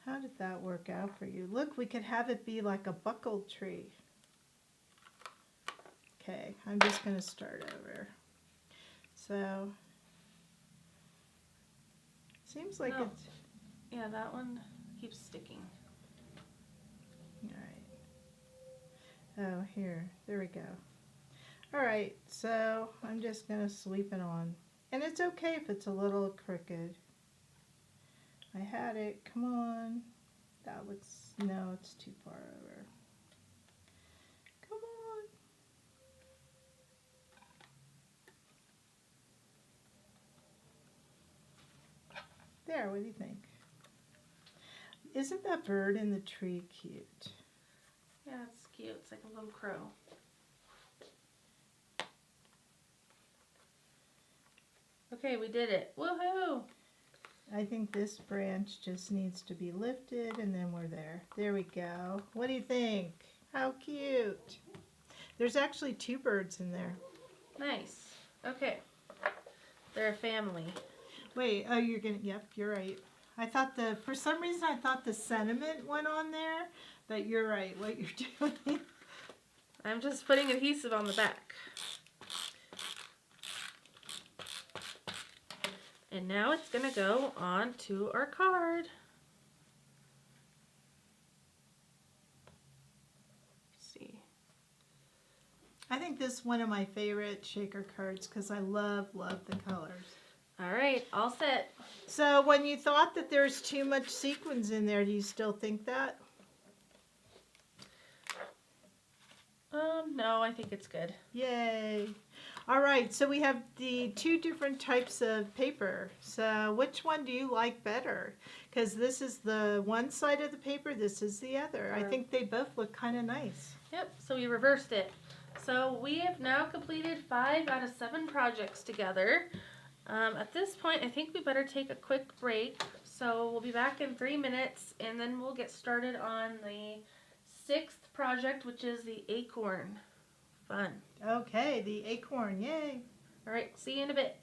How did that work out for you? Look, we could have it be like a buckled tree. Okay, I'm just going to start over. So, seems like No. it's... Yeah, that one keeps sticking. All right. Oh, here. There we go. All right, so I'm just going to sweep it on. And it's okay if it's a little crooked. I had it. Come on. That looks, no, it's too far over. Come on. There, what do you think? Isn't that bird in the tree cute? Yeah, it's cute. It's like a little crow. Okay, we did it. Woohoo! I think this branch just needs to be lifted and then we're there. There we go. What do you think? How cute. There's actually two birds in there. Nice. Okay. They're a family. Wait, oh, yep, you're right. For some reason I thought the sentiment went on there, but you're right, what you're doing. I'm just putting adhesive on the back. And now it's going to go on to our card. Let's see. I think this is one of my favorite shaker cards because I love the colors. All right, all set. So when you thought that there's too much sequins in there, do you still think that? No, I think it's good. Yay. All right, so we have the two different types of paper. So which one do you like better? Because this is the one side of the paper, this is the other. I think they both look kind of nice. Yep, so we reversed it. So we have now completed 5 out of 7 projects together. At this point, I think we better take a quick break. So we'll be back in 3 minutes, and then we'll get started on the 6th project, which is the acorn. Fun. Okay, the acorn, yay. All right, see you in a bit.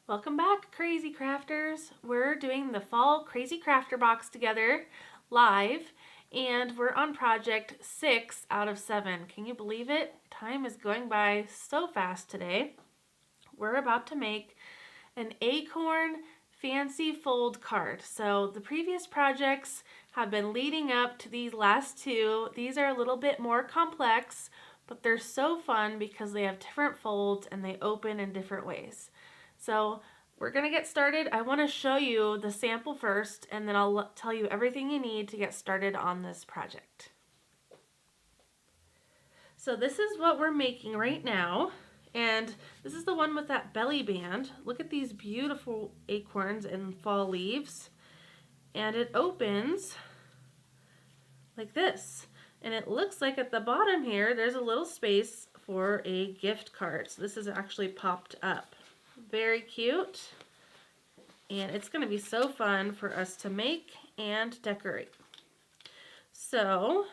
Welcome back, Krazy Crafters. We're doing the Fall Krazy Krafter Box together live, and we're on project 6 out of 7. Can you believe it? Time is going by so fast today. We're about to make an acorn fancy fold card. So the previous projects have been leading up to these last two. These are a little bit more complex, but they're so fun because they have different folds and they open in different ways. So we're going to get started. I want to show you the sample first, and then I'll tell you everything you need to get started on this project. So this is what we're making right now, and this is the one with that belly band. Look at these beautiful acorns and fall leaves, and it opens like this. And it looks like at the bottom here, there's a little space for a gift card. So this is actually popped up. Very cute, and it's going to be so fun for us to make and decorate. So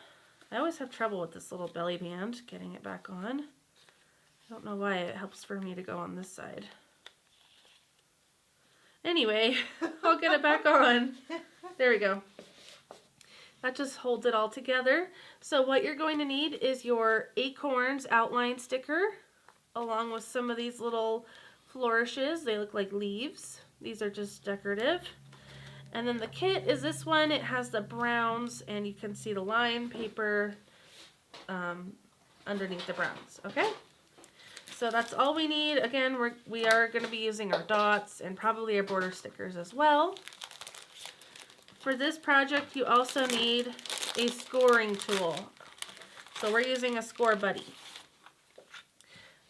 I always have trouble with this little belly band, getting it back on. I don't know why it helps for me to go on this side. Anyway, I'll get it back on. There we go. That just holds it all together. So what you're going to need is your acorns outline sticker, along with some of these little flourishes. They look like leaves. These are just decorative. And then the kit is this one. It has the browns, and you can see the line paper underneath the browns. Okay? So that's all we need. Again, we are going to be using our dots and probably our border stickers as well. For this project, you also need a scoring tool. So we're using a Score Buddy.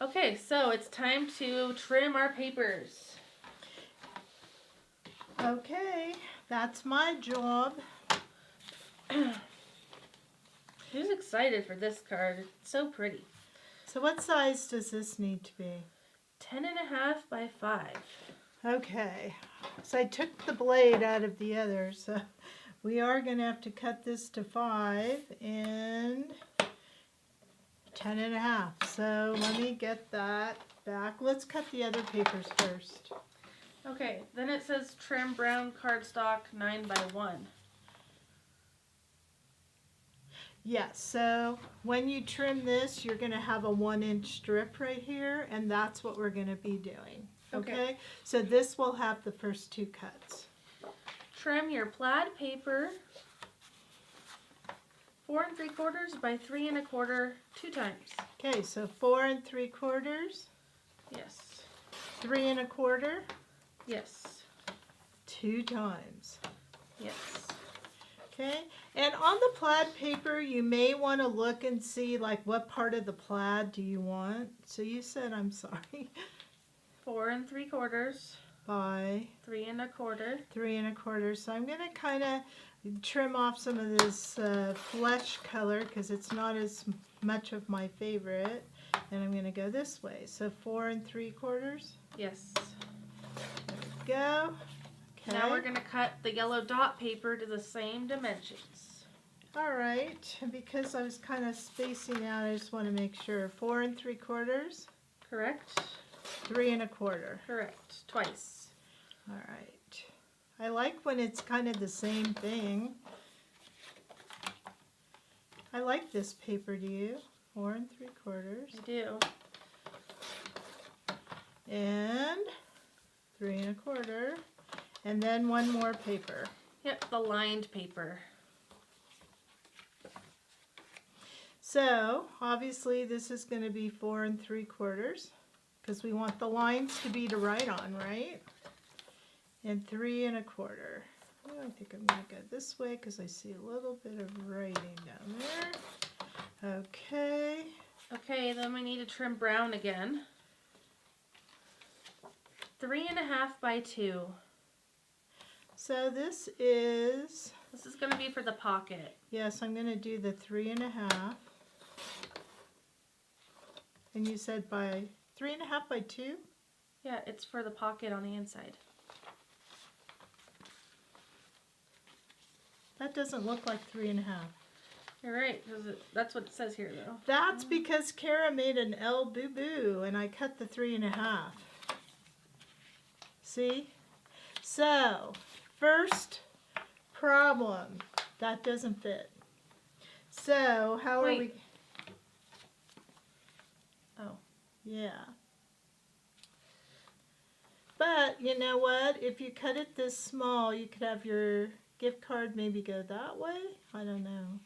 Okay, so it's time to trim our papers. Okay, that's my job. Who's excited for this card? It's so pretty. So what size does this need to be? 10.5 by 5. Okay, so I took the blade out of the other, so we are going to have to cut this to 5 and 10.5. So let me get that back. Let's cut the other papers first. Okay, then it says trim brown cardstock 9 by 1. Yes, so when you trim this, you're going to have a 1-inch strip right here, and that's what we're going to be doing. Okay? So this will have the first 2 cuts. Trim your plaid paper 4 3/4 by 3 1/4 2 times. Okay, so 4 3/4, Yes. 3 1/4, Yes. 2 times. Yes. Okay, and on the plaid paper, you may want to look and see like what part of the plaid do you want. So you said, I'm sorry. 4 3/4 By 3 1/4. 3 1/4. So I'm going to kind of trim off some of this flesh color because it's not as much of my favorite. And I'm going to go this way. So 4 3/4. Yes. There we go. Okay. Now we're going to cut the yellow dot paper to the same dimensions. All right. And because I was kind of spacing out, I just want to make sure. 4 3/4. Correct? 3 1/4. Correct. Twice. All right. I like when it's kind of the same thing. I like this paper, do you? 4 3/4. I do. And 3 1/4. And then one more paper. Yep, the lined paper. So obviously this is going to be 4 3/4 because we want the lines to be to write on, right? And 3 1/4. Oh, I think I'm going to go this way because I see a little bit of writing down there. Okay. Okay, then we need to trim brown again. 3 1/2 by 2. So this is, going to be for the pocket. yes, I'm going to do the 3 1/2. And you said by 3 1/2 by 2? Yeah, it's for the pocket on the inside. That doesn't look like 3 1/2. You're right, because that's what it says here, though. That's because Kara made an L boo-boo, and I cut the 3 1/2. See? So, first problem. That doesn't fit. So, how are we? Oh. Yeah. But, you know what? If you cut it this small, you could have your gift card maybe go that way. I don't know.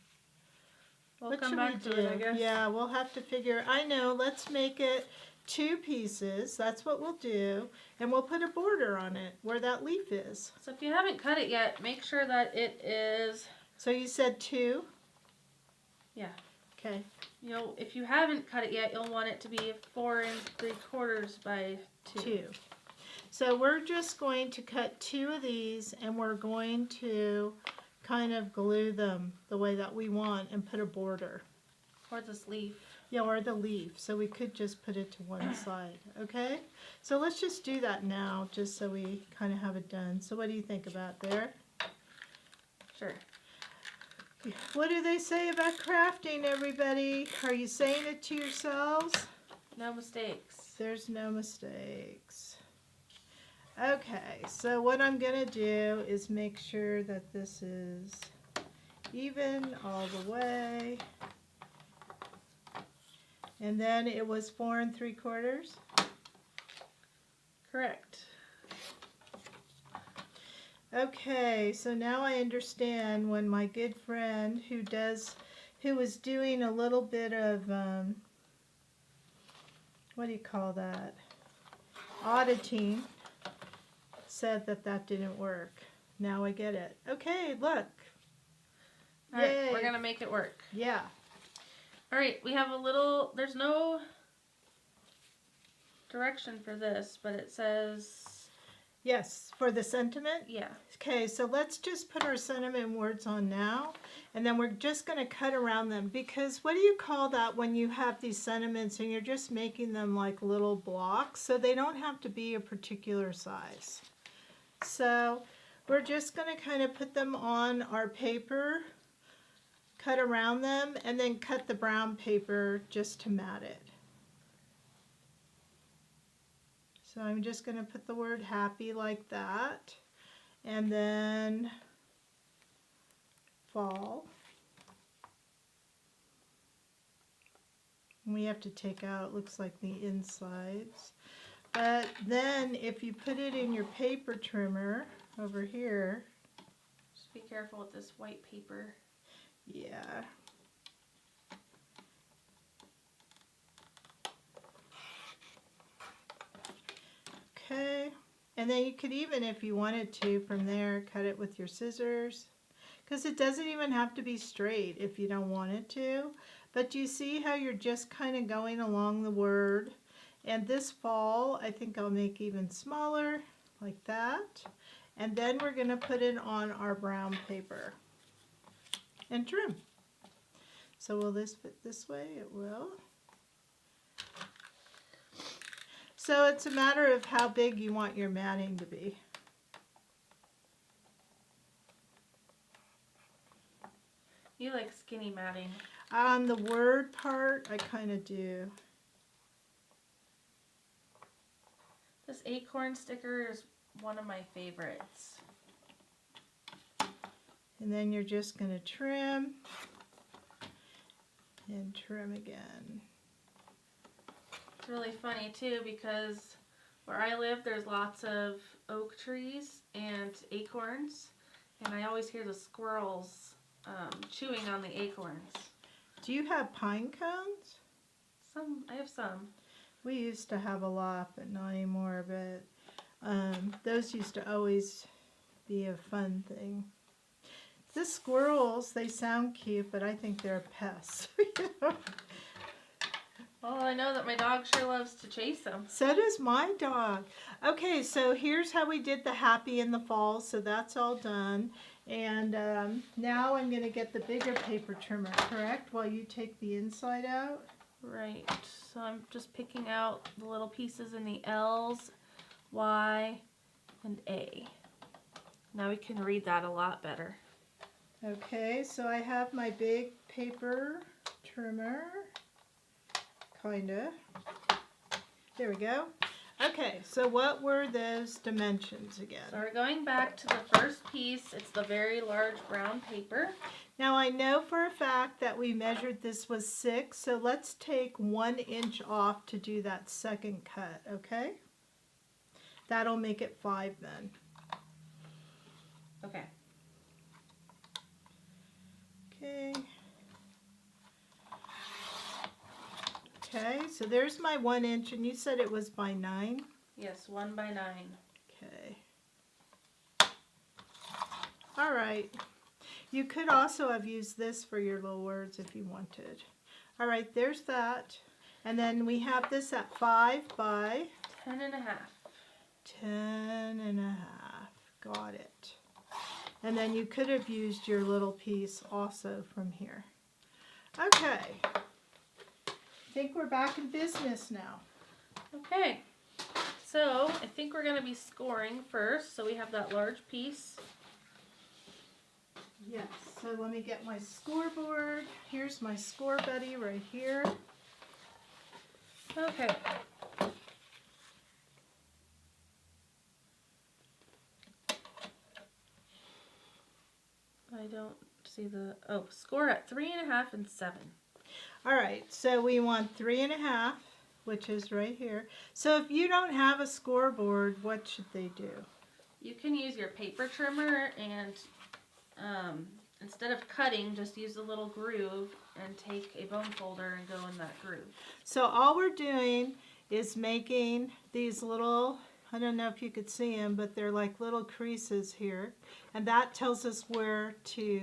We'll What come should back we to do? it, I guess. Yeah, we'll have to figure. I know. Let's make it 2 pieces. That's what we'll do. And we'll put a border on it where that leaf is. So if you haven't cut it yet, make sure that it is... So you said 2? Yeah. Okay. If you haven't cut it yet, you'll want it to be 4 3/4 by 2. So we're just going to cut 2 of these and we're going to kind of glue them the way that we want and put a border. Or this leaf. Yeah, or the leaf. So we could just put it to one side. Okay? So let's just do that now just so we kind of have it done. So what do you think about there? Sure. What do they say about crafting, everybody? Are you saying it to yourselves? No mistakes. There's no mistakes. Okay, so what I'm going to do is make sure that this is even all the way. And then it was 4 3/4? Correct. Okay, so now I understand when my good friend who was doing a little bit of, what do you call that? Auditing, said that didn't work. Now I get it. Okay, look. All right, Yay. we're going to make it work. Yeah. All right, we have a little, there's no direction for this, but it says, Yes, for the sentiment? yeah. Okay, so let's just put our sentiment words on now, and then we're just going to cut around them, because what do you call that when you have these sentiments and you're just making them like little blocks, so they don't have to be a particular size. So we're just going to kind of put them on our paper, cut around them, and then cut the brown paper just to mat it. So I'm just going to put the word happy like that, and then fall. And we have to take out, looks like the insides. But then if you put it in your paper trimmer over here. Just be careful with this white paper. Yeah. Okay, and then you could even, if you wanted to, from there, cut it with your scissors, because it doesn't even have to be straight if you don't want it to. But do you see how you're just kind of going along the word? And this fall, I think I'll make even smaller, like that. And then we're going to put it on our brown paper and trim. So will this fit this way? It will. So it's a matter of how big you want your matting to be. You like skinny matting. On the word part, I kind of do. This acorn sticker is one of my favorites. And then you're just going to trim and trim again. It's really funny too because where I live there's lots of oak trees and acorns, and I always hear the squirrels chewing on the acorns. Do you have pine cones? I have some. We used to have a lot, but not anymore. But those used to always be a fun thing. The squirrels, they sound cute, but I think they're pests. You know? Well, I know that my dog sure loves to chase them. So does my dog. Okay, so here's how we did the happy in the fall. So that's all done. And now I'm going to get the bigger paper trimmer, correct? While you take the inside out. Right. So I'm just picking out the little pieces in the L's, Y, and A. Now we can read that a lot better. Okay, so I have my big paper trimmer. Kinda. There we go. Okay, so what were those dimensions again? So we're going back to the first piece. It's the very large brown paper. Now I know for a fact that we measured this was 6, so let's take 1 inch off to do that second cut, okay? That'll make it 5 then. Okay. Okay. Okay, so there's my 1 inch, and you said it was by 9? Yes, 1 by 9. Okay. All right. You could also have used this for your little words if you wanted. All right, there's that. And then we have this at 5 by 10 and a half. 10 and a half. Got it. And then you could have used your little piece also from here. Okay. I think we're back in business now. Okay. So I think we're going to be scoring first. So we have that large piece. Yes, so let me get my scoreboard. Here's my score buddy right here. Okay. I don't see the, oh, score at 3.5 and 7. All right, so we want 3.5, which is right here. So if you don't have a scoreboard, what should they do? You can use your paper trimmer and instead of cutting, just use a little groove and take a bone folder and go in that groove. So all we're doing is making these little, I don't know if you could see them, but they're like little creases here. And that tells us where to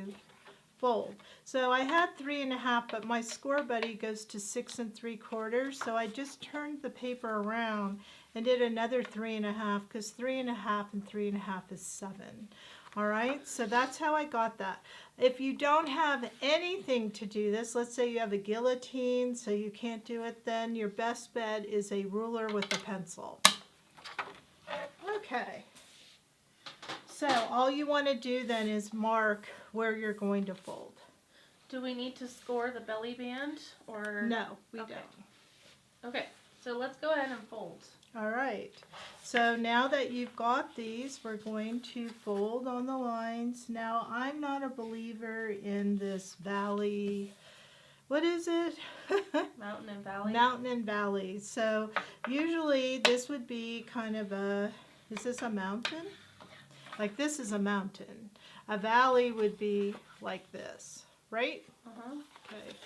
fold. So I had 3.5, but my score buddy goes to 6 3/4. So I just turned the paper around and did another 3.5 because 3.5 and 3.5 is 7. All right, so that's how I got that. If you don't have anything to do this, let's say you have a guillotine, so you can't do it, then your best bet is a ruler with a pencil. Okay. So all you want to do then is mark where you're going to fold. Do we need to score the belly band or? No, we Okay. don't. Okay, so let's go ahead and fold. All right. So now that you've got these, we're going to fold on the lines. Now, I'm not a believer in this valley. What is it? Mountain and valley. Mountain and valley. So usually this would be kind of a, is this a mountain? Like this is a mountain. A valley would be like this, right? Uh-huh. Okay.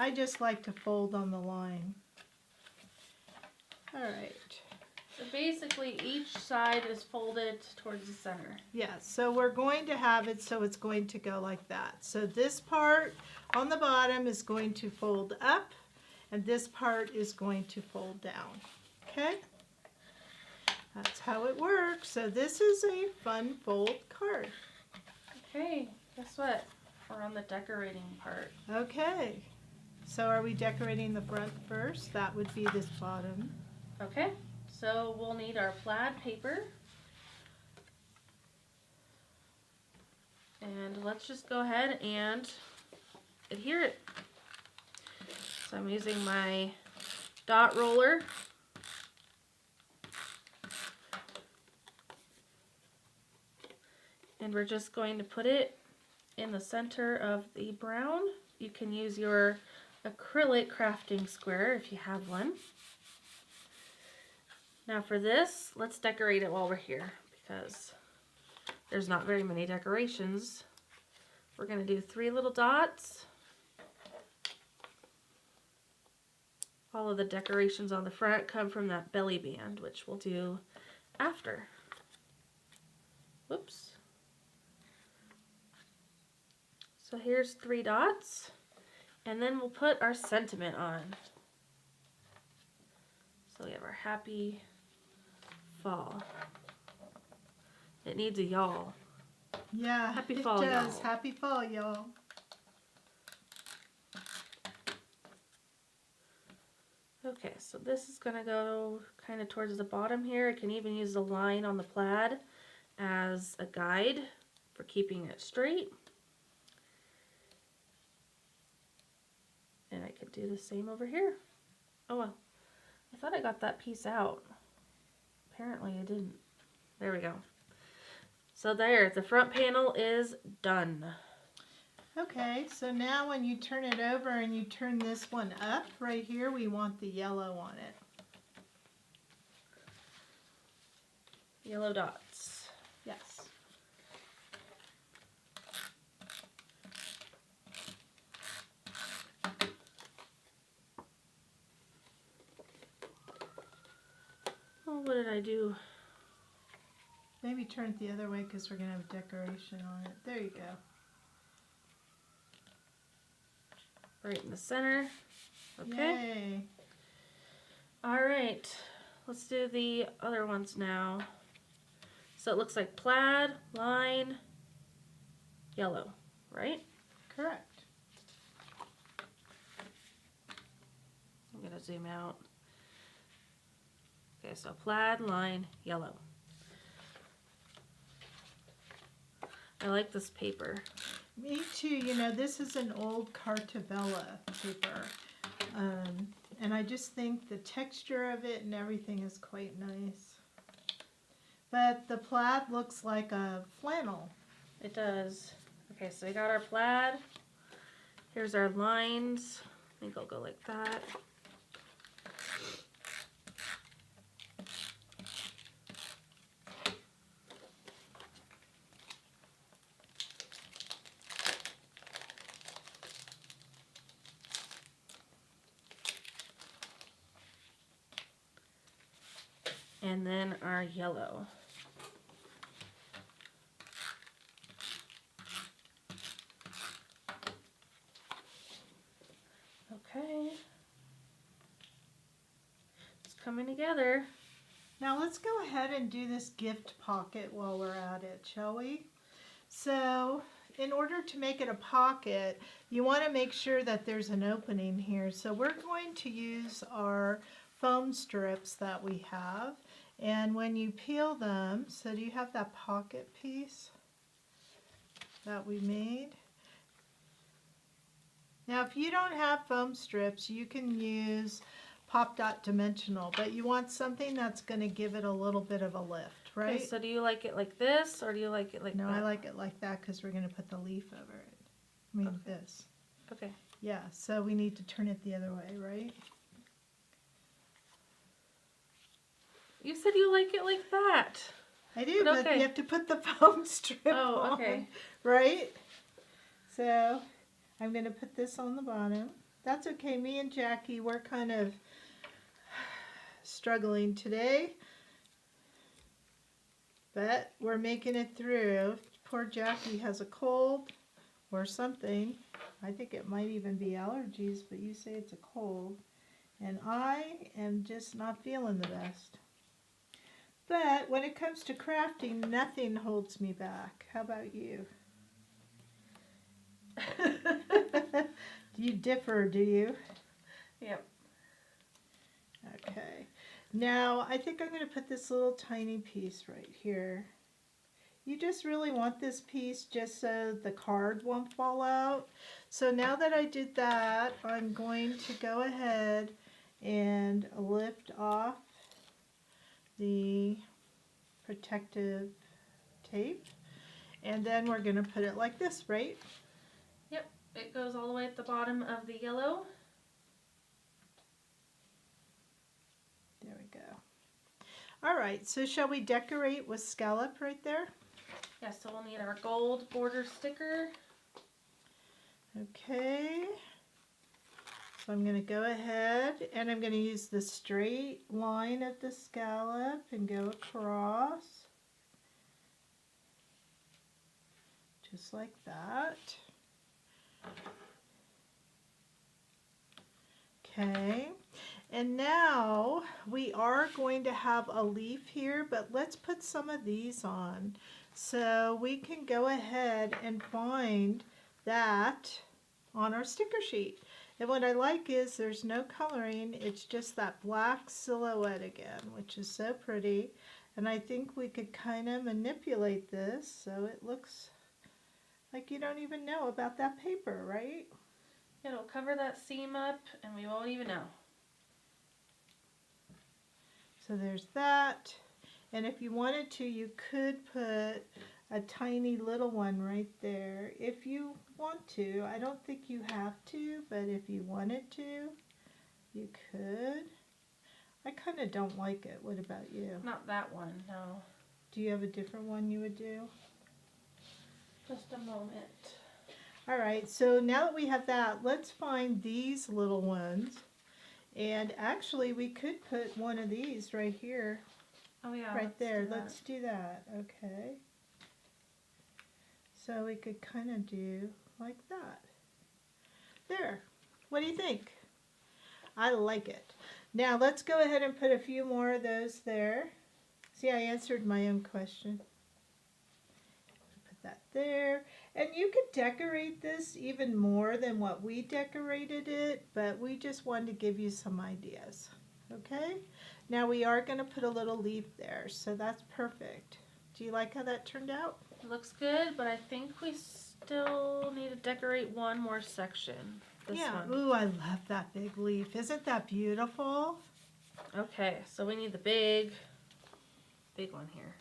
I just like to fold on the line. All right. So basically each side is folded towards the center. Yeah, so we're going to have it so it's going to go like that. So this part on the bottom is going to fold up, and this part is going to fold down. Okay? That's how it works. So this is a fun fold card. Okay, guess what? We're on the decorating part. Okay. So are we decorating the front first? That would be this bottom. Okay, so we'll need our plaid paper. And let's just go ahead and adhere it. So I'm using my dot roller. And we're just going to put it in the center of the brown. You can use your acrylic crafting square if you have one. Now for this, let's decorate it while we're here because there's not very many decorations. We're going to do 3 little dots. All of the decorations on the front come from that belly band, which we'll do after. Whoops. So here's 3 dots, and then we'll put our sentiment on. So we have our happy fall. It needs a y'all. Yeah, Happy it fall, does. y'all. Happy fall, y'all. Okay, so this is going to go kind of towards the bottom here. I can even use the line on the plaid as a guide for keeping it straight. And I could do the same over here. Oh well, I thought I got that piece out. Apparently I didn't. There we go. So there, the front panel is done. Okay, so now when you turn it over and you turn this one up right here, we want the yellow on it. Yellow dots. Yes. Oh, what did I do? Maybe turn it the other way because we're going to have decoration on it. There you go. Right in the center. Okay. Yay. All right. Let's do the other ones now. So it looks like plaid, line, yellow, right? Correct. I'm going to zoom out. Okay, so plaid, line, yellow. I like this paper. Me too. You know, this is an old Cartabella paper. And I just think the texture of it and everything is quite nice. But the plaid looks like a flannel. It does. Okay, so we got our plaid. Here's our lines. I think I'll go like that. And then our yellow. Okay. It's coming together. Now let's go ahead and do this gift pocket while we're at it, shall we? So in order to make it a pocket, you want to make sure that there's an opening here. So we're going to use our foam strips that we have. And when you peel them, so do you have that pocket piece that we made? Now if you don't have foam strips, you can use Pop Dot Dimensional, but you want something that's going to give it a little bit of a lift, right? Okay, so do you like it like this or do you like it like No, that? I like it like that because we're going to put the leaf over it. I mean Okay. this. Okay. Yeah, so we need to turn it the other way, right? You said you like it like that. I do, But but okay. you have to put the foam strip Oh, on, okay. right? So I'm going to put this on the bottom. That's okay. Me and Jackie, we're kind of struggling today, but we're making it through. Poor Jackie has a cold or something. I think it might even be allergies, but you say it's a cold. And I am just not feeling the best. But when it comes to crafting, nothing holds me back. How about you? You differ, do you? Yep. Okay. Now, I think I'm going to put this little tiny piece right here. You just really want this piece just so the card won't fall out. So now that I did that, I'm going to go ahead and lift off the protective tape. And then we're going to put it like this, right? Yep. It goes all the way at the bottom of the yellow. There we go. All right, so shall we decorate with scallop right there? Yeah, so we'll need our gold border sticker. Okay. So I'm going to go ahead and I'm going to use the straight line of the scallop and go across. Just like that. Okay. And now we are going to have a leaf here, but let's put some of these on. So we can go ahead and find that on our sticker sheet. And what I like is there's no coloring, it's just that black silhouette again, which is so pretty. And I think we could kind of manipulate this so it looks like you don't even know about that paper, right? It'll cover that seam up and we won't even know. So there's that. And if you wanted to, you could put a tiny little one right there if you want to. I don't think you have to, but if you wanted to, you could. I kind of don't like it. What about you? Not that one, no. Do you have a different one you would do? Just a moment. All right, so now that we have that, let's find these little ones. And actually, we could put one of these right here. Oh yeah, Right there. do Let's do that. Okay. So we could kind of do like that. There. What do you think? I like it. Now let's go ahead and put a few more of those there. See, I answered my own question. Put that there. And you could decorate this even more than what we decorated it, but we just wanted to give you some ideas. Okay? Now we are going to put a little leaf there, so that's perfect. Do you like how that turned out? It looks good, but I think we still need to decorate one more section. This one. Ooh, I love that big leaf. Isn't that beautiful? Okay, so we need the big one here.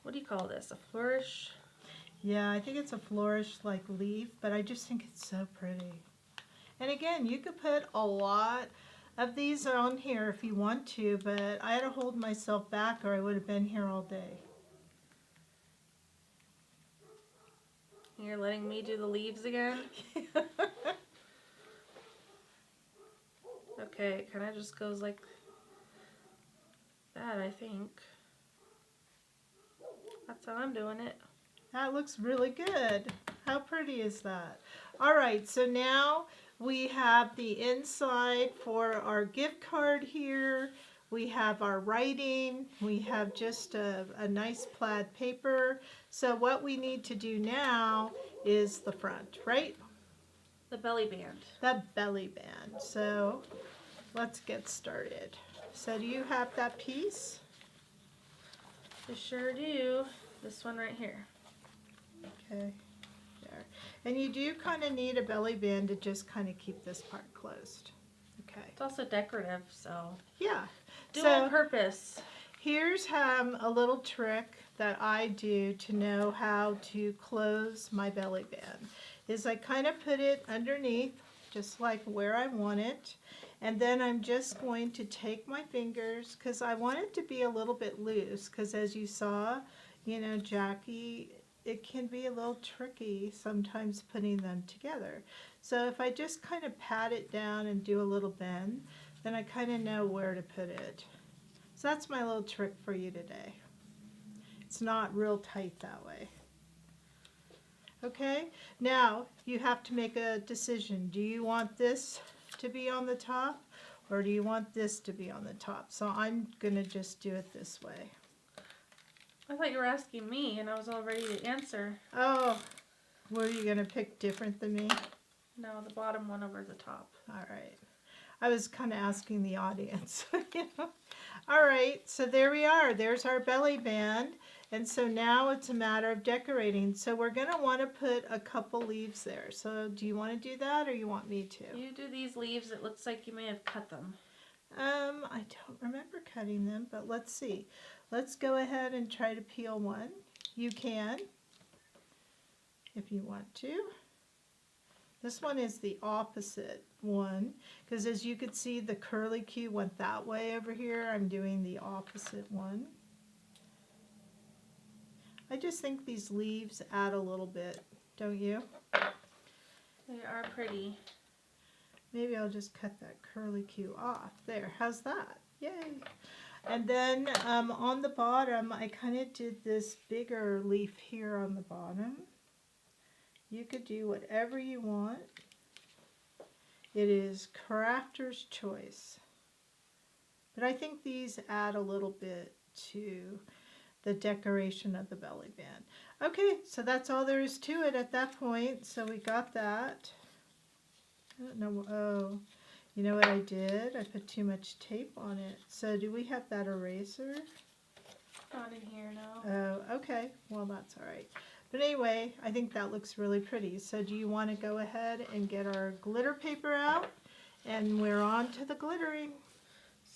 What do you call this? A flourish? Yeah, I think it's a flourish-like leaf, but I just think it's so pretty. And again, you could put a lot of these on here if you want to, but I had to hold myself back or I would have been here all day. You're letting me do the leaves again? Okay, it kind of just goes like that, I think. That's how I'm doing it. That looks really good. How pretty is that? All right, so now we have the inside for our gift card here. We have our writing. We have just a nice plaid paper. So what we need to do now is the front, right? The belly band. The belly band. So let's get started. So do you have that piece? I sure do. This one right here. Okay, there. And you do kind of need a belly band to just kind of keep this part closed. Okay. It's also decorative, so Yeah. dual purpose. Here's a little trick that I do to know how to close my belly band. Is I kind of put it underneath, just like where I want it. And then I'm just going to take my fingers, because I want it to be a little bit loose, because as you saw, you know, Jackie, it can be a little tricky sometimes putting them together. So if I just kind of pat it down and do a little bend, then I kind of know where to put it. So that's my little trick for you today. It's not real tight that way. Okay, now you have to make a decision. Do you want this to be on the top, or do you want this to be on the top? So I'm going to just do it this way. I thought you were asking me, and I was all ready to answer. Oh, were you going to pick different than me? No, the bottom one over the top. All right. I was kind of asking the audience. You know? All right, so there we are. There's our belly band. And so now it's a matter of decorating. So we're going to want to put a couple leaves there. So do you want to do that, or you want me to? You do these leaves. It looks like you may have cut them. I don't remember cutting them, but let's see. Let's go ahead and try to peel one. You can, if you want to. This one is the opposite one, because as you could see, the curly Q went that way over here. I'm doing the opposite one. I just think these leaves add a little bit, don't you? They are pretty. Maybe I'll just cut that curly Q off. There, how's that? Yay! And then on the bottom, I kind of did this bigger leaf here on the bottom. You could do whatever you want. It is crafter's choice. But I think these add a little bit to the decoration of the belly band. Okay, so that's all there is to it at that point. So we got that. I don't know. Oh, you know what I did? I put too much tape on it. So do we have that eraser? Not in here, no. Oh, okay. Well, that's all right. But anyway, I think that looks really pretty. So do you want to go ahead and get our glitter paper out? And we're on to the glittering.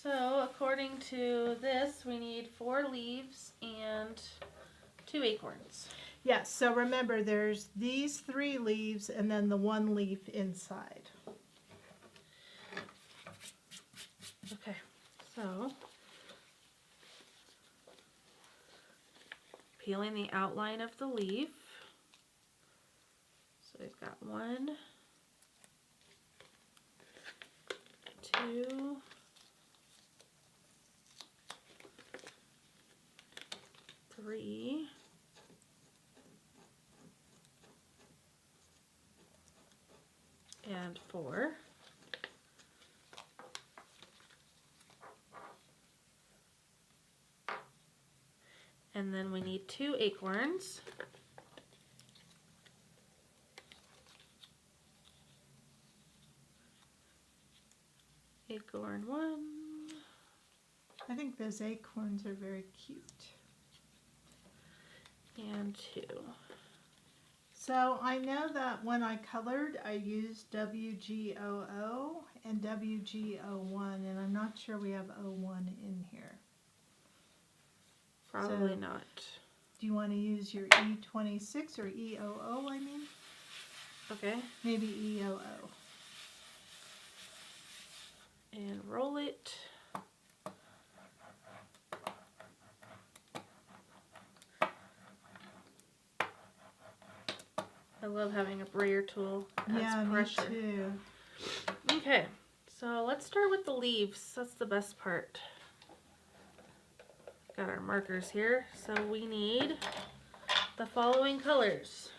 So according to this, we need 4 leaves and 2 acorns. Yes, so remember there's these 3 leaves and then the 1 leaf inside. Okay, so peeling the outline of the leaf. So we've got 1, 2, 3, and 4. And then we need 2 acorns. Acorn 1. I think those acorns are very cute. And 2. So I know that when I colored, I used WG00 and WG01, and I'm not sure we have 01 in here. Probably So, not. Do you want to use your E26 or E00, I mean? Okay. Maybe E00. And roll it. I love having a brayer tool. Yeah, pressure. me too. Okay, so let's start with the leaves. That's the best part. Got our markers here. So we need the following colors.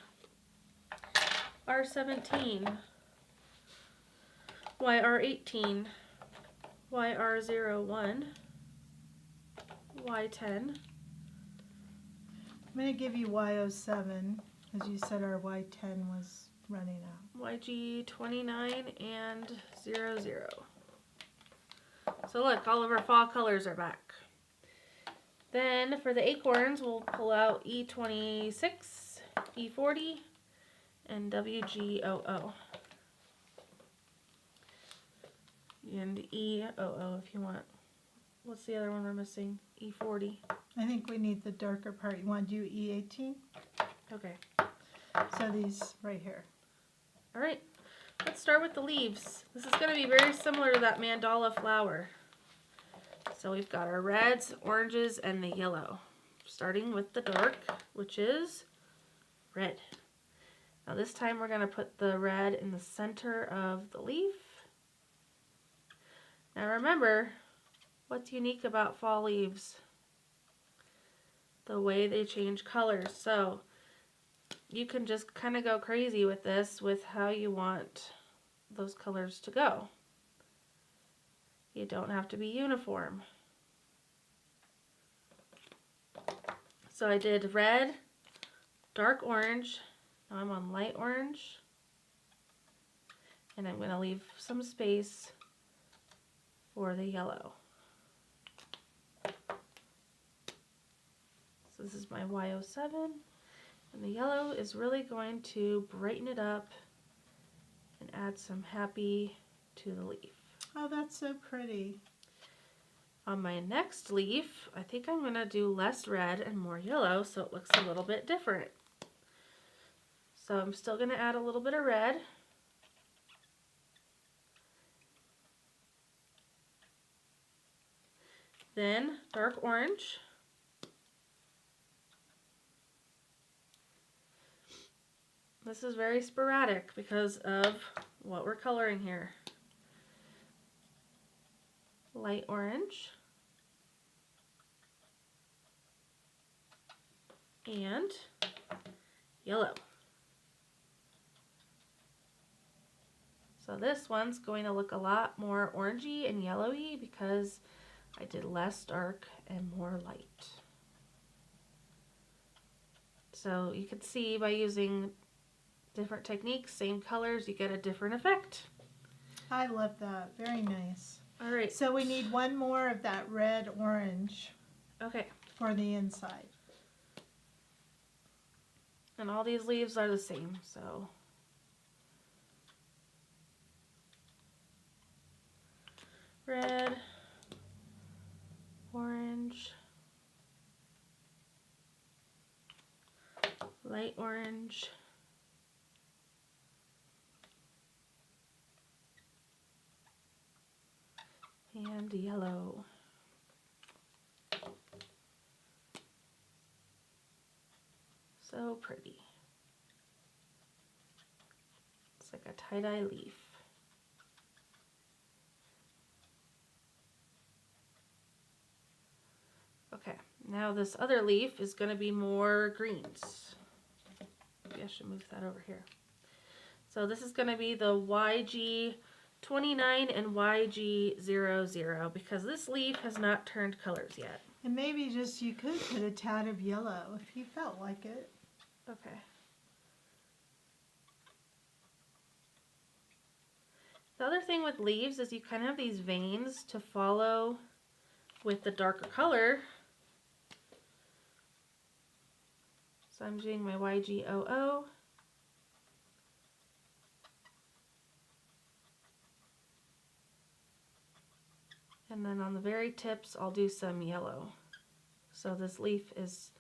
R17, YR18, YR01, Y10. I'm going to give you Y07, as you said our Y10 was running out. YG29 and 00. So look, all of our fall colors are back. Then for the acorns, we'll pull out E26, E40, and WG00. And E00 if you want. What's the other one we're missing? E40. I think we need the darker part. You want to do E18? Okay. So these right here. All right. Let's start with the leaves. This is going to be very similar to that mandala flower. So we've got our reds, oranges, and the yellow. Starting with the dark, which is red. Now this time we're going to put the red in the center of the leaf. Now remember, what's unique about fall leaves? The way they change colors. So you can just kind of go crazy with this with how you want those colors to go. You don't have to be uniform. So I did red, dark orange, now I'm on light orange, and I'm going to leave some space for the yellow. So this is my Y07, and the yellow is really going to brighten it up and add some happy to the leaf. Oh, that's so pretty. On my next leaf, I think I'm going to do less red and more yellow so it looks a little bit different. So I'm still going to add a little bit of red. Then dark orange. This is very sporadic because of what we're coloring here. Light orange. And yellow. So this one's going to look a lot more orangey and yellowy because I did less dark and more light. So you can see by using different techniques, same colors, you get a different effect. I love that. Very nice. All right. So we need one more of that red orange Okay. for the inside. And all these leaves are the same, so. Red, light orange. And yellow. So pretty. It's like a tie-dye leaf. Okay, now this other leaf is going to be more greens. Maybe I should move that over here. So this is going to be the YG29 and YG00 because this leaf has not turned colors yet. And maybe just you could put a tad of yellow if you felt like it. Okay. The other thing with leaves is you kind of have these veins to follow with the darker color. So I'm doing my YG00. And then on the very tips, I'll do some yellow. So this leaf is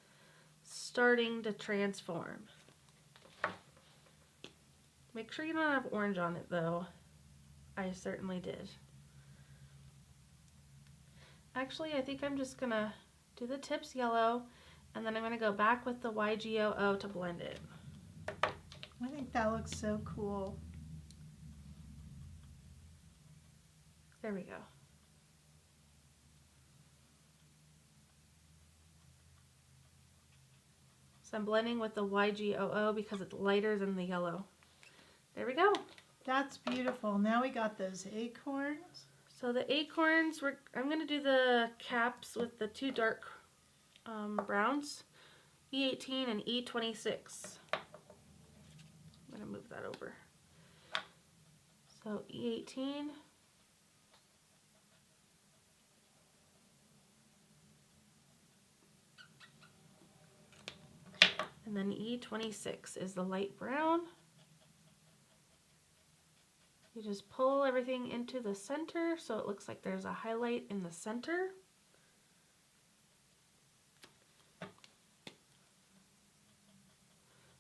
starting to transform. Make sure you don't have orange on it though. I certainly did. Actually, I think I'm just gonna do the tips yellow, and then I'm gonna go back with the YG00 to blend it. I think that looks so cool. There we go. So I'm blending with the YG00 because it's lighter than the yellow. There we go. That's beautiful. Now we got those acorns. So the acorns, I'm going to do the caps with the two dark browns, E18 and E26. I'm going to move that over. So E18. And then E26 is the light brown. You just pull everything into the center so it looks like there's a highlight in the center.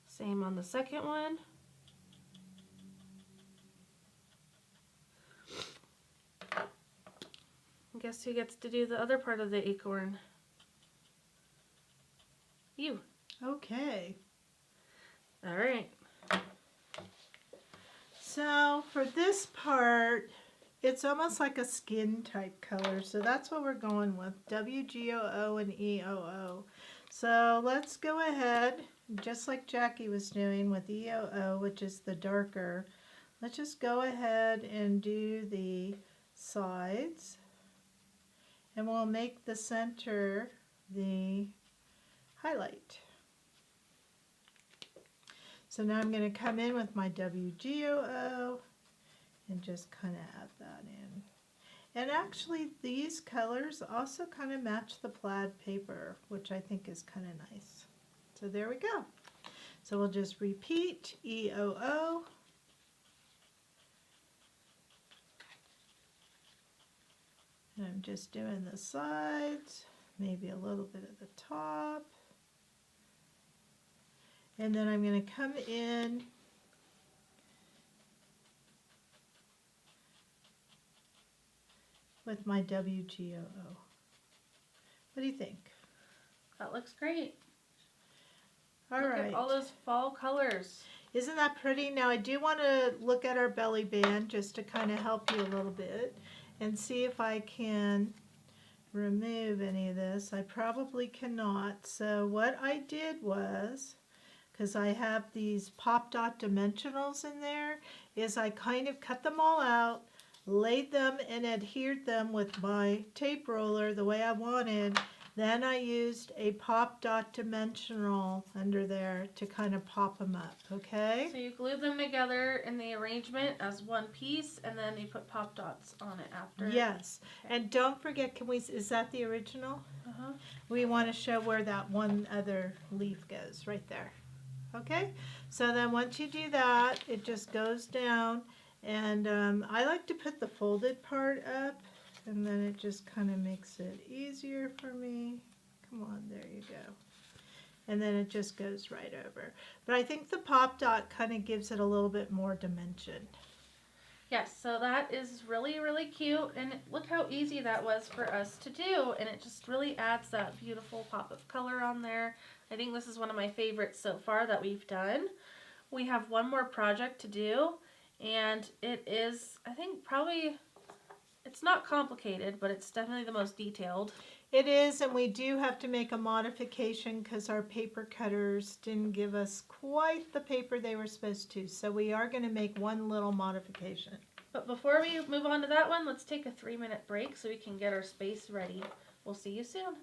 Same on the second one. Guess who gets to do the other part of the acorn? You. Okay. All right. So for this part, it's almost like a skin type color. So that's what we're going with, WG00 and E00. So let's go ahead, just like Jackie was doing with E00, which is the darker. Let's just go ahead and do the sides. And we'll make the center the highlight. So now I'm going to come in with my WG00 and just kind of add that in. And actually these colors also kind of match the plaid paper, which I think is kind of nice. So there we go. So we'll just repeat E00. And I'm just doing the sides, maybe a little bit at the top. And then I'm going to come in with my WG00. What do you think? That looks great. All Look right. at all those fall colors. Isn't that pretty? Now I do want to look at our belly band just to kind of help you a little bit and see if I can remove any of this. I probably cannot. So what I did was, because I have these pop dot dimensionals in there, is I kind of cut them all out, laid them and adhered them with my tape roller the way I wanted. Then I used a pop dot dimensional under there to kind of pop them up, okay? So you glue them together in the arrangement as one piece, and then you put pop dots on it after. Yes, Okay. and don't forget, is that the original? Uh-huh. We want to show where that one other leaf goes, right there. Okay, so then once you do that, it just goes down, and I like to put the folded part up, and then it just kind of makes it easier for me. Come on, there you go. and then it just goes right over. But I think the pop dot kind of gives it a little bit more dimension. Yes, so that is really, really cute, and look how easy that was for us to do, and it just really adds that beautiful pop of color on there. I think this is one of my favorites so far that we've done. We have one more project to do, and it is, I think, probably, it's not complicated, but it's definitely the most detailed. It is, and we do have to make a modification because our paper cutters didn't give us quite the paper they were supposed to. So we are going to make one little modification. But before we move on to that one, let's take a 3-minute break so we can get our space ready. We'll see you soon.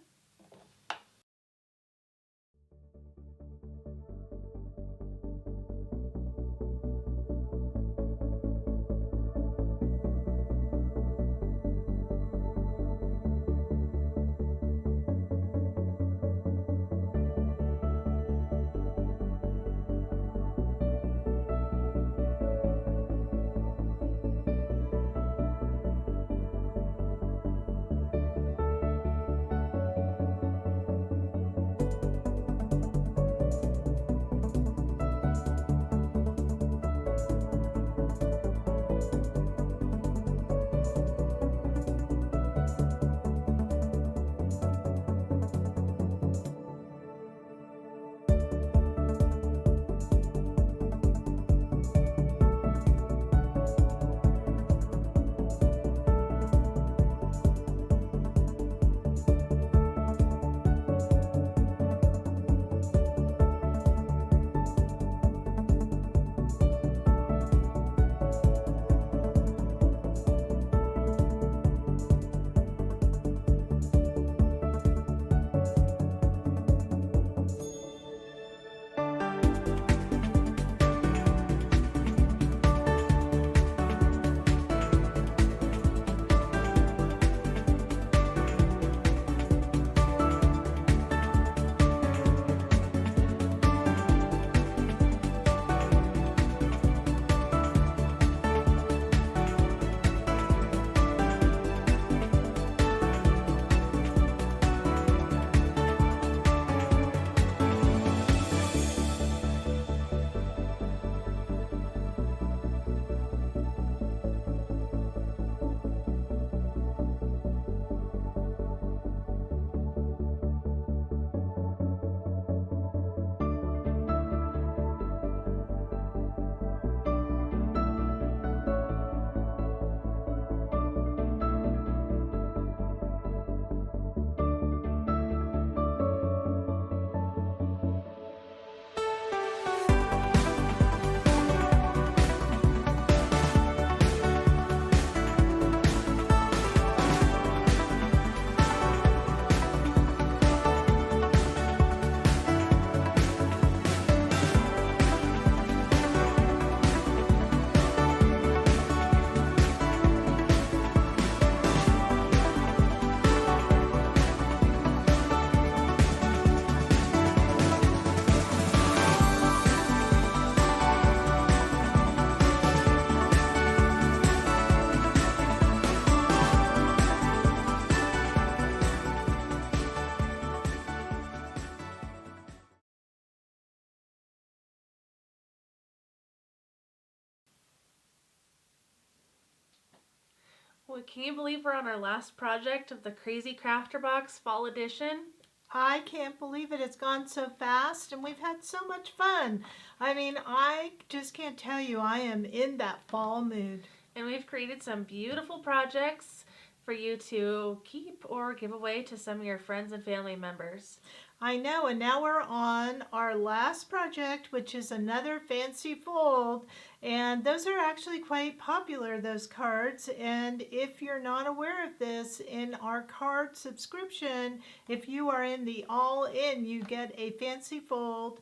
Well, can you believe we're on our last project of the Krazy Krafter Box Fall Edition? I can't believe it. It's gone so fast and we've had so much fun. I mean, I just can't tell you, I am in that fall mood. And we've created some beautiful projects for you to keep or give away to some of your friends and family members. I know, and now we're on our last project, which is another fancy fold, and those are actually quite popular, those cards. And if you're not aware of this, in our card subscription, if you are in the all-in, you get a fancy fold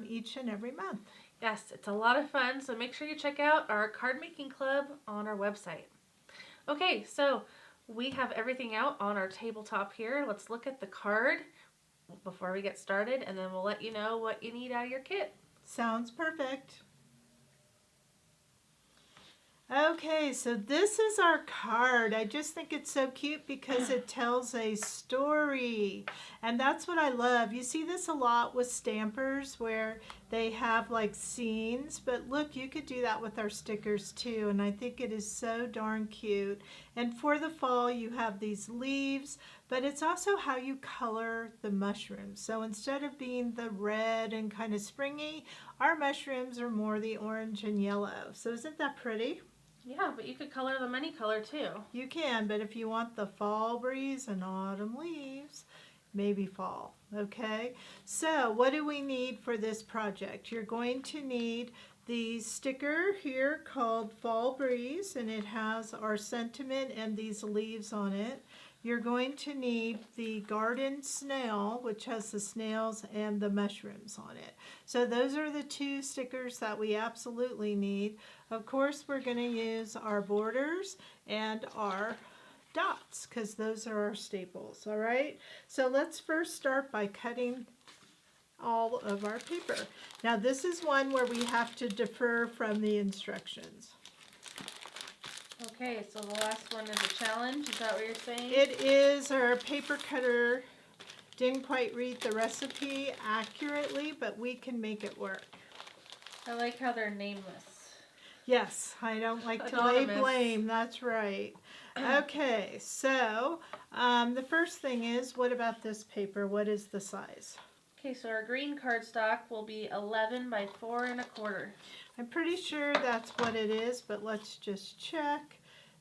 each and every month. Yes, it's a lot of fun, so make sure you check out our card making club on our website. Okay, so we have everything out on our tabletop here. Let's look at the card before we get started, and then we'll let you know what you need out of your kit. Sounds perfect. Okay, so this is our card. I just think it's so cute because it tells a story. And that's what I love. You see this a lot with stampers where they have like scenes, but look, you could do that with our stickers too. And I think it is so darn cute. And for the fall, you have these leaves, but it's also how you color the mushrooms. So instead of being the red and kind of springy, our mushrooms are more the orange and yellow. So isn't that pretty? Yeah, but you could color them any color too. You can, but if you want the fall breeze and autumn leaves, maybe fall, okay? So what do we need for this project? You're going to need the sticker here called Fall Breeze, and it has our sentiment and these leaves on it. You're going to need the garden snail, which has the snails and the mushrooms on it. So those are the two stickers that we absolutely need. Of course, we're going to use our borders and our dots because those are our staples, all right? So let's first start by cutting all of our paper. Now this is one where we have to defer from the instructions. Okay, so the last one is a challenge. Is that what you're saying? It is our paper cutter didn't quite read the recipe accurately, but we can make it work. I like how they're nameless. Yes, I don't like to Anonymous. lay blame. That's right. Okay, so the first thing is, what about this paper? What is the size? Okay, so our green cardstock will be 11 by 4 1/4. I'm pretty sure that's what it is, but let's just check.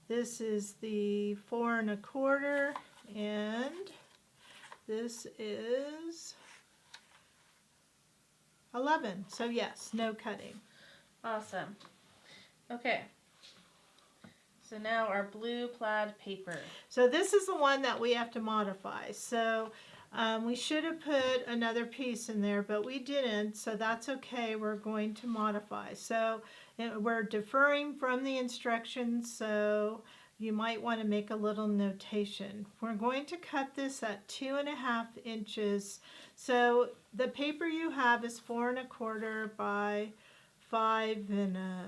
This is the 4 1/4, and this is 11. So yes, no cutting. Awesome. Okay. So now our blue plaid paper. So this is the one that we have to modify. So we should have put another piece in there, but we didn't, so that's okay. We're going to modify. So we're deferring from the instructions, so you might want to make a little notation. We're going to cut this at 2.5 inches. So the paper you have is 4 1/4 by 5 1/2.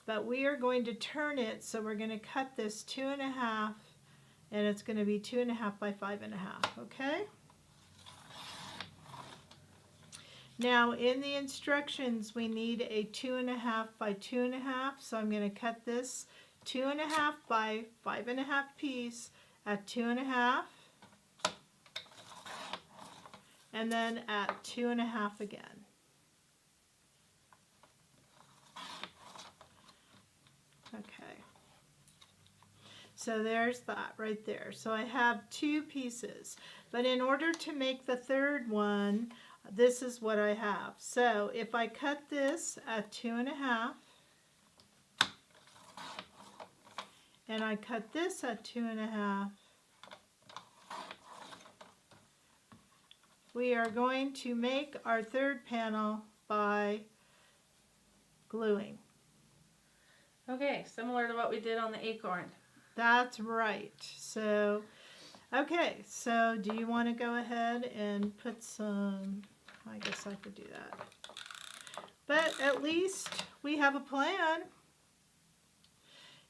But we are going to turn it, so we're going to cut this 2.5, and it's going to be 2.5 by 5 1/2, okay? Now in the instructions we need a 2.5 by 2.5, so I'm going to cut this 2.5 by 5 1/2 piece at 2.5, and then at 2.5 again. Okay, so there's that right there. So I have two pieces, but in order to make the third one, this is what I have. So if I cut this at 2.5, and I cut this at 2.5, we are going to make our third panel by gluing. Okay, similar to what we did on the acorn. That's right. So, okay, so do you want to go ahead and put some, I guess I could do that. But at least we have a plan.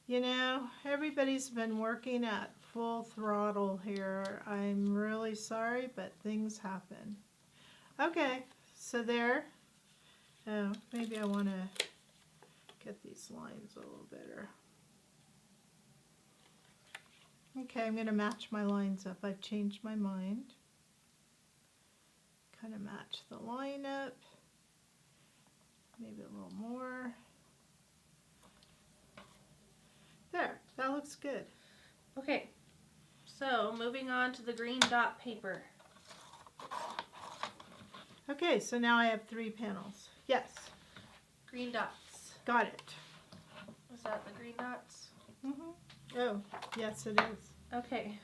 You know, everybody's been working at full throttle here. I'm really sorry, but things happen. Okay, so there. Oh, maybe I want to get these lines a little better. Okay, I'm going to match my lines up. I've changed my mind. Kind of match the line up. Maybe a little more. There, that looks good. Okay, so moving on to the green dot paper. Okay, so now I have 3 panels. Yes, Green dots. got it. Was that the green dots? Oh, yes it is. Okay.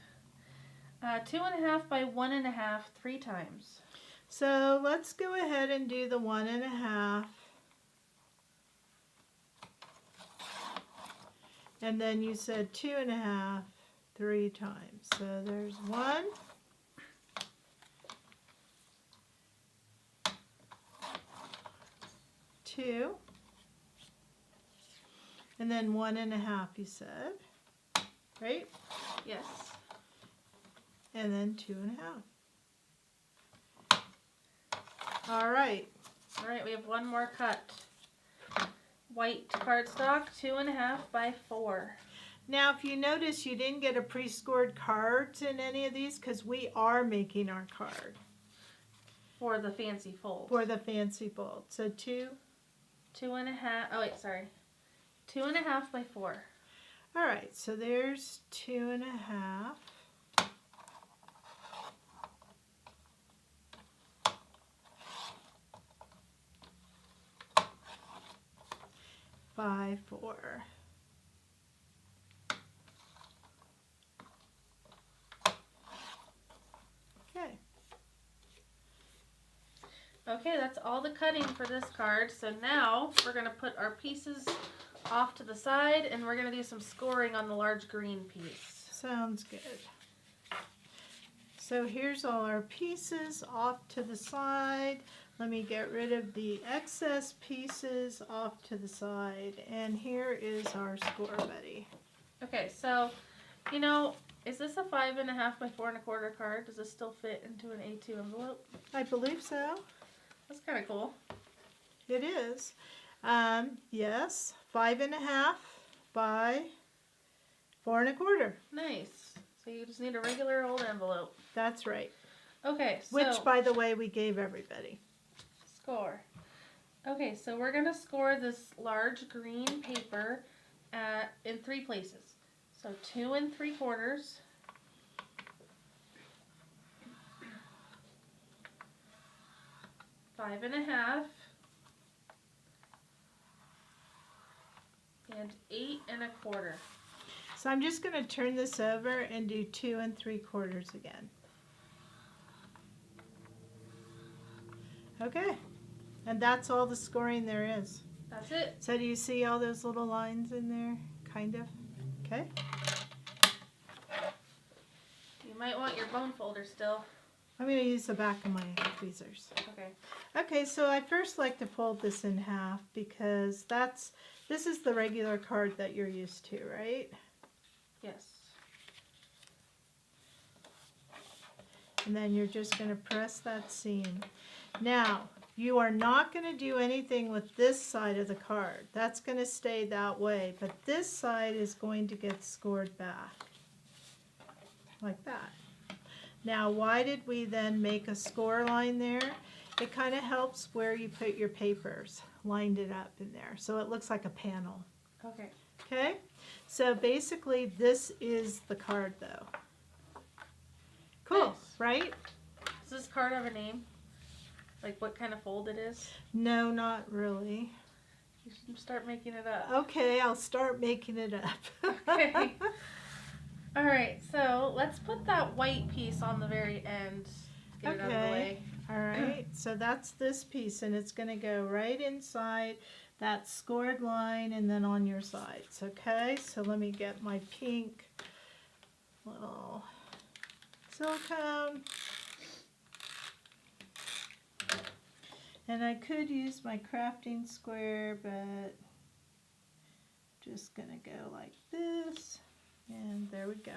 2.5 by 1.5 3 times. So let's go ahead and do the 1.5. And then you said 2.5 3 times. So there's 1, 2, And then 1.5, you said, right? Yes. And then 2.5. All right. All right, we have one more cut. White cardstock, 2.5 by 4. Now, if you notice, you didn't get a pre-scored cards in any of these because we are making our card. For the fancy fold. For the fancy fold. So 2.5. Oh, wait, sorry. 2.5 by 4. All right, so there's 2.5. By 4. Okay. Okay, that's all the cutting for this card. So now we're going to put our pieces off to the side and we're going to do some scoring on the large green piece. Sounds good. So here's all our pieces off to the side. Let me get rid of the excess pieces off to the side. And here is our score buddy. Okay, so, you know, is this a 5.5 by 4.25 card? Does this still fit into an A2 envelope? I believe so. That's kind of cool. It is. Yes, 5.5 by 4.25. Nice. So you just need a regular old envelope. That's right. Okay, so Which, by the way, we gave everybody. score. Okay, so we're gonna score this large green paper in 3 places. So 2 3/4. 5.5. And 8.25. So I'm just going to turn this over and do 2 3/4 again. Okay. And that's all the scoring there is. That's it. So do you see all those little lines in there? Kind of. Okay. You might want your bone folder still. I'm going to use the back of my tweezers. Okay. Okay, so I first like to fold this in half because this is the regular card that you're used to, right? Yes. And then you're just going to press that seam. Now, you are not going to do anything with this side of the card. That's going to stay that way, but this side is going to get scored back. Like that. Now, why did we then make a score line there? It kind of helps where you put your papers, lined it up in there, so it looks like a panel. Okay. Okay? So basically, this is the card, though. Cool, Nice. right? Does this card have a name? Like what kind of fold it is? No, not really. You should start making it up. Okay, I'll start making it up. Okay. All right, so let's put that white piece on the very end. Get it out of the way. All right, so that's this piece, and it's going to go right inside that scored line and then on your sides, okay? So let me get my pink little silicone. And I could use my crafting square, but just going to go like this. And there we go.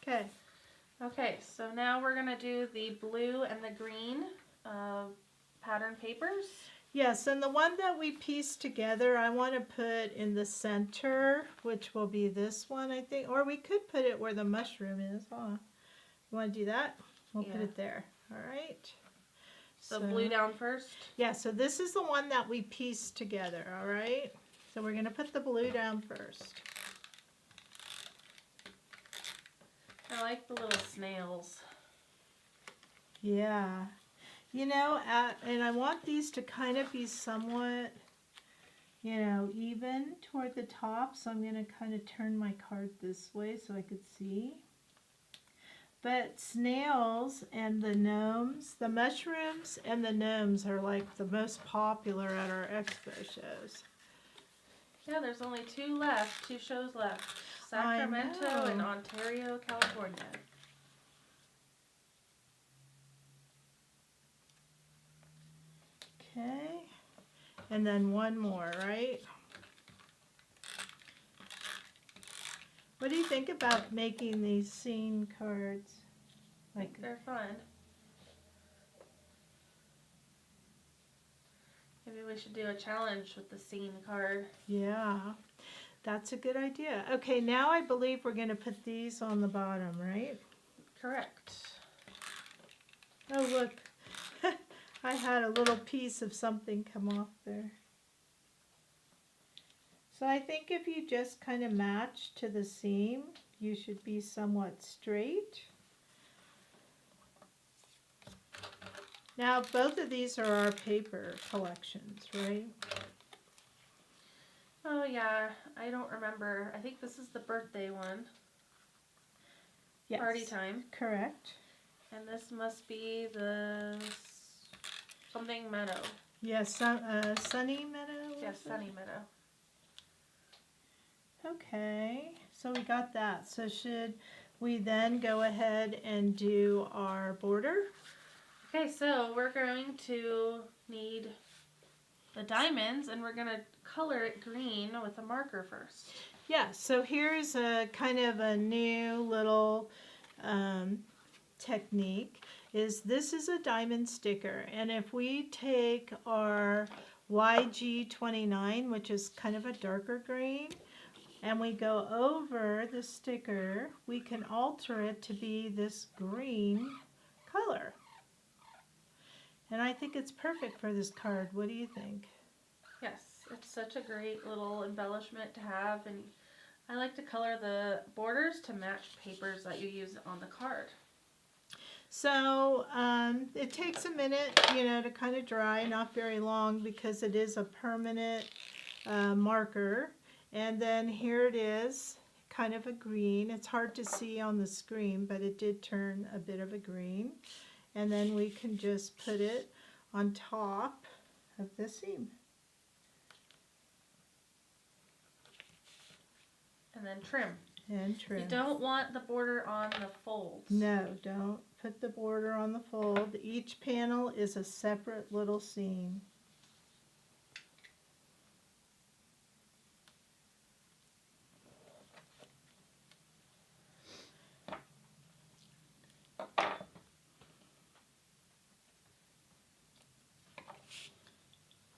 Okay. Okay, so now we're going to do the blue and the green pattern papers. Yes, and the one that we pieced together, I want to put in the center, which will be this one, I think. Or we could put it where the mushroom is, huh? You want to do that? We'll put it there. All right. So blue down first? Yeah, so this is the one that we pieced together, all right? So we're going to put the blue down first. I like the little snails. Yeah. You know, and I want these to kind of be somewhat, you know, even toward the top. So I'm going to kind of turn my card this way so I could see. But snails and the gnomes, the mushrooms and the gnomes are like the most popular at our expo shows. Yeah, there's only 2 left, 2 shows left. Sacramento and Ontario, California. Okay. And then one more, right? What do you think about making these scene cards? Like, they're fun. Maybe we should do a challenge with the scene card. Yeah, that's a good idea. Okay, now I believe we're going to put these on the bottom, right? Correct. Oh, look. I had a little piece of something come off there. So I think if you just kind of match to the seam, you should be somewhat straight. Now, both of these are our paper collections, right? Oh yeah, I don't remember. I think this is the birthday one. Yes. Party time. Correct. And this must be the something meadow. Yes, Sunny Meadow? Yes, Sunny Meadow. Okay, so we got that. So should we then go ahead and do our border? Okay, so we're going to need the diamonds, and we're going to color it green with a marker first. Yeah, so here's a kind of a new little technique. This is a diamond sticker, and if we take our YG29, which is kind of a darker green, and we go over the sticker, we can alter it to be this green color. And I think it's perfect for this card. What do you think? Yes, it's such a great little embellishment to have, and I like to color the borders to match papers that you use on the card. So it takes a minute, you know, to kind of dry, not very long because it is a permanent marker. And then here it is, kind of a green. It's hard to see on the screen, but it did turn a bit of a green. And then we can just put it on top of the seam. And then trim. And trim. You don't want the border on the folds. No, don't put the border on the fold. Each panel is a separate little seam.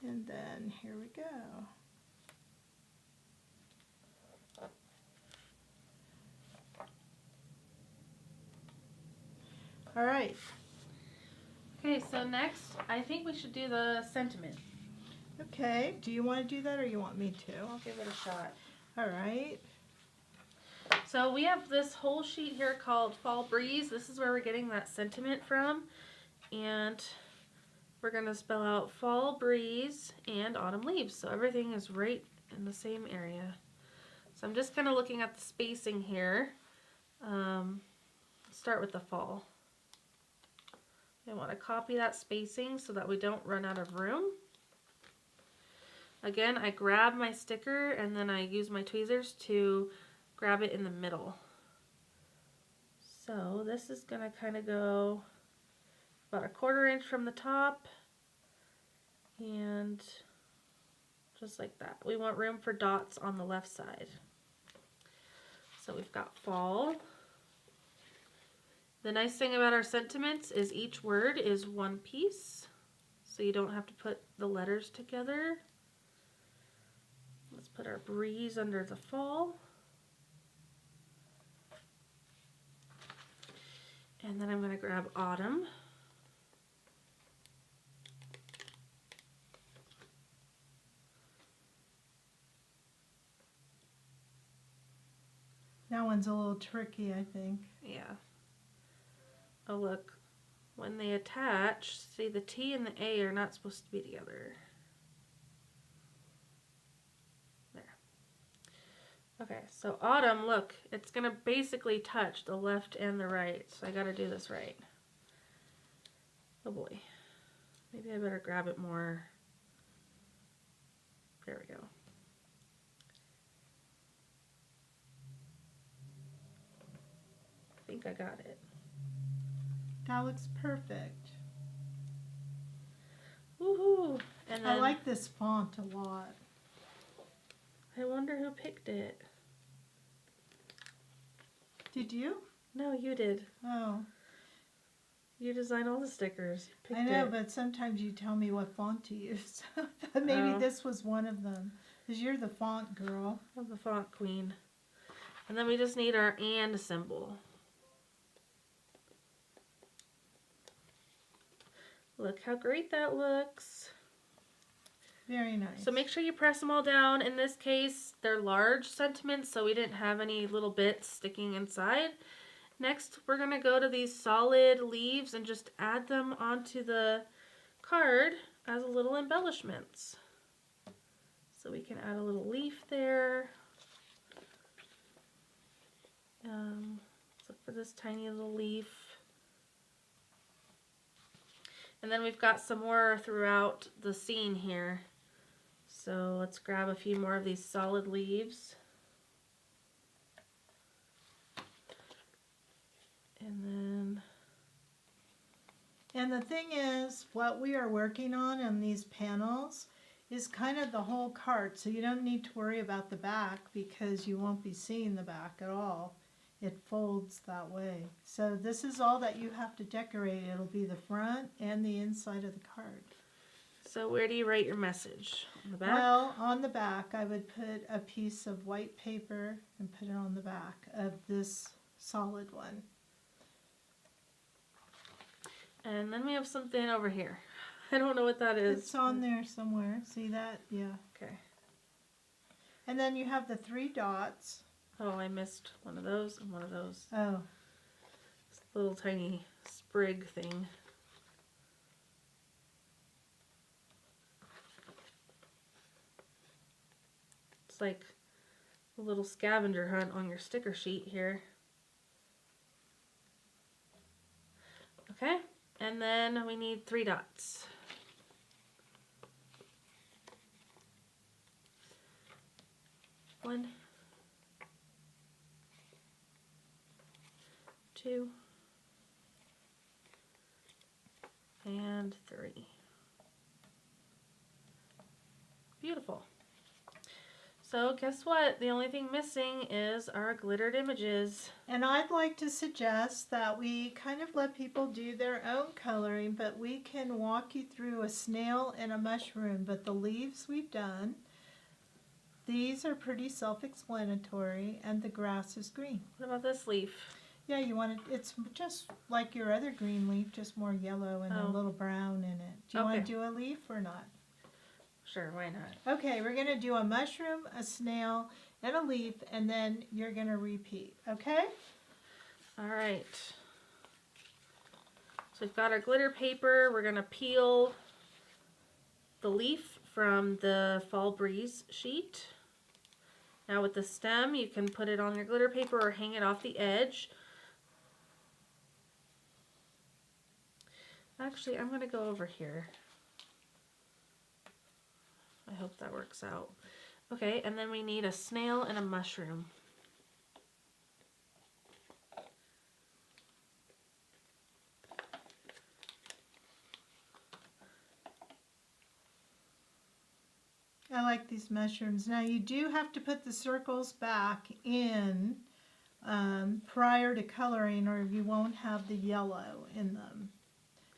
And then here we go. All right. Okay, so next, I think we should do the sentiment. Okay. Do you want to do that or you want me to? I'll give it a shot. All right. So we have this whole sheet here called Fall Breeze. This is where we're getting that sentiment from. And we're going to spell out Fall Breeze and Autumn Leaves. So everything is right in the same area. So I'm just kind of looking at the spacing here. Start with the fall. I want to copy that spacing so that we don't run out of room. Again, I grab my sticker and then I use my tweezers to grab it in the middle. So this is going to kind of go about 1/4 inch from the top and just like that. We want room for dots on the left side. So we've got fall. The nice thing about our sentiments is each word is one piece, so you don't have to put the letters together. Let's put our breeze under the fall. And then I'm going to grab autumn. That one's a little tricky, I think. Yeah. Oh look, when they attach, see the T and the A are not supposed to be together. There. Okay, so autumn, look, it's going to basically touch the left and the right, so I got to do this right. Oh boy. Maybe I better grab it more. There we go. I think I got it. That looks perfect. Woohoo! And then I like this font a lot. I wonder who picked it. Did you? No, you did. Oh. You designed all the stickers. You I know, picked it. but sometimes you tell me what font to use. But maybe Oh. this was one of them. Because you're the font girl. I'm the font queen. And then we just need our and symbol. Look how great that looks. Very nice. So make sure you press them all down. In this case, they're large sentiments, so we didn't have any little bits sticking inside. Next, we're going to go to these solid leaves and just add them onto the card as little embellishments. So we can add a little leaf there. Let's look for this tiny little leaf. And then we've got some more throughout the scene here. So let's grab a few more of these solid leaves. And the thing is, what we are working on these panels is kind of the whole card. So you don't need to worry about the back because you won't be seeing the back at all. It folds that way. So this is all that you have to decorate. It'll be the front and the inside of the card. So where do you write your message? On the back? Well, on the back, I would put a piece of white paper and put it on the back of this solid one. And then we have something over here. I don't know what that is. It's on there somewhere. See that? Yeah. Okay. And then you have the 3 dots. Oh, I missed one of those and one of those. Oh. This little tiny sprig thing. It's like a little scavenger hunt on your sticker sheet here. Okay, and then we need 3 dots. One, 2, and 3. Beautiful. So guess what? The only thing missing is our glittered images. And I'd like to suggest that we kind of let people do their own coloring, but we can walk you through a snail and a mushroom. But the leaves we've done, these are pretty self-explanatory, and the grass is green. What about this leaf? Yeah, you want it, it's just like your other green leaf, just more yellow and a little brown in it. Do you want to do a leaf or not? Sure, why not? Okay, we're going to do a mushroom, a snail, and a leaf, and then you're going to repeat, okay? All right. So we've got our glitter paper. We're going to peel the leaf from the Fall Breeze sheet. Now with the stem, you can put it on your glitter paper or hang it off the edge. Actually, I'm going to go over here. I hope that works out. Okay, and then we need a snail and a mushroom. I like these mushrooms. Now you do have to put the circles back in prior to coloring, or you won't have the yellow in them.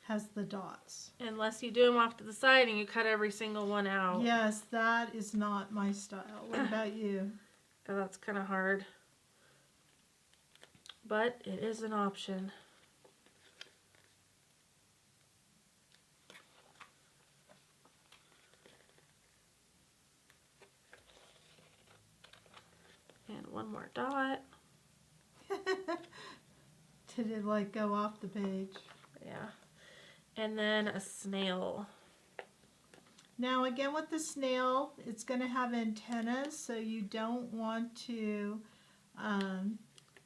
Has the dots. Unless you do them off to the side and you cut every single one out. Yes, that is not my style. What about you? Oh, that's kind of hard. But it is an option. And one more dot. Did it like go off the page? Yeah. And then a snail. Now again with the snail, it's going to have antennas, so you don't want to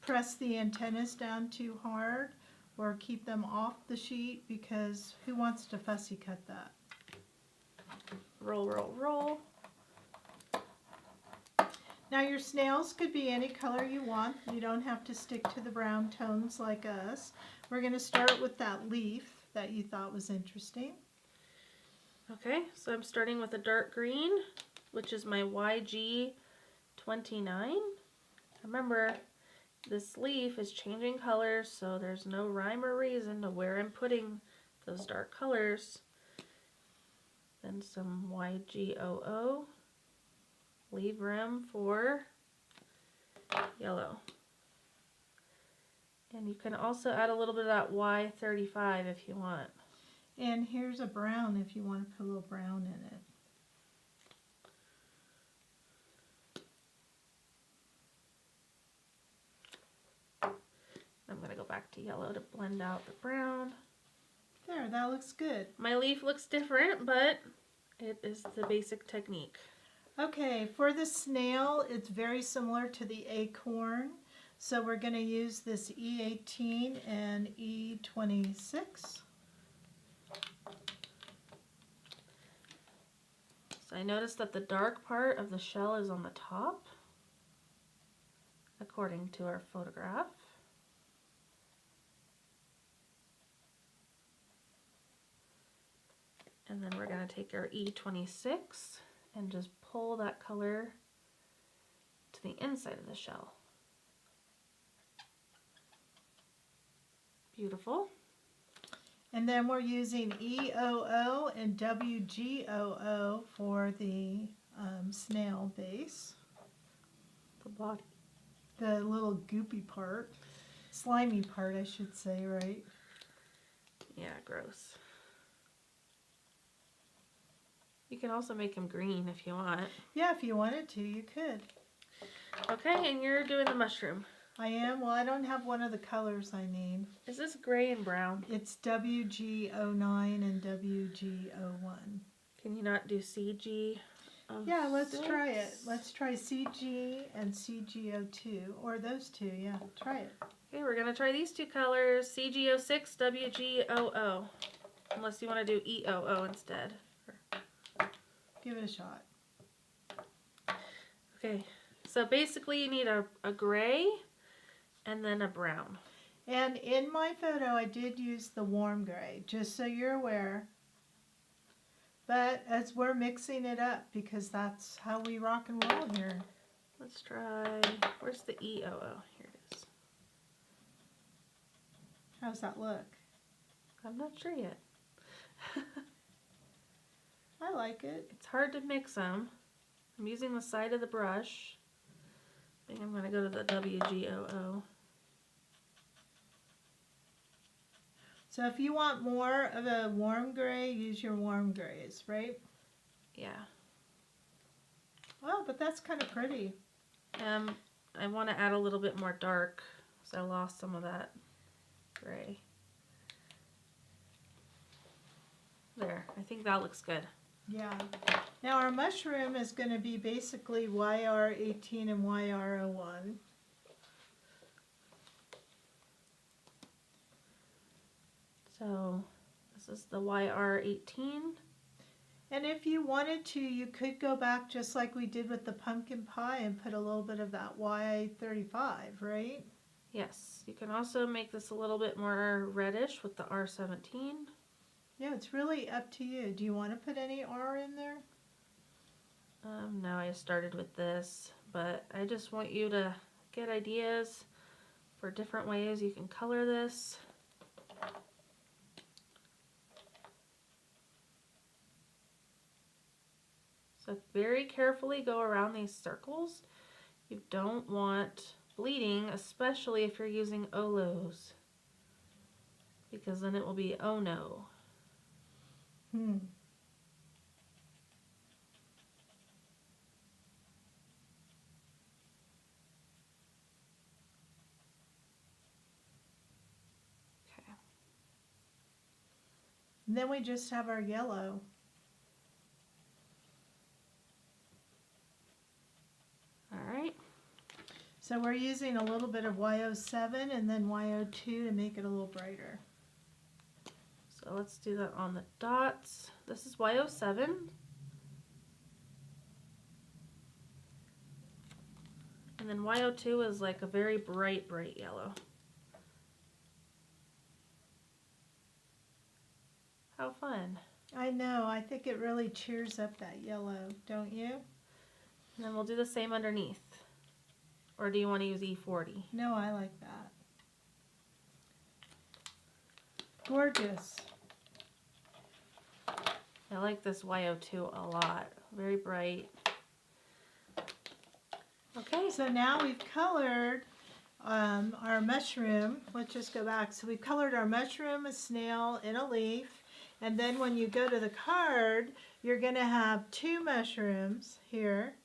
press the antennas down too hard or keep them off the sheet, because who wants to fussy cut that? Roll, roll, roll. Now your snails could be any color you want. You don't have to stick to the brown tones like us. We're going to start with that leaf that you thought was interesting. Okay, so I'm starting with a dark green, which is my YG 29. Remember, this leaf is changing colors, so there's no rhyme or reason to where I'm putting those dark colors. Then some YGOO. Leave room for yellow. And you can also add a little bit of that Y35 if you want. And here's a brown if you want to put a little brown in it. I'm going to go back to yellow to blend out the brown. There, that looks good. My leaf looks different, but it is the basic technique. Okay, for the snail, it's very similar to the acorn. So we're going to use this E18 and E26. So I noticed that the dark part of the shell is on the top, according to our photograph. And then we're going to take our E26 and just pull that color to the inside of the shell. Beautiful. And then we're using EOO and WGOO for the snail base. The body. The little goopy part. Slimy part, I should say, right? Yeah, gross. You can also make them green if you want. Yeah, if you wanted to, you could. Okay, and you're doing the mushroom. I am. Well, I don't have one of the colors I need. Is this gray and brown? It's WG09 and WG01. Can you not do CG? Yeah, let's try it. Let's try CG and CG02, or those two. Yeah, try it. Okay, we're gonna try these two colors: CG06, WG00. Unless you want to do EOO instead. Give it a shot. Okay, so basically you need a gray and then a brown. And in my photo, I did use the warm gray, just so you're aware. But as we're mixing it up, because that's how we rock and roll here. Let's try, where's the EOO? Here it is. How's that look? I'm not sure yet. I like it. It's hard to mix them. I'm using the side of the brush. I think I'm going to go to the WGOO. So if you want more of a warm gray, use your warm grays, right? Yeah. Well, but that's kind of pretty. I want to add a little bit more dark, so I lost some of that gray. There, I think that looks good. Yeah. Now our mushroom is going to be basically YR18 and YR01. So this is the YR18. And if you wanted to, you could go back just like we did with the pumpkin pie and put a little bit of that Y35, right? Yes, you can also make this a little bit more reddish with the R17. Yeah, it's really up to you. Do you want to put any R in there? No, I started with this, but I just want you to get ideas for different ways you can color this. So very carefully go around these circles. You don't want bleeding, especially if you're using Olos, because then it will be oh no. Okay. And then we just have our yellow. All right. So we're using a little bit of Y07 and then Y02 to make it a little brighter. So let's do that on the dots. This is Y07. And then Y02 is like a very bright, bright yellow. How fun. I know, I think it really cheers up that yellow, don't you? And then we'll do the same underneath. Or do you want to use E40? No, I like that. Gorgeous. I like this YO2 a lot. Very bright. Okay. So now we've colored our mushroom. Let's just go back. So we've colored our mushroom, a snail, and a leaf. And then when you go to the card, you're going to have two mushrooms here.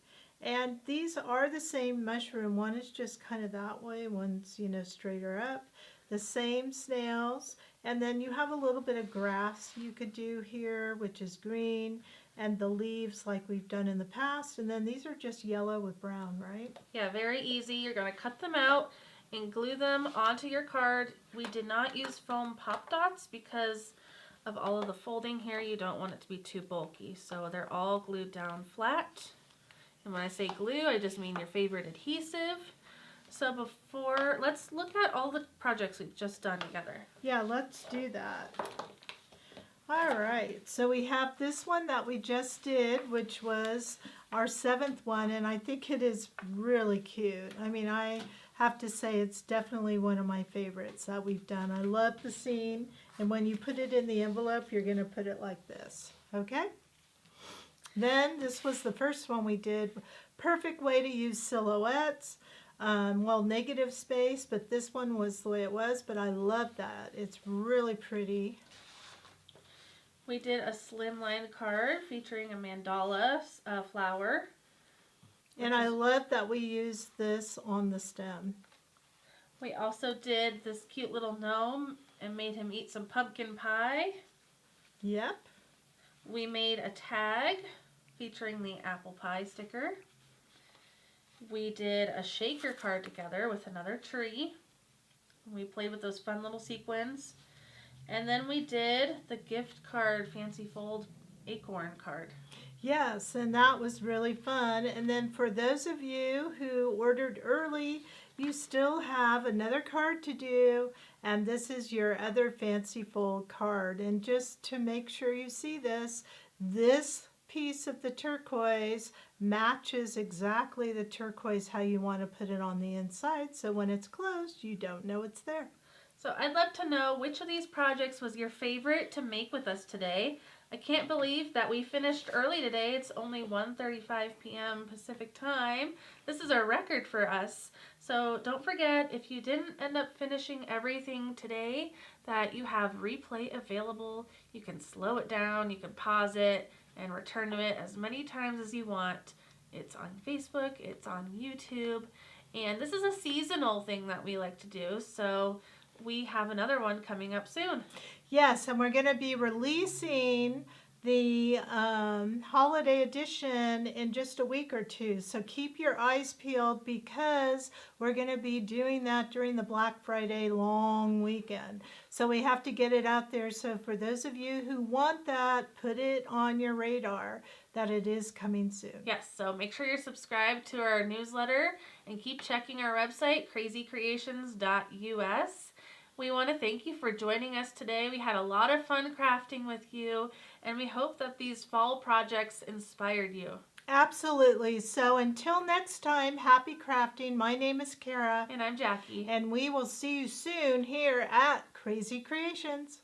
And these are the same mushroom. One is just kind of that way. One's, straighter up. The same snails. And then you have a little bit of grass you could do here, which is green. And the leaves like we've done in the past. And then these are just yellow with brown, right? Yeah, very easy. You're going to cut them out and glue them onto your card. We did not use foam pop dots because of all of the folding here. You don't want it to be too bulky. So they're all glued down flat. And when I say glue, I just mean your favorite adhesive. So let's look at all the projects we've just done together. Yeah, let's do that. All right, so we have this one that we just did, which was our 7th one, and I think it is really cute. I mean, I have to say it's definitely one of my favorites that we've done. I love the scene, and when you put it in the envelope, you're going to put it like this, okay? Then this was the first one we did. Perfect way to use silhouettes. Negative space, but this one was the way it was, but I love that. It's really pretty. We did a slimline card featuring a mandala flower. And I love that we used this on the stem. We also did this cute little gnome and made him eat some pumpkin pie. Yep. We made a tag featuring the apple pie sticker. We did a shaker card together with another tree. We played with those fun little sequins. And then we did the gift card fancy fold acorn card. Yes, and that was really fun. And then for those of you who ordered early, you still have another card to do. And this is your other fancy fold card. And just to make sure you see this piece of the turquoise matches exactly the turquoise how you want to put it on the inside. So when it's closed, you don't know it's there. So I'd love to know which of these projects was your favorite to make with us today. I can't believe that we finished early today. It's only 1:35 p.m. Pacific time. This is a record for us. So don't forget, if you didn't end up finishing everything today, that you have replay available. You can slow it down, you can pause it, and return to it as many times as you want. It's on Facebook, it's on YouTube, and this is a seasonal thing that we like to do, so we have another one coming up soon. Yes, and we're going to be releasing the holiday edition in just a week or two. So keep your eyes peeled because we're going to be doing that during the Black Friday long weekend. So we have to get it out there. So for those of you who want that, put it on your radar that it is coming soon. Yes, so make sure you're subscribed to our newsletter and keep checking our website, krazycreations.us. We want to thank you for joining us today. We had a lot of fun crafting with you, and we hope that these fall projects inspired you. Absolutely. So until next time, happy crafting. My name is Kara. And I'm Jackie. And we will see you soon here at Krazy Creations.